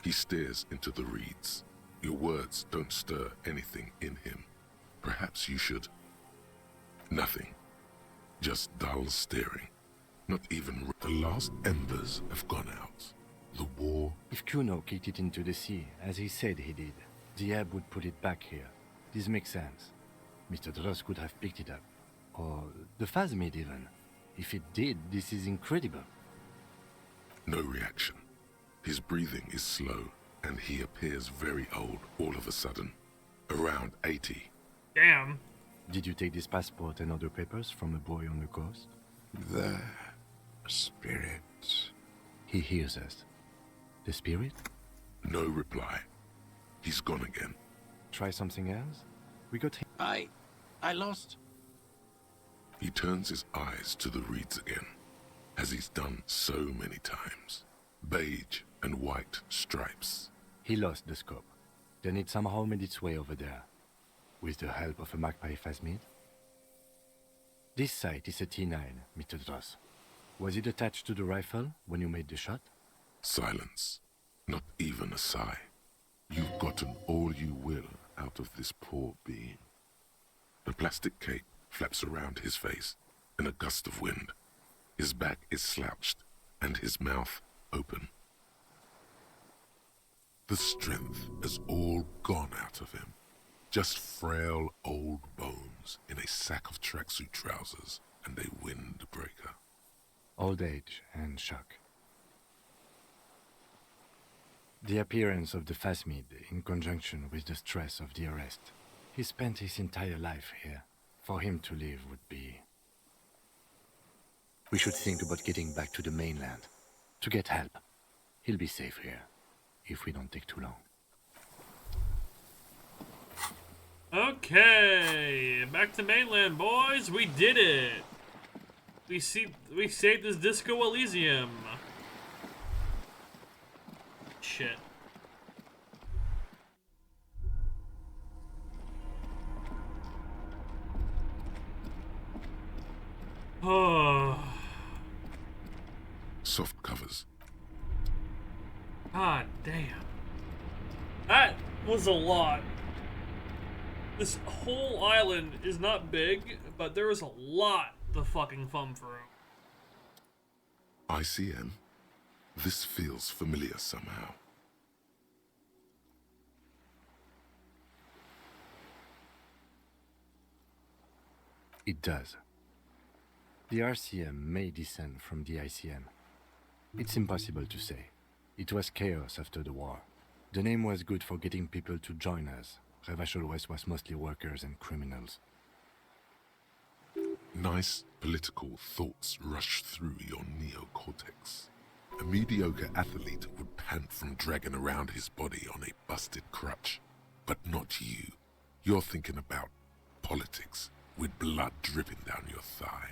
He stares into the reeds. Your words don't stir anything in him. Perhaps you should... Nothing. Just dull staring. Not even... The last embers have gone out. The war... If Kuno kicked it into the sea, as he said he did, the ebb would put it back here. This makes sense. Mr. Dross could have picked it up. Or the Phasmid even. If it did, this is incredible. No reaction. His breathing is slow, and he appears very old all of a sudden, around 80. Damn. Did you take this passport and other papers from a boy on the coast? The spirit. He hears us. The spirit? No reply. He's gone again. Try something else? We got him. I lost. He turns his eyes to the reeds again, as he's done so many times. Beige and white stripes. He lost the scope. Then it somehow made its way over there. With the help of a magpie phasmid. This sight is a T9, Mitodros. Was it attached to the rifle when you made the shot? Silence. Not even a sigh. You've gotten all you will out of this poor being. The plastic cape flaps around his face in a gust of wind. His back is slouched and his mouth open. The strength has all gone out of him. Just frail old bones in a sack of tracksuit trousers and a windbreaker. Old age and shock. The appearance of the phasmid in conjunction with the stress of the arrest. He spent his entire life here. For him to leave would be... We should think about getting back to the mainland. To get help. He'll be safe here. If we don't take too long. Okay, back to mainland, boys. We did it. We saved this Disco Elysium. Shit. Oh. Soft covers. God damn. That was a lot. This whole island is not big, but there is a lot to fucking thumb through. ICM. This feels familiar somehow. It does. The RCM may descend from the ICM. It's impossible to say. It was chaos after the war. The name was good for getting people to join us. Revachol West was mostly workers and criminals. Nice political thoughts rush through your neocortex. A mediocre athlete would pant from dragging around his body on a busted crutch. But not you. You're thinking about politics, with blood dripping down your thigh.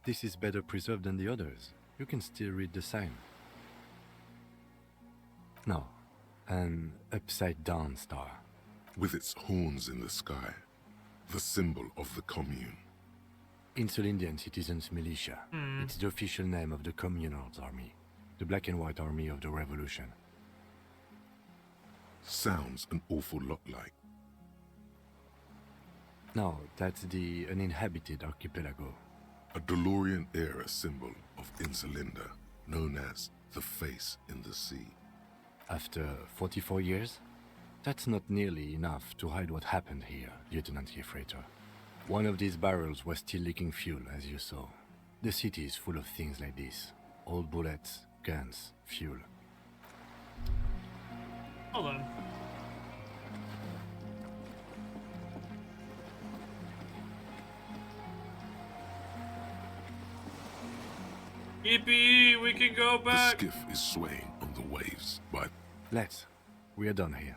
This is better preserved than the others. You can still read the sign. No, an upside-down star. With its horns in the sky, the symbol of the commune. Insulindian Citizens Militia. It's the official name of the Communards Army, the black and white army of the revolution. Sounds an awful lot like. No, that's the uninhabited archipelago. A DeLorean-era symbol of Insulinda, known as the face in the sea. After 44 years? That's not nearly enough to hide what happened here, Lieutenant Gefreiter. One of these barrels was still leaking fuel, as you saw. The city is full of things like this. Old bullets, guns, fuel. Hold on. Yippee, we can go back! The skiff is swaying on the waves, but... Let's. We are done here.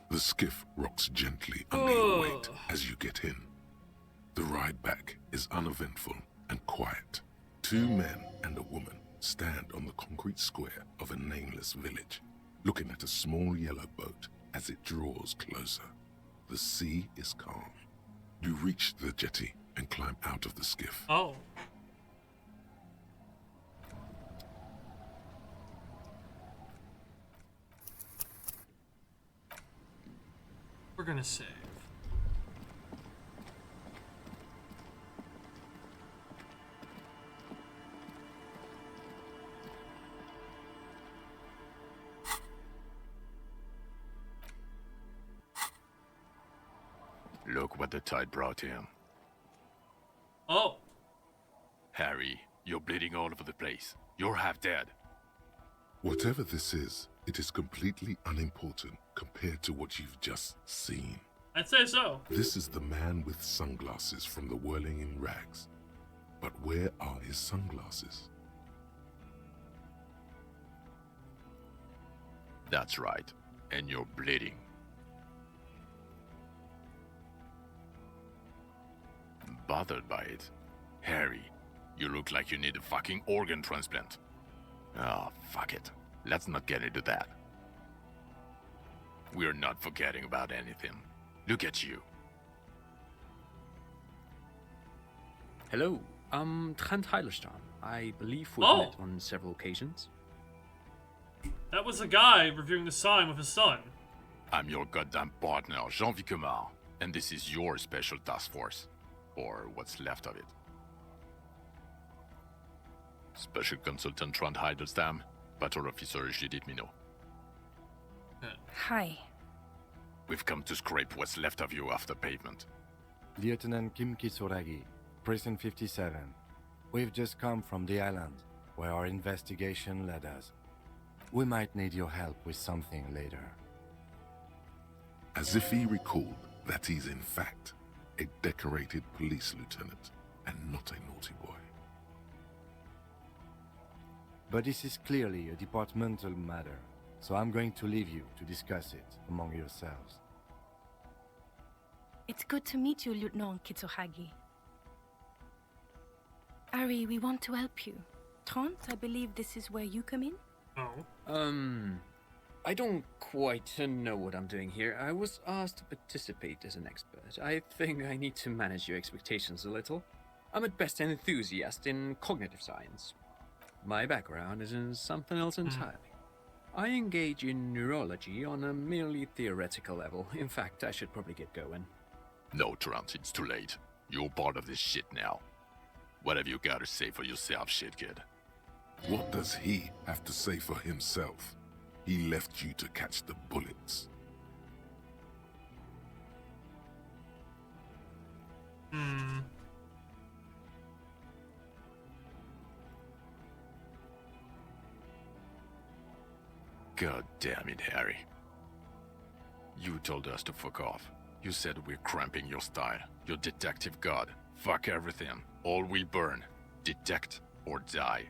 The skiff rocks gently under your weight as you get in. The ride back is uneventful and quiet. 2 men and a woman stand on the concrete square of a nameless village, looking at a small yellow boat as it draws closer. The sea is calm. You reach the jetty and climb out of the skiff. Oh. We're gonna save. Look what the tide brought him. Oh. Harry, you're bleeding all over the place. You're half dead. Whatever this is, it is completely unimportant compared to what you've just seen. I'd say so. This is the man with sunglasses from the whirling in rags. But where are his sunglasses? That's right. And you're bleeding. Bothered by it? Harry, you look like you need a fucking organ transplant. Oh, fuck it. Let's not get into that. We're not forgetting about anything. Look at you. Hello, I'm Trent Heilerstam. I believe we've Oh. met on several occasions. That was the guy reviewing the sign with his son. I'm your goddamn partner, Jean Vicomar, and this is your special task force. Or what's left of it. Special Consultant Trent Heilerstam, Patrol Officer Judith Minot. Hi. We've come to scrape what's left of you off the pavement. Lieutenant Kim Kitsuragi, Prison 57. We've just come from the island, where our investigation led us. We might need your help with something later. As if he recalled that he's in fact a decorated police lieutenant and not a naughty boy. But this is clearly a departmental matter, so I'm going to leave you to discuss it among yourselves. It's good to meet you, Lieutenant Kitsuragi. Ari, we want to help you. Trent, I believe this is where you come in? Oh. I don't quite know what I'm doing here. I was asked to participate as an expert. I think I need to manage your expectations a little. I'm at best an enthusiast in cognitive science. My background is in something else entirely. I engage in neurology on a merely theoretical level. In fact, I should probably get going. No, Trent, it's too late. You're part of this shit now. What have you got to say for yourself, shit kid? What does he have to say for himself? He left you to catch the bullets. God damn it, Harry. You told us to fuck off. You said we're cramping your style. Your detective god. Fuck everything. All will burn. Detect or die.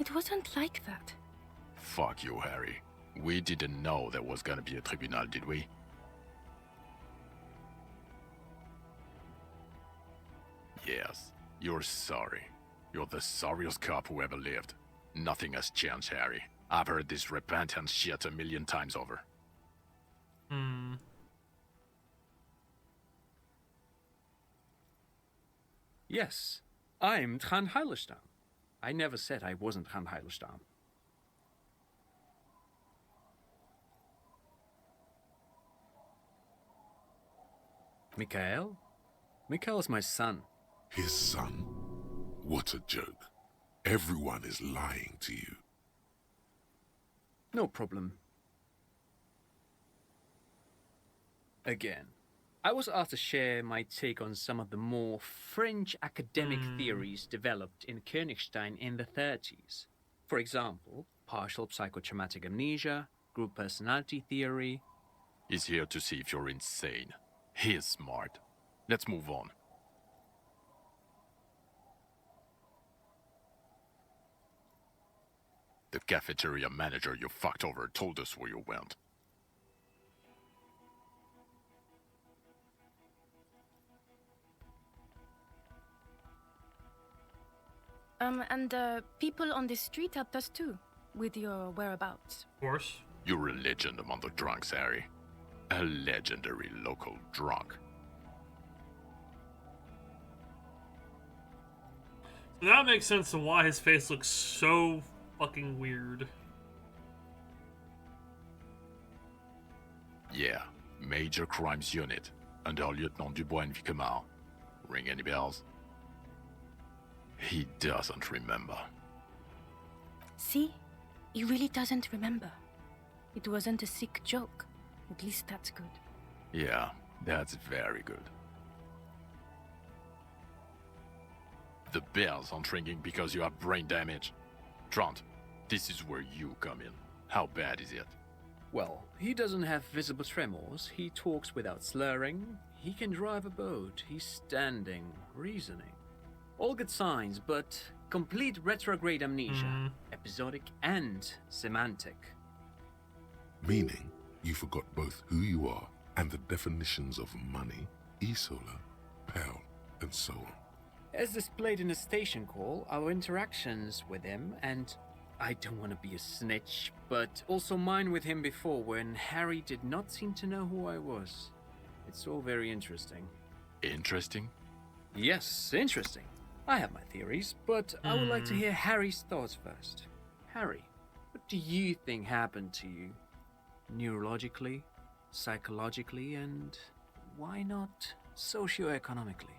It wasn't like that. Fuck you, Harry. We didn't know there was gonna be a tribunal, did we? Yes, you're sorry. You're the sorriest cop who ever lived. Nothing has changed, Harry. I've heard this repentance shit a million times over. Yes, I'm Trent Heilerstam. I never said I wasn't Trent Heilerstam. Mikhail? Mikhail's my son. His son? What a joke. Everyone is lying to you. No problem. Again, I was asked to share my take on some of the more French academic theories developed in Königstein in the 30s. For example, partial psychotraumatic amnesia, group personality theory. He's here to see if you're insane. He is smart. Let's move on. The cafeteria manager you fucked over told us where you went. And people on the street helped us too, with your whereabouts. Of course. You're a legend among the drunks, Harry. A legendary local drunk. So that makes sense to why his face looks so fucking weird. Yeah, Major Crimes Unit, under Lieutenant Dubois and Vicomar. Ring any bells? He doesn't remember. See? He really doesn't remember. It wasn't a sick joke. At least that's good. Yeah, that's very good. The bells aren't ringing because you have brain damage. Trant, this is where you come in. How bad is it? Well, he doesn't have visible tremors, he talks without slurring, he can drive a boat, he's standing, reasoning. All good signs, but complete retrograde amnesia, episodic and semantic. Meaning, you forgot both who you are and the definitions of money, Isola, Pell, and so on. As displayed in a station call, our interactions with him, and I don't want to be a snitch, but also mine with him before when Harry did not seem to know who I was. It's all very interesting. Interesting? Yes, interesting. I have my theories, but I would like to hear Harry's thoughts first. Harry, what do you think happened to you? Neurologically, psychologically, and why not socioeconomically?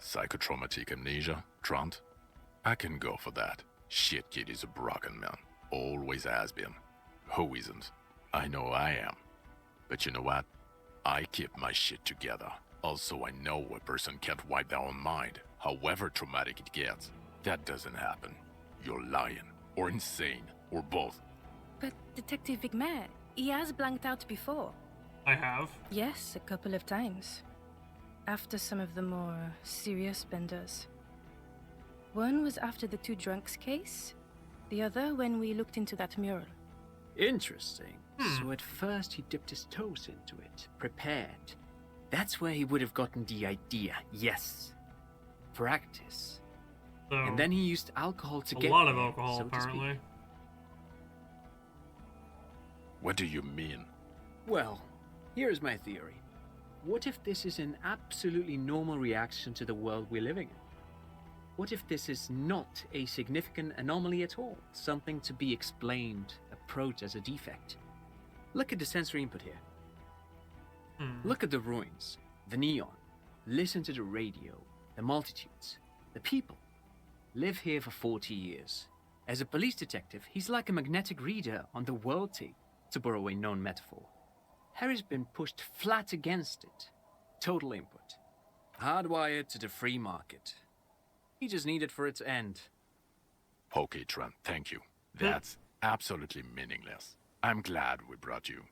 Psychotraumatic amnesia, Trant? I can go for that. Shit kid is a broken man. Always has been. Who isn't? I know I am. But you know what? I keep my shit together. Also, I know a person can't wipe their own mind, however traumatic it gets. That doesn't happen. You're lying, or insane, or both. But Detective Vigmer, he has blanked out before. I have? Yes, a couple of times. After some of the more serious benders. One was after the two drunks case, the other when we looked into that mural. Interesting. So at first he dipped his toes into it, prepared. That's where he would have gotten the idea, yes. Practice. So, and then he used alcohol to a get lot of there, alcohol, so to apparently. speak. What do you mean? Well, here's my theory. What if this is an absolutely normal reaction to the world we're living in? What if this is not a significant anomaly at all? Something to be explained, approached as a defect? Look at the sensory input here. Look at the ruins, the neon. Listen to the radio, the multitudes, the people. Live here for 40 years. As a police detective, he's like a magnetic reader on the world tape, to borrow a known metaphor. Harry's been pushed flat against it. Total input. Hardwired to the free market. He just needed for it to end. Okay, Trent, thank you. That's absolutely meaningless. I'm glad we brought you.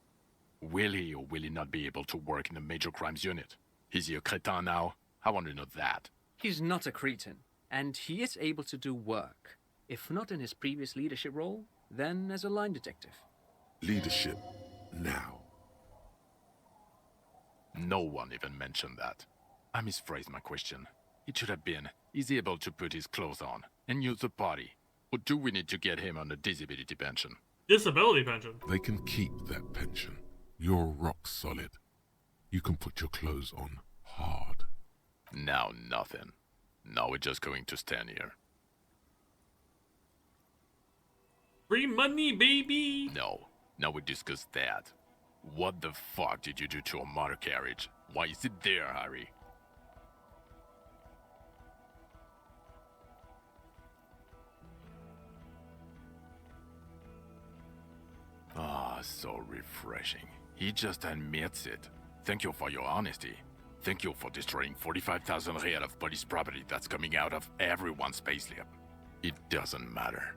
Will he or will he not be able to work in the major crimes unit? Is he a cretin now? I want to know that. He's not a cretin, and he is able to do work. If not in his previous leadership role, then as a line detective. Leadership, now. No one even mentioned that. I misphrased my question. It should have been, is he able to put his clothes on and use the body? Or do we need to get him on a disability pension? Disability pension? They can keep that pension. You're rock solid. You can put your clothes on hard. Now nothing. Now we're just going to stand here. Free money, baby! No. Now we discuss that. What the fuck did you do to a motor carriage? Why is it there, Harry? Ah, so refreshing. He just admits it. Thank you for your honesty. Thank you for destroying 45,000 real of police property that's coming out of everyone's payslip. It doesn't matter.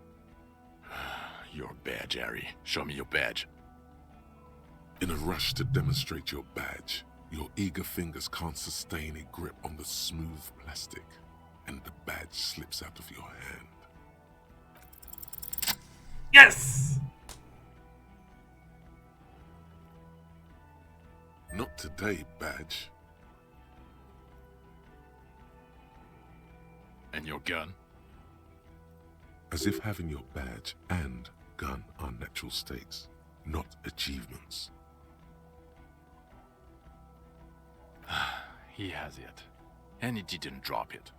Your badge, Harry. Show me your badge. In a rush to demonstrate your badge, your eager fingers can't sustain a grip on the smooth plastic, and the badge slips out of your hand. Yes! Not today, badge. And your gun? As if having your badge and gun are natural states, not achievements. He has it. And he didn't drop it.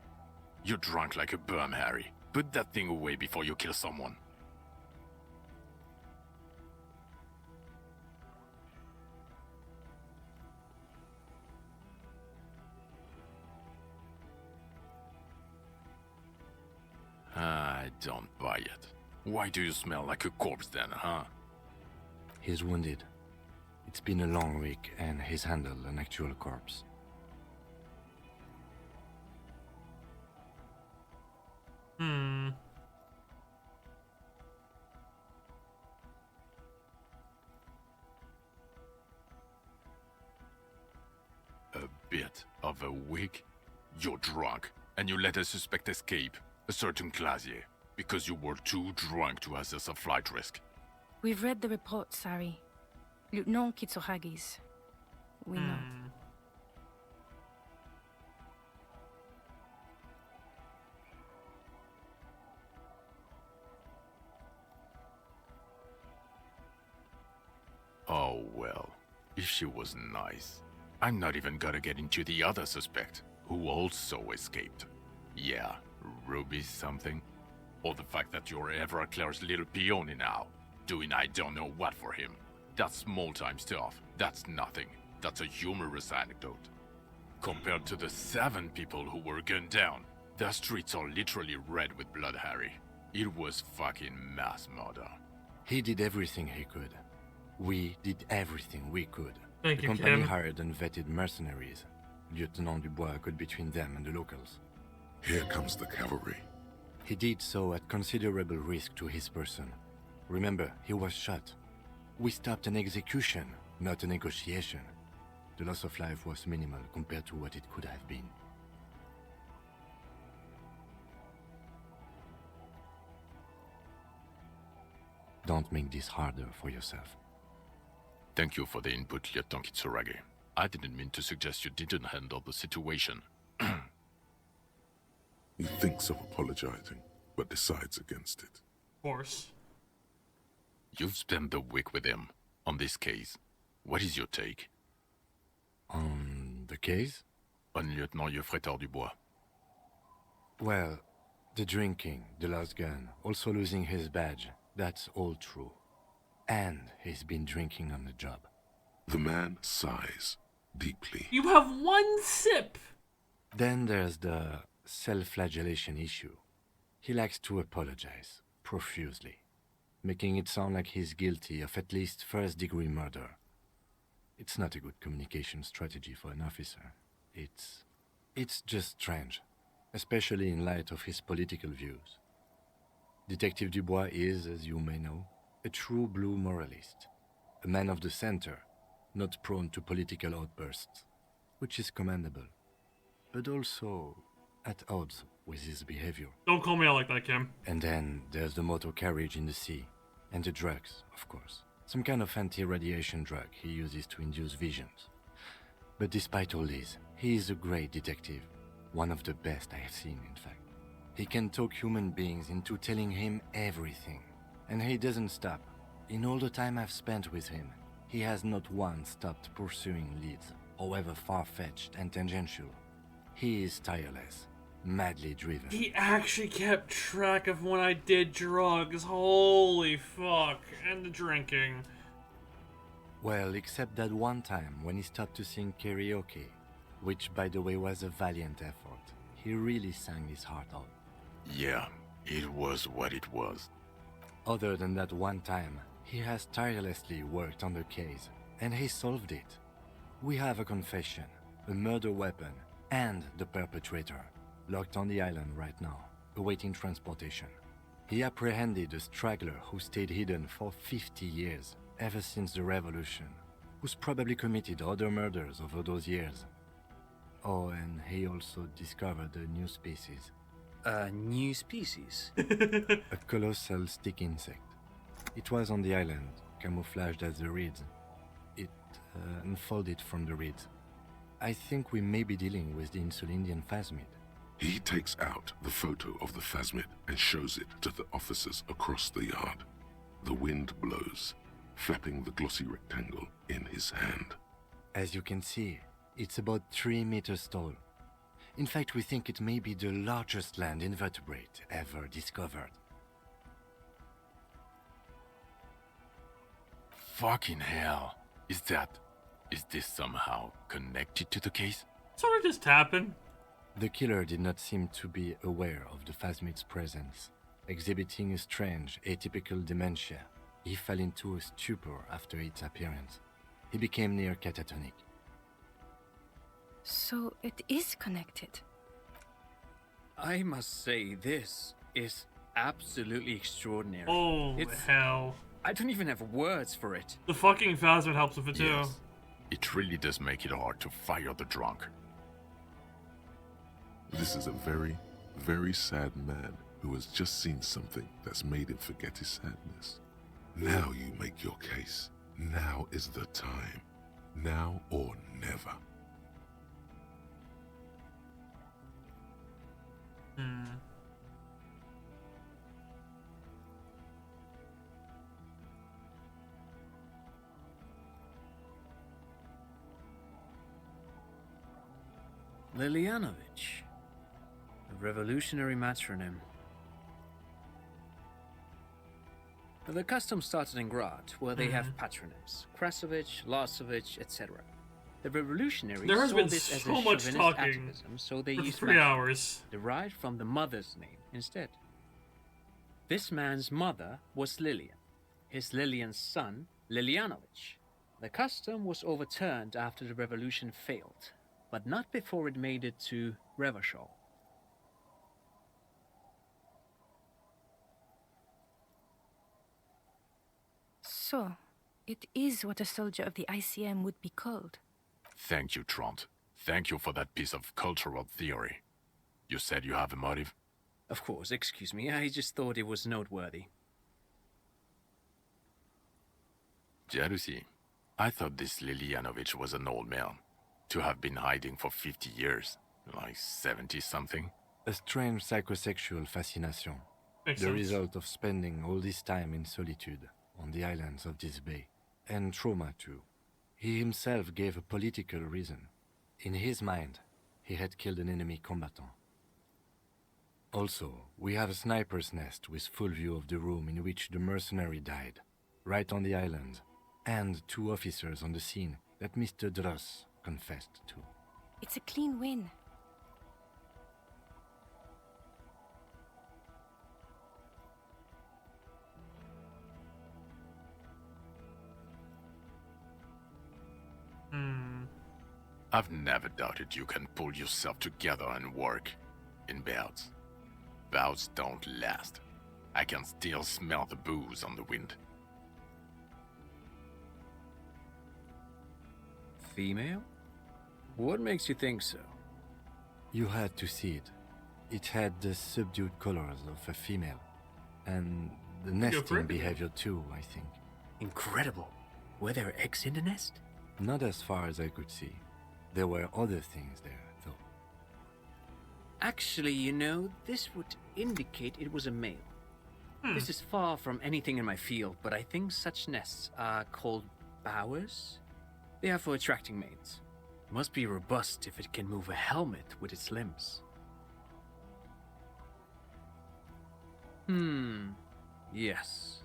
You're drunk like a bum, Harry. Put that thing away before you kill someone. Don't buy it. Why do you smell like a corpse then, huh? He's wounded. It's been a long week, and he's handled an actual corpse. A bit of a week? You're drunk, and you let a suspect escape, a certain Clasier, because you were too drunk to assess a flight risk. We've read the report, Sari. Lieutenant Kitsuhagi's. We know. Oh well, if she was nice. I'm not even gonna get into the other suspect, who also escaped. Yeah, Ruby something? Or the fact that you're Everclare's little peony now, doing I don't know what for him. That's small-time stuff. That's nothing. That's a humorous anecdote. Compared to the 7 people who were gunned down, the streets are literally red with blood, Harry. It was fucking mass murder. He did everything he could. We did everything we could. Thank the you, company Kim. hired unvetted mercenaries. Lieutenant Dubois got between them and the locals. Here comes the cavalry. He did so at considerable risk to his person. Remember, he was shot. We stopped an execution, not a negotiation. The loss of life was minimal compared to what it could have been. Don't make this harder for yourself. Thank you for the input, Lieutenant Kitsuragi. I didn't mean to suggest you didn't handle the situation. He thinks of apologizing, but decides against it. Of course. You've spent the week with him on this case. What is your take? On the case? On Lieutenant Geoffrey Dubois. Well, the drinking, the lost gun, also losing his badge, that's all true. And he's been drinking on the job. The man sighs deeply. You have one sip! Then there's the self-flagellation issue. He likes to apologize, profusely, making it sound like he's guilty of at least first-degree murder. It's not a good communication strategy for an officer. It's just strange, especially in light of his political views. Detective Dubois is, as you may know, a true blue moralist, a man of the center, not prone to political outbursts, which is commendable, but also at odds with his behavior. Don't call me out like that, Kim. And then there's the motor carriage in the sea, and the drugs, of course. Some kind of anti-radiation drug he uses to induce visions. But despite all this, he is a great detective, one of the best I have seen, in fact. He can talk human beings into telling him everything, and he doesn't stop. In all the time I've spent with him, he has not once stopped pursuing leads, however far-fetched and tangential. He is tireless, madly driven. He actually kept track of when I did drugs. Holy fuck. And the drinking. Well, except that one time when he stopped to sing karaoke, which by the way was a valiant effort. He really sang his heart out. Yeah, it was what it was. Other than that one time, he has tirelessly worked on the case, and he solved it. We have a confession, a murder weapon, and the perpetrator, locked on the island right now, awaiting transportation. He apprehended a straggler who stayed hidden for 50 years, ever since the revolution, who's probably committed other murders over those years. Oh, and he also discovered a new species. A new species? A colossal stick insect. It was on the island, camouflaged as the reeds. It unfolded from the reeds. I think we may be dealing with the Insulindian phasmid. He takes out the photo of the phasmid and shows it to the officers across the yard. The wind blows, flapping the glossy rectangle in his hand. As you can see, it's about 3 meters tall. In fact, we think it may be the largest land invertebrate ever discovered. Fucking hell. Is this somehow connected to the case? Sort of just happened. The killer did not seem to be aware of the phasmid's presence, exhibiting a strange, atypical dementia. He fell into a stupor after its appearance. He became near catatonic. So it is connected. I must say, this is absolutely extraordinary. Oh, hell. I don't even have words for it. The fucking Phasmid helps with it too. Yes. It really does make it hard to fire the drunk. This is a very, very sad man who has just seen something that's made him forget his sadness. Now you make your case. Now is the time. Now or never. Lilianovich, a revolutionary matronym. The custom started in Grad, where they have patronyms: Krasovich, Lasovich, etc. The revolutionaries There has saw been this as so a much chauvinist talking atavism, so they for used 3 matronym, hours. derived from the mother's name instead. This man's mother was Lilian, his Lilian's son, Lilianovich. The custom was overturned after the revolution failed, but not before it made it to Revachol. So, it is what a soldier of the ICM would be called. Thank you, Trant. Thank you for that piece of cultural theory. You said you have a motive? Of course, excuse me, I just thought it was noteworthy. Jealousy. I thought this Lilianovich was an old man. To have been hiding for 50 years. Like 70-something. A strange psychosexual fascination. Makes The sense. result of spending all this time in solitude on the islands of this bay. And trauma too. He himself gave a political reason. In his mind, he had killed an enemy combatant. Also, we have a sniper's nest with full view of the room in which the mercenary died, right on the island, and 2 officers on the scene that Mr. Dross confessed to. It's a clean win. I've never doubted you can pull yourself together and work. In bouts. Bouts don't last. I can still smell the booze on the wind. Female? What makes you think so? You had to see it. It had the subdued colors of a female. And the nesting behavior too, I think. Incredible. Were there eggs in the nest? Not as far as I could see. There were other things there, though. Actually, you know, this would indicate it was a male. This is far from anything in my field, but I think such nests are called bowers. They are for attracting mates. Must be robust if it can move a helmet with its limbs. Yes.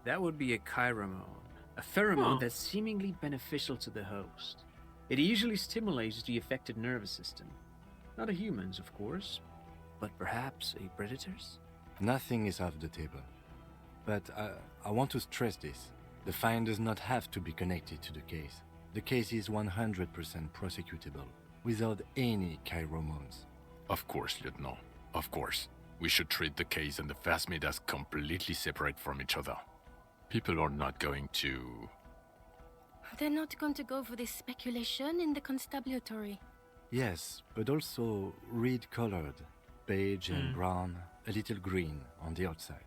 That would be a chiromone. A pheromone that's seemingly beneficial to the host. It usually stimulates the affected nervous system. Not a human's, of course, but perhaps a predator's? Nothing is off the table. But I want to stress this. The find does not have to be connected to the case. The case is 100% prosecutable, without any chiromones. Of course, Lieutenant. Of course. We should treat the case and the Phasmid as completely separate from each other. People are not going to... They're not going to go for this speculation in the constabulary. Yes, but also reed-colored, beige and brown, a little green on the outside.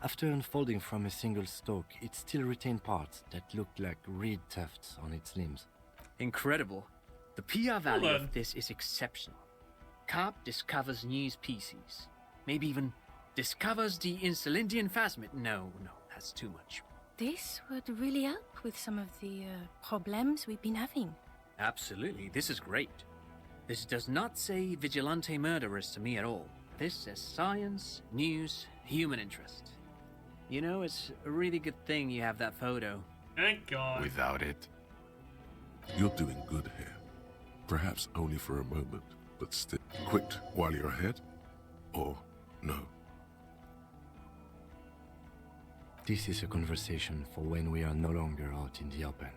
After unfolding from a single stalk, it still retained parts that looked like reed tufts on its limbs. Incredible. The PR value of this is exceptional. Carp discovers new species. Maybe even discovers the Insulindian phasmid. No, that's too much. This would really help with some of the problems we've been having. Absolutely, this is great. This does not say vigilante murderers to me at all. This says science, news, human interest. You know, it's a really good thing you have that photo. Thank God. Without it... You're doing good here. Perhaps only for a moment, but still. Quit while you're ahead? Or no? This is a conversation for when we are no longer out in the open.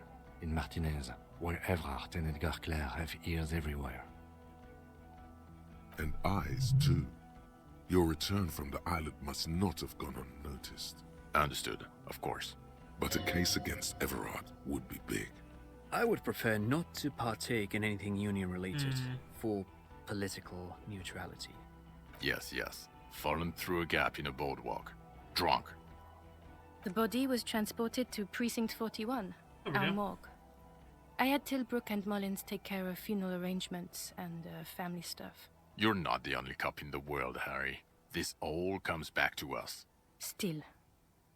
In Martinez, where Evrart and Edgar Clare have ears everywhere. And eyes, too. Your return from the island must not have gone unnoticed. Understood, of course. But a case against Everard would be big. I would prefer not to partake in anything union-related for political neutrality. Yes, yes. Fallen through a gap in a boardwalk. Drunk. The body was transported to Precinct 41, our morgue. I had Tilbrook and Mullins take care of funeral arrangements and family stuff. You're not the only cop in the world, Harry. This all comes back to us. Still,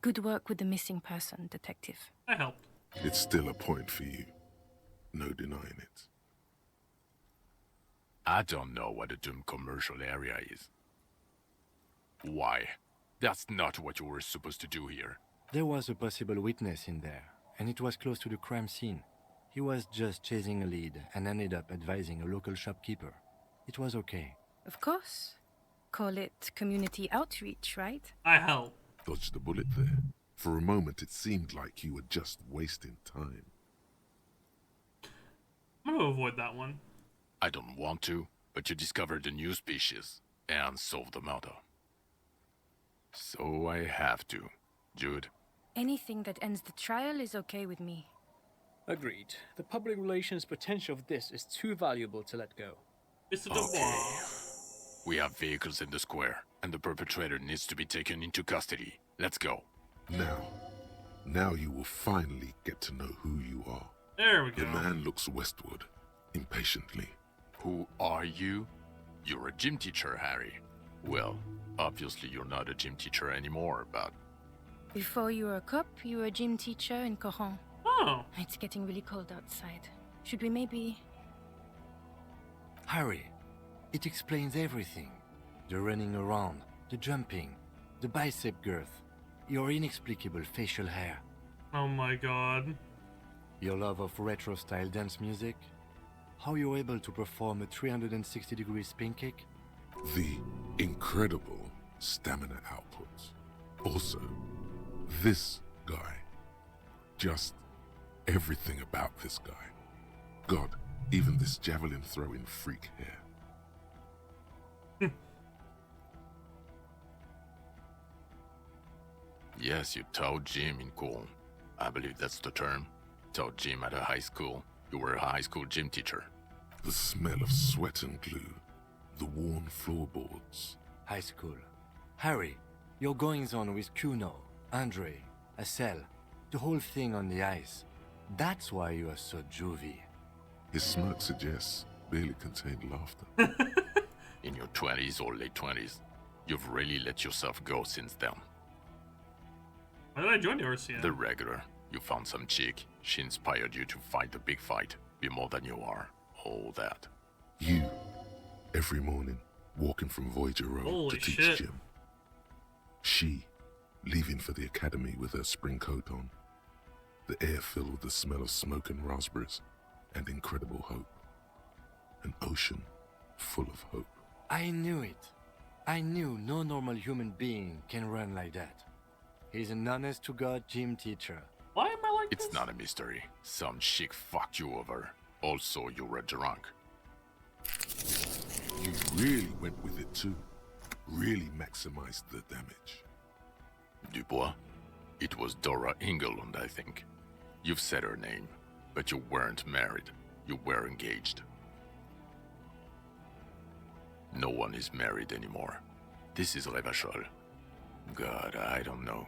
good work with the missing person, Detective. I helped. It's still a point for you. No denying it. I don't know what a doomed commercial area is. Why? That's not what you were supposed to do here. There was a possible witness in there, and it was close to the crime scene. He was just chasing a lead and ended up advising a local shopkeeper. It was okay. Of course. Call it community outreach, right? I help. Dodged the bullet there. For a moment it seemed like you were just wasting time. I'm gonna avoid that one. I don't want to, but you discovered a new species and solved the murder. So I have to. Jude? Anything that ends the trial is okay with me. Agreed. The public relations potential of this is too valuable to let go. Mr. Dubois. We have vehicles in the square, and the perpetrator needs to be taken into custody. Let's go. Now you will finally get to know who you are. There we go. The man looks westward, impatiently. Who are you? You're a gym teacher, Harry. Well, obviously you're not a gym teacher anymore, but... Before you were a cop, you were a gym teacher in Coron. Oh. It's getting really cold outside. Should we maybe... Harry, it explains everything. The running around, the jumping, the bicep girth, your inexplicable facial hair. Oh my god. Your love of retro-style dance music. How you're able to perform a 360-degree spin kick. The incredible stamina output. Also, this guy. Just everything about this guy. God, even this javelin throwing freak hair. Yes, you taught gym in Cool. I believe that's the term. Taught gym at a high school. You were a high school gym teacher. The smell of sweat and glue. The worn floorboards. High school. Harry, your goings-on with Kuno, Andre, Acel, the whole thing on the ice. That's why you are so juvie. His smirk suggests barely contained laughter. In your 20s or late 20s, you've really let yourself go since then. Why did I join the RCN? The regular. You found some chick. She inspired you to fight the big fight. Be more than you are. All that. You, every morning, walking from Voyager Road Holy to teach shit. gym. She, leaving for the academy with her spring coat on. The air filled with the smell of smoke and raspberries, and incredible hope. An ocean full of hope. I knew it. I knew no normal human being can run like that. He's an honest-to-God gym teacher. Why am I like It's this? not a mystery. Some chick fucked you over. Also, you were drunk. You really went with it too. Really maximized the damage. Dubois? It was Dora Engelund, I think. You've said her name, but you weren't married. You were engaged. No one is married anymore. This is Revachol. God, I don't know.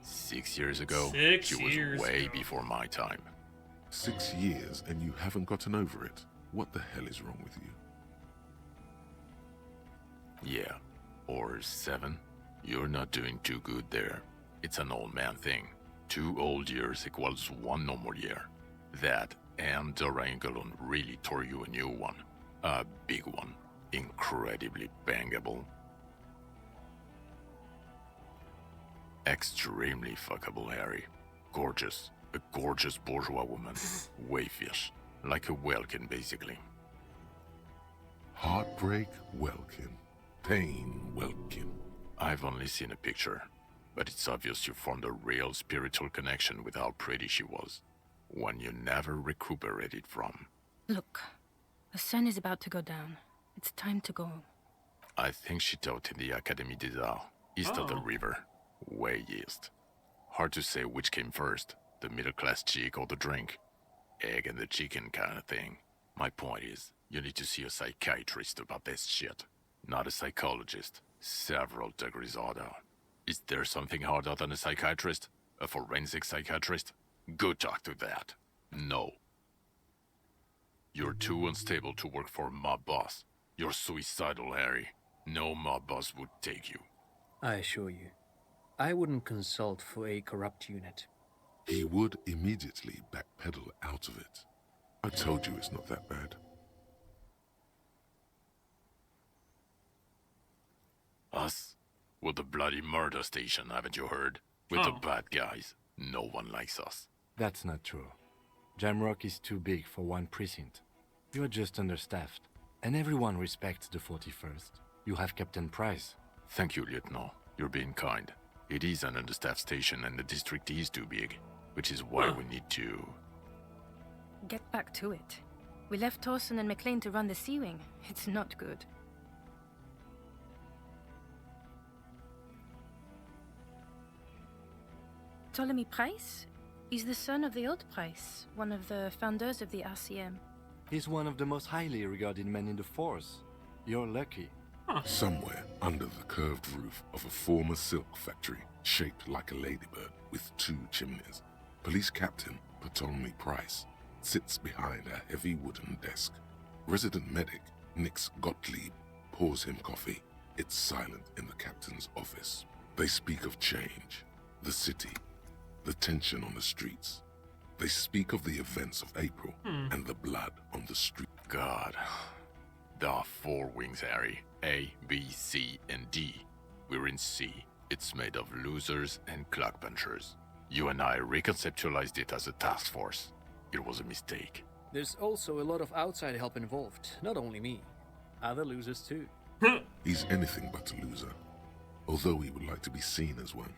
6 years ago, 6 she was years way ago. before my time. 6 years and you haven't gotten over it. What the hell is wrong with you? Yeah, or 7. You're not doing too good there. It's an old man thing. 2 old years equals 1 normal year. That and Dora Engelund really tore you a new one. A big one. Incredibly bangable. Extremely fuckable, Harry. Gorgeous. A gorgeous bourgeois woman. Wayfish. Like a Welkin, basically. Heartbreak, Welkin. Pain, Welkin. I've only seen a picture. But it's obvious you formed a real spiritual connection with how pretty she was. One you never recuperated from. Look, the sun is about to go down. It's time to go. I think she taught in the Académie des Arts, east of the river. Way east. Hard to say which came first, the middle-class chick or the drink. Egg and the chicken kind of thing. My point is, you need to see a psychiatrist about this shit. Not a psychologist. Several degrees harder. Is there something harder than a psychiatrist? A forensic psychiatrist? Go talk to that. No. You're too unstable to work for a mob boss. You're suicidal, Harry. No mob boss would take you. I assure you, I wouldn't consult for a corrupt unit. He would immediately backpedal out of it. I told you it's not that bad. Us? We're the bloody murder station, haven't you heard? We're the bad guys. No one likes us. That's not true. Jamrock is too big for one precinct. You're just understaffed. And everyone respects the 41st. You have Captain Price. Thank you, Lieutenant. You're being kind. It is an understaffed station and the district is too big. Which is why we need to... Get back to it. We left Torsen and McLean to run the Sea Wing. It's not good. Ptolemy Price? He's the son of the old Price, one of the founders of the RCM. He's one of the most highly regarded men in the force. You're lucky. Somewhere under the curved roof of a former silk factory, shaped like a ladybird with 2 chimneys, Police Captain Ptolemy Price sits behind a heavy wooden desk. Resident medic Nix Gottlieb pours him coffee. It's silent in the captain's office. They speak of change, the city, the tension on the streets. They speak of the events of April and the blood on the street. God. There are 4 wings, Harry. A, B, C, and D. We're in C. It's made of losers and clock punchers. You and I reconceptualized it as a task force. It was a mistake. There's also a lot of outside help involved, not only me. Other losers too. He's anything but a loser, although he would like to be seen as one.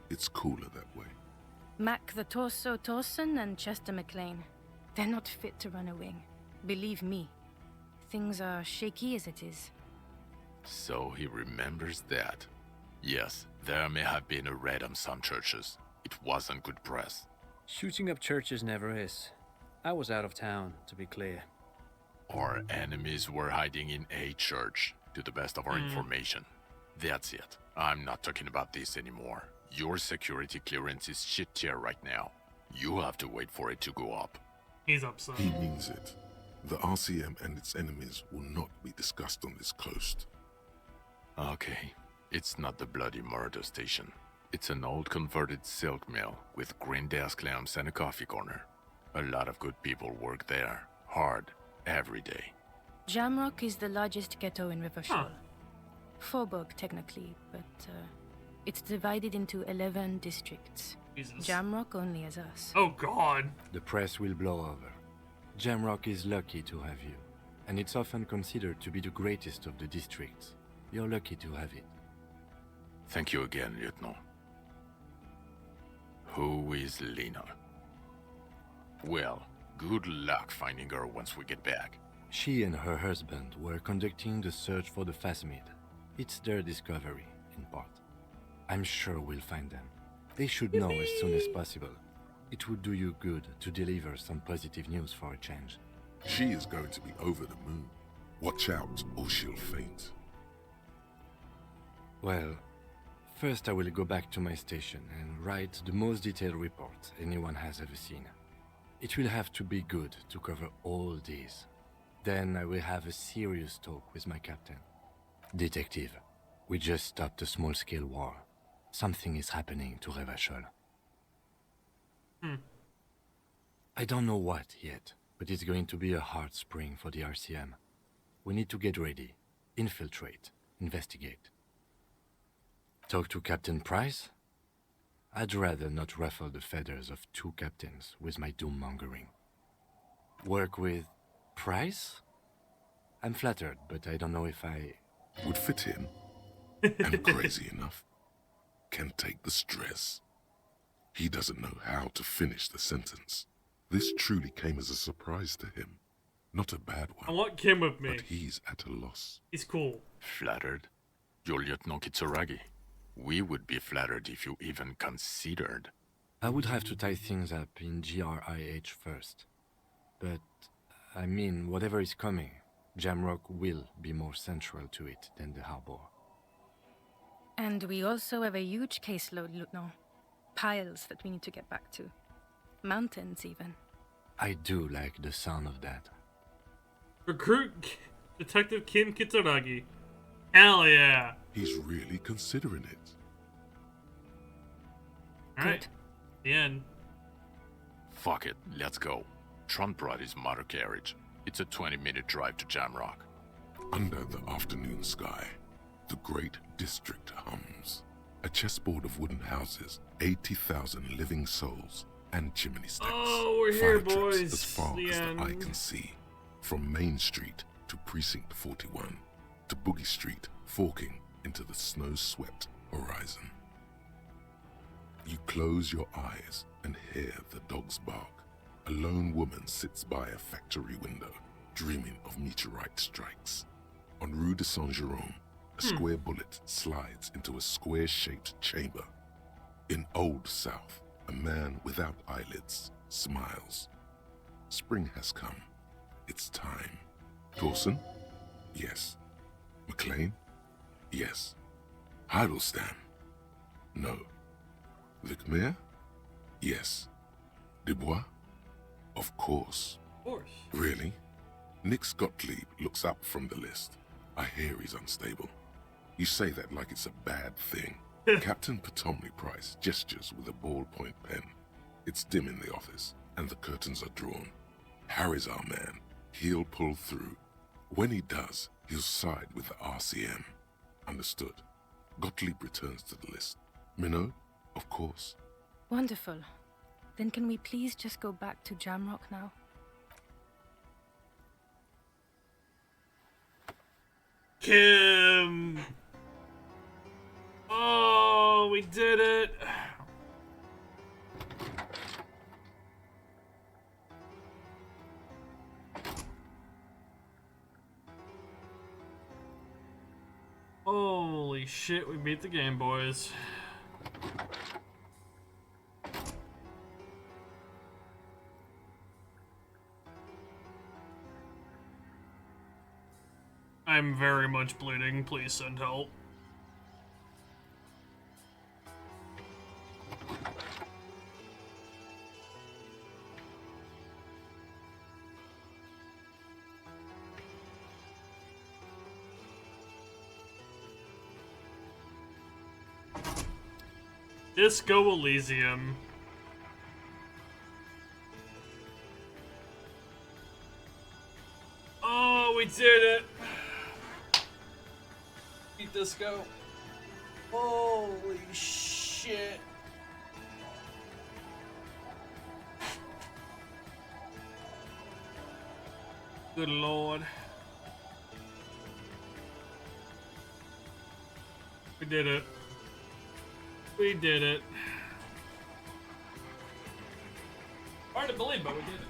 It's cooler that way. Mac the Torso Torsen and Chester McLean. They're not fit to run a wing. Believe me. Things are shaky as it is. So he remembers that. Yes, there may have been a raid on some churches. It wasn't good press. Shooting up churches never is. I was out of town, to be clear. Our enemies were hiding in a church, to the best of our information. That's it. I'm not talking about this anymore. Your security clearance is shit tier right now. You have to wait for it to go up. He's upset. He means it. The RCM and its enemies will not be discussed on this coast. Okay. It's not the bloody murder station. It's an old converted silk mill with green desk lamps and a coffee corner. A lot of good people work there. Hard. Every day. Jamrock is the largest ghetto in Rivershore. Faubourg, technically, but it's divided into 11 districts. Jesus. Jamrock only has us. Oh God. The press will blow over. Jamrock is lucky to have you, and it's often considered to be the greatest of the districts. You're lucky to have it. Thank you again, Lieutenant. Who is Lena? Well, good luck finding her once we get back. She and her husband were conducting the search for the Phasmid. It's their discovery, in part. I'm sure we'll find them. They should know as soon as possible. It would do you good to deliver some positive news for a change. She is going to be over the moon. Watch out, or she'll faint. Well, first I will go back to my station and write the most detailed report anyone has ever seen. It will have to be good to cover all these. Then I will have a serious talk with my captain. Detective, we just stopped a small-scale war. Something is happening to Revachol. I don't know what yet, but it's going to be a hard spring for the RCM. We need to get ready, infiltrate, investigate. Talk to Captain Price? I'd rather not ruffle the feathers of 2 captains with my doom-mongering. Work with Price? I'm flattered, but I don't know if I... Would fit in. And crazy enough. can take the stress. He doesn't know how to finish the sentence. This truly came as a surprise to him. Not a bad one. I want Kim with me. But he's at a loss. He's cool. Flattered? You're Lieutenant Kitsuragi. We would be flattered if you even considered. I would have to tie things up in GRIH first. But, I mean, whatever is coming, Jamrock will be more central to it than the harbor. And we also have a huge caseload, Lieutenant. Piles that we need to get back to. Mountains, even. I do like the sound of that. Recruit Detective Kim Kitsuragi. Hell yeah. He's really considering it. Alright. The end. Fuck it, let's go. Trump brought his motor carriage. It's a 20-minute drive to Jamrock. Under the afternoon sky, the great district hums. A chessboard of wooden houses, 80,000 living souls, and chimney stacks. Oh, we're here, Fire trucks boys. as far The as end. the eye can see. From Main Street to Precinct 41, to Boogie Street, forking into the snow-swept horizon. You close your eyes and hear the dogs bark. A lone woman sits by a factory window, dreaming of meteorite strikes. On Rue de Saint-Jérôme, a square bullet slides into a square-shaped chamber. In Old South, a man without eyelids smiles. Spring has come. It's time. Dawson? Yes. McLean? Yes. Heidelstein? No. Vicmere? Yes. Dubois? Of course. Of course. Really? Nix Gottlieb looks up from the list. I hear he's unstable. You say that like it's a bad thing. Captain Potomny Price gestures with a ballpoint pen. It's dim in the office, and the curtains are drawn. Harry's our man. He'll pull through. When he does, he'll side with the RCM. Understood. Gottlieb returns to the list. Minot? Of course. Wonderful. Then can we please just go back to Jamrock now? Kim! Oh, we did it! Holy shit, we beat the game, boys. I'm very much bleeding. Please send help. Disco Elysium. Oh, we did it! Beat Disco. Holy shit. Good lord. We did it. We did it. Hard to believe, but we did it.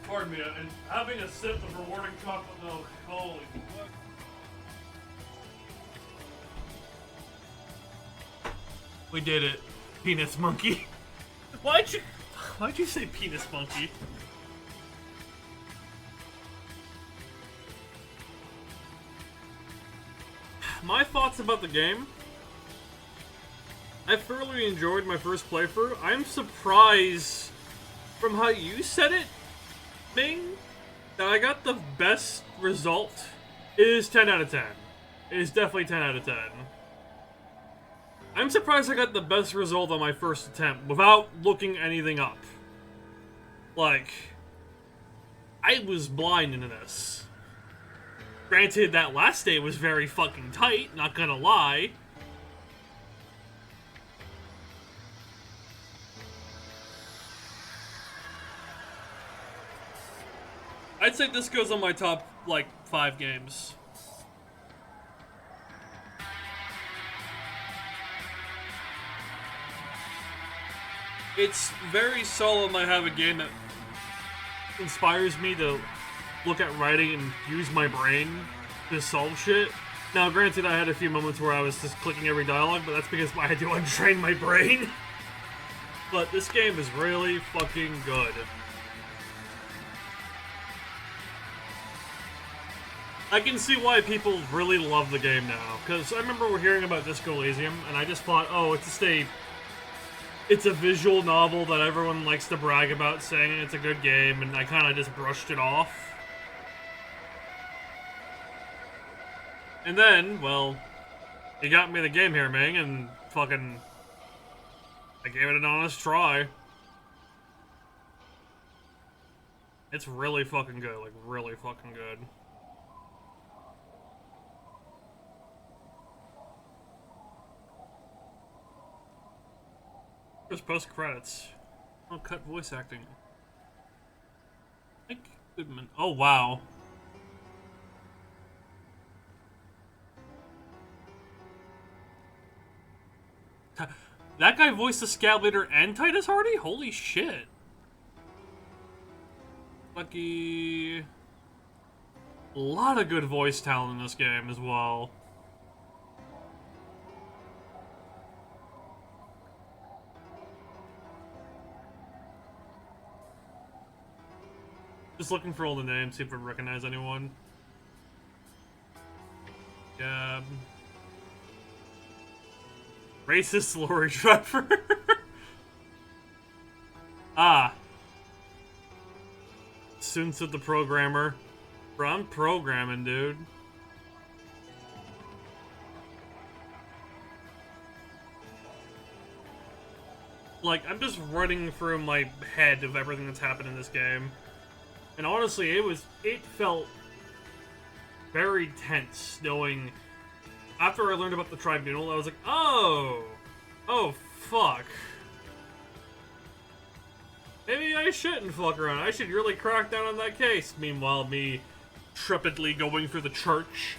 Pardon me, and having a sip of rewarding chocolate milk. Holy fuck. We did it. Penis monkey. Why'd you say penis monkey? My thoughts about the game. I thoroughly enjoyed my first playthrough. I'm surprised from how you said it, Ming, that I got the best result. It is 10 out of 10. It is definitely 10 out of 10. I'm surprised I got the best result on my first attempt without looking anything up. Like, I was blind into this. Granted, that last day was very fucking tight, not gonna lie. I'd say this goes on my top, like, 5 games. It's very seldom I have a game that inspires me to look at writing and use my brain to solve shit. Now, granted, I had a few moments where I was just clicking every dialogue, but that's because I had to untrain my brain. But this game is really fucking good. I can see why people really love the game now, because I remember we're hearing about Disco Elysium, and I just thought, oh, it's a visual novel that everyone likes to brag about, saying it's a good game, and I kind of just brushed it off. And then, well, you got me the game here, Ming, and fucking... I gave it an honest try. It's really fucking good, like, really fucking good. There's post-credits. Oh, cut voice acting. Nick Goodman. Oh, wow. That guy voiced the Scout Leader and Titus Hardy? Holy shit. Lucky... A lot of good voice talent in this game as well. Just looking for all the names, see if I recognize anyone. Yeah. Racist lorry driver. Ah. Students of the programmer. Bro, I'm programming, dude. Like, I'm just running through my head of everything that's happened in this game. And honestly, it felt very tense knowing, after I learned about the tribunal, I was like, oh, fuck. Maybe I shouldn't fuck around. I should really crack down on that case. Meanwhile, me trepidly going through the church,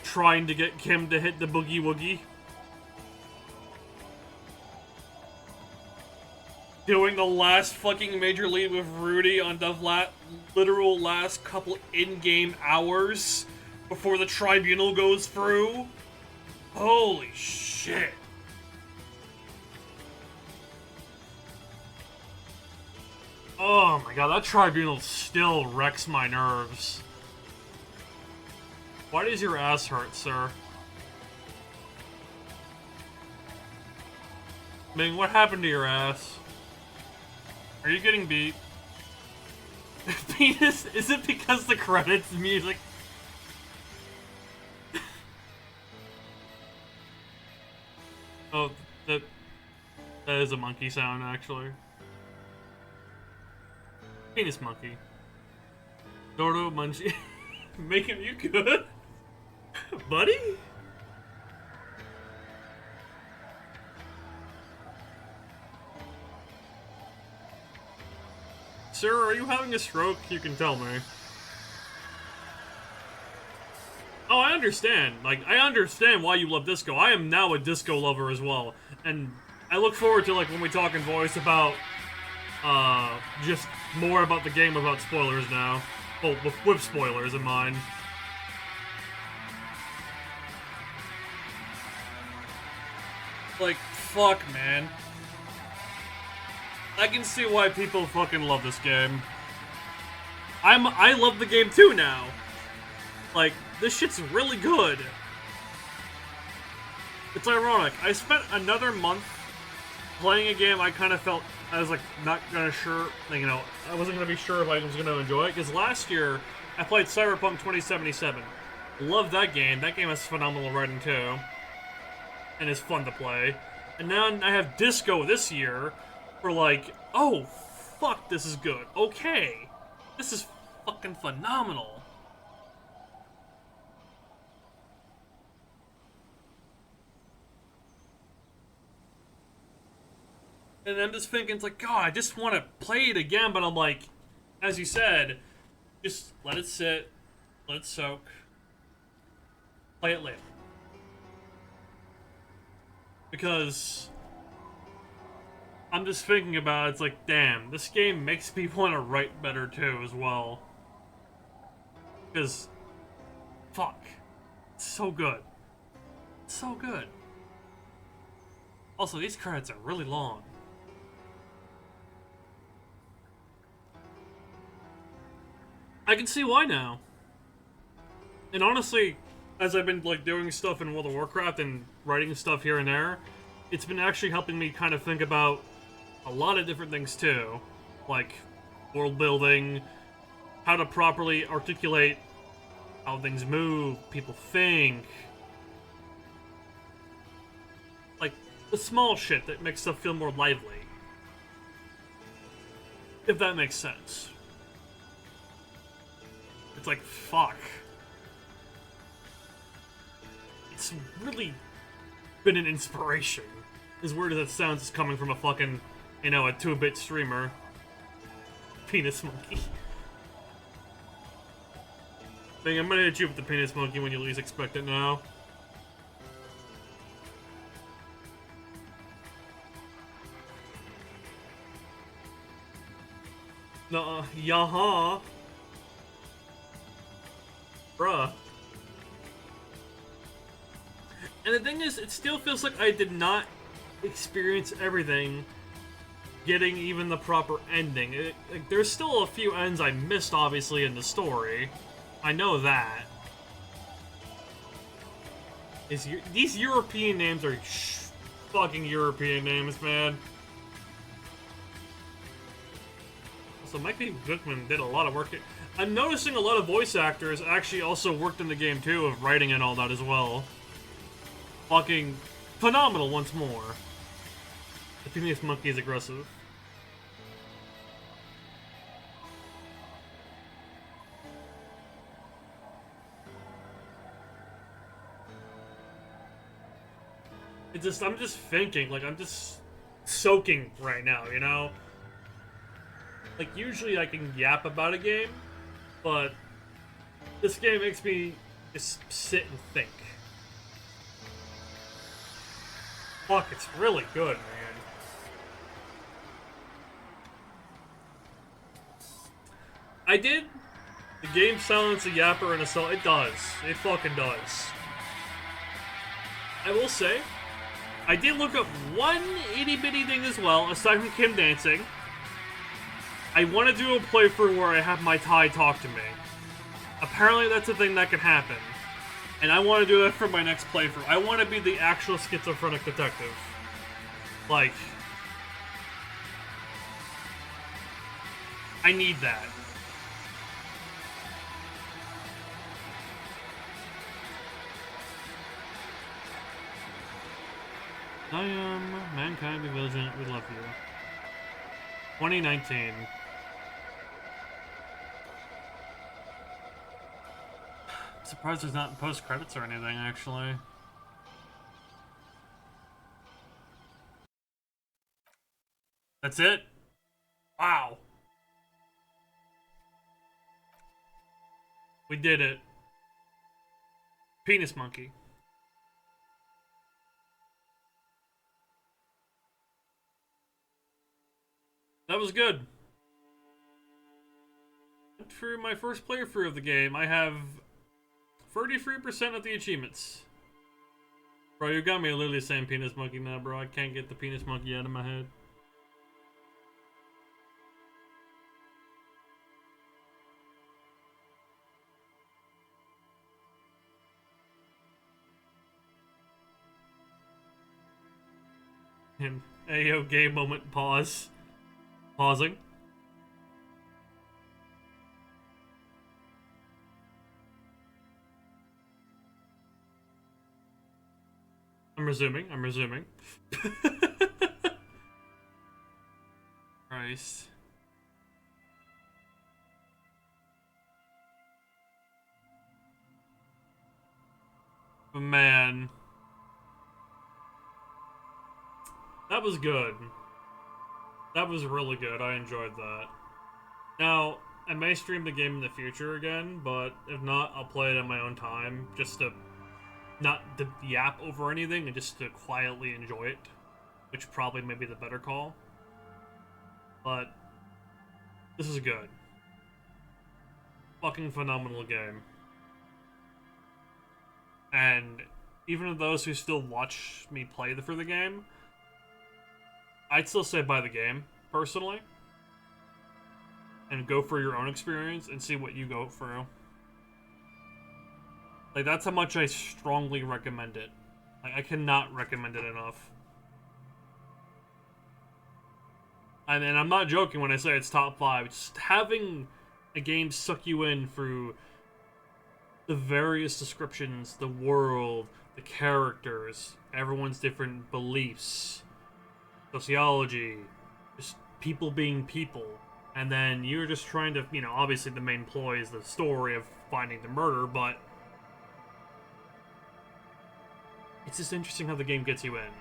trying to get Kim to hit the boogie woogie. Doing the last fucking major lead with Rudy on the literal last couple in-game hours before the tribunal goes through. Holy shit. Oh my god, that tribunal still wrecks my nerves. Why does your ass hurt, sir? Ming, what happened to your ass? Are you getting beat? Penis? Is it because the credits music? Oh, that is a monkey sound, actually. Penis monkey. Dordo Munchie. Making you good? Buddy? Sir, are you having a stroke? You can tell me. Oh, I understand. Like, I understand why you love disco. I am now a disco lover as well. And I look forward to, like, when we talk in voice about, just more about the game without spoilers now. Well, with spoilers in mind. Like, fuck, man. I can see why people fucking love this game. I love the game too now. Like, this shit's really good. It's ironic. I spent another month playing a game I kind of felt I was like not gonna sure, like, you know, I wasn't gonna be sure if I was gonna enjoy it, because last year I played Cyberpunk 2077. Loved that game. That game has phenomenal writing too, and is fun to play. And now I have Disco this year. For like, oh fuck, this is good. Okay, this is fucking phenomenal. And I'm just thinking, it's like, God, I just want to play it again, but I'm like, as you said, just let it sit, let it soak, play it later. Because I'm just thinking about it, it's like, damn, this game makes me want to write better too, as well. Because, fuck, it's so good. It's so good. Also, these credits are really long. I can see why now. And honestly, as I've been like doing stuff in World of Warcraft and writing stuff here and there, it's been actually helping me kind of think about a lot of different things too. Like world building, how to properly articulate how things move, people think. Like the small shit that makes stuff feel more lively. If that makes sense. It's like, fuck. It's really been an inspiration. As weird as it sounds, it's coming from a fucking, you know, a 2-bit streamer. Penis monkey. Dang, I'm gonna hit you with the penis monkey when you least expect it now. Nuh-uh. Yaha. Bruh. And the thing is, it still feels like I did not experience everything getting even the proper ending. Like, there's still a few ends I missed, obviously, in the story. I know that. These European names are fucking European names, man. So Mikey Goodman did a lot of work here. I'm noticing a lot of voice actors actually also worked in the game too, of writing and all that as well. Fucking phenomenal once more. The penis monkey is aggressive. I'm just thinking, like, I'm just soaking right now, you know? Like, usually I can yap about a game, but this game makes me just sit and think. Fuck, it's really good, man. I did. The game silence a yapper and a cell. It does. It fucking does. I will say, I did look up one itty-bitty thing as well, aside from Kim dancing. I want to do a playthrough where I have my Thai talk to me. Apparently that's a thing that can happen. And I want to do that for my next playthrough. I want to be the actual schizophrenic detective. Like, I need that. I am mankind, be vigilant, we love you. 2019. Surprised there's not post-credits or anything, actually. That's it? Wow. We did it. Penis monkey. That was good. For my first playthrough of the game, I have 33% of the achievements. Bro, you got me literally saying penis monkey now, bro. I can't get the penis monkey out of my head. And Ayo, gay moment, pause. Pausing. I'm resuming. Christ. Man. That was good. That was really good. I enjoyed that. Now, I may stream the game in the future again, but if not, I'll play it on my own time, just to not to yap over anything and just to quietly enjoy it, which probably may be the better call. But this is good. Fucking phenomenal game. And even those who still watch me play through the game, I'd still say buy the game, personally. And go for your own experience and see what you go through. Like, that's how much I strongly recommend it. Like, I cannot recommend it enough. And I'm not joking when I say it's top 5. Just having a game suck you in through the various descriptions, the world, the characters, everyone's different beliefs, sociology, just people being people. And then you're just trying to, you know, obviously the main ploy is the story of finding the murder, but it's just interesting how the game gets you in.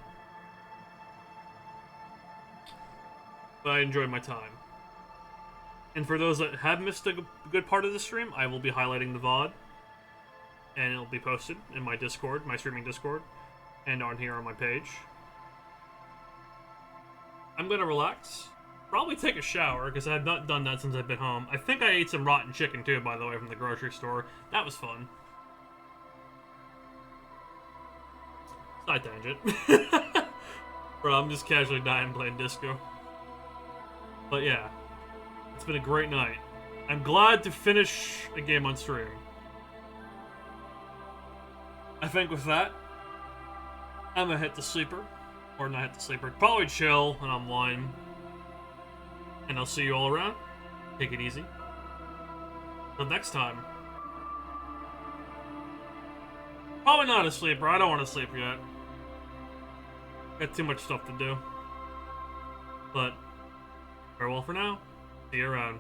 But I enjoyed my time. And for those that have missed a good part of the stream, I will be highlighting the VOD. And it'll be posted in my Discord, my streaming Discord, and on here on my page. I'm gonna relax. Probably take a shower, because I've not done that since I've been home. I think I ate some rotten chicken too, by the way, from the grocery store. That was fun. Side tangent. Bro, I'm just casually dying playing disco. But yeah, it's been a great night. I'm glad to finish a game on stream. I think with that, I'm gonna hit the sleeper. Or not hit the sleeper. Probably chill and unwind. And I'll see you all around. Take it easy. Till next time. Probably not a sleeper. I don't want to sleep yet. Got too much stuff to do. But farewell for now. See you around.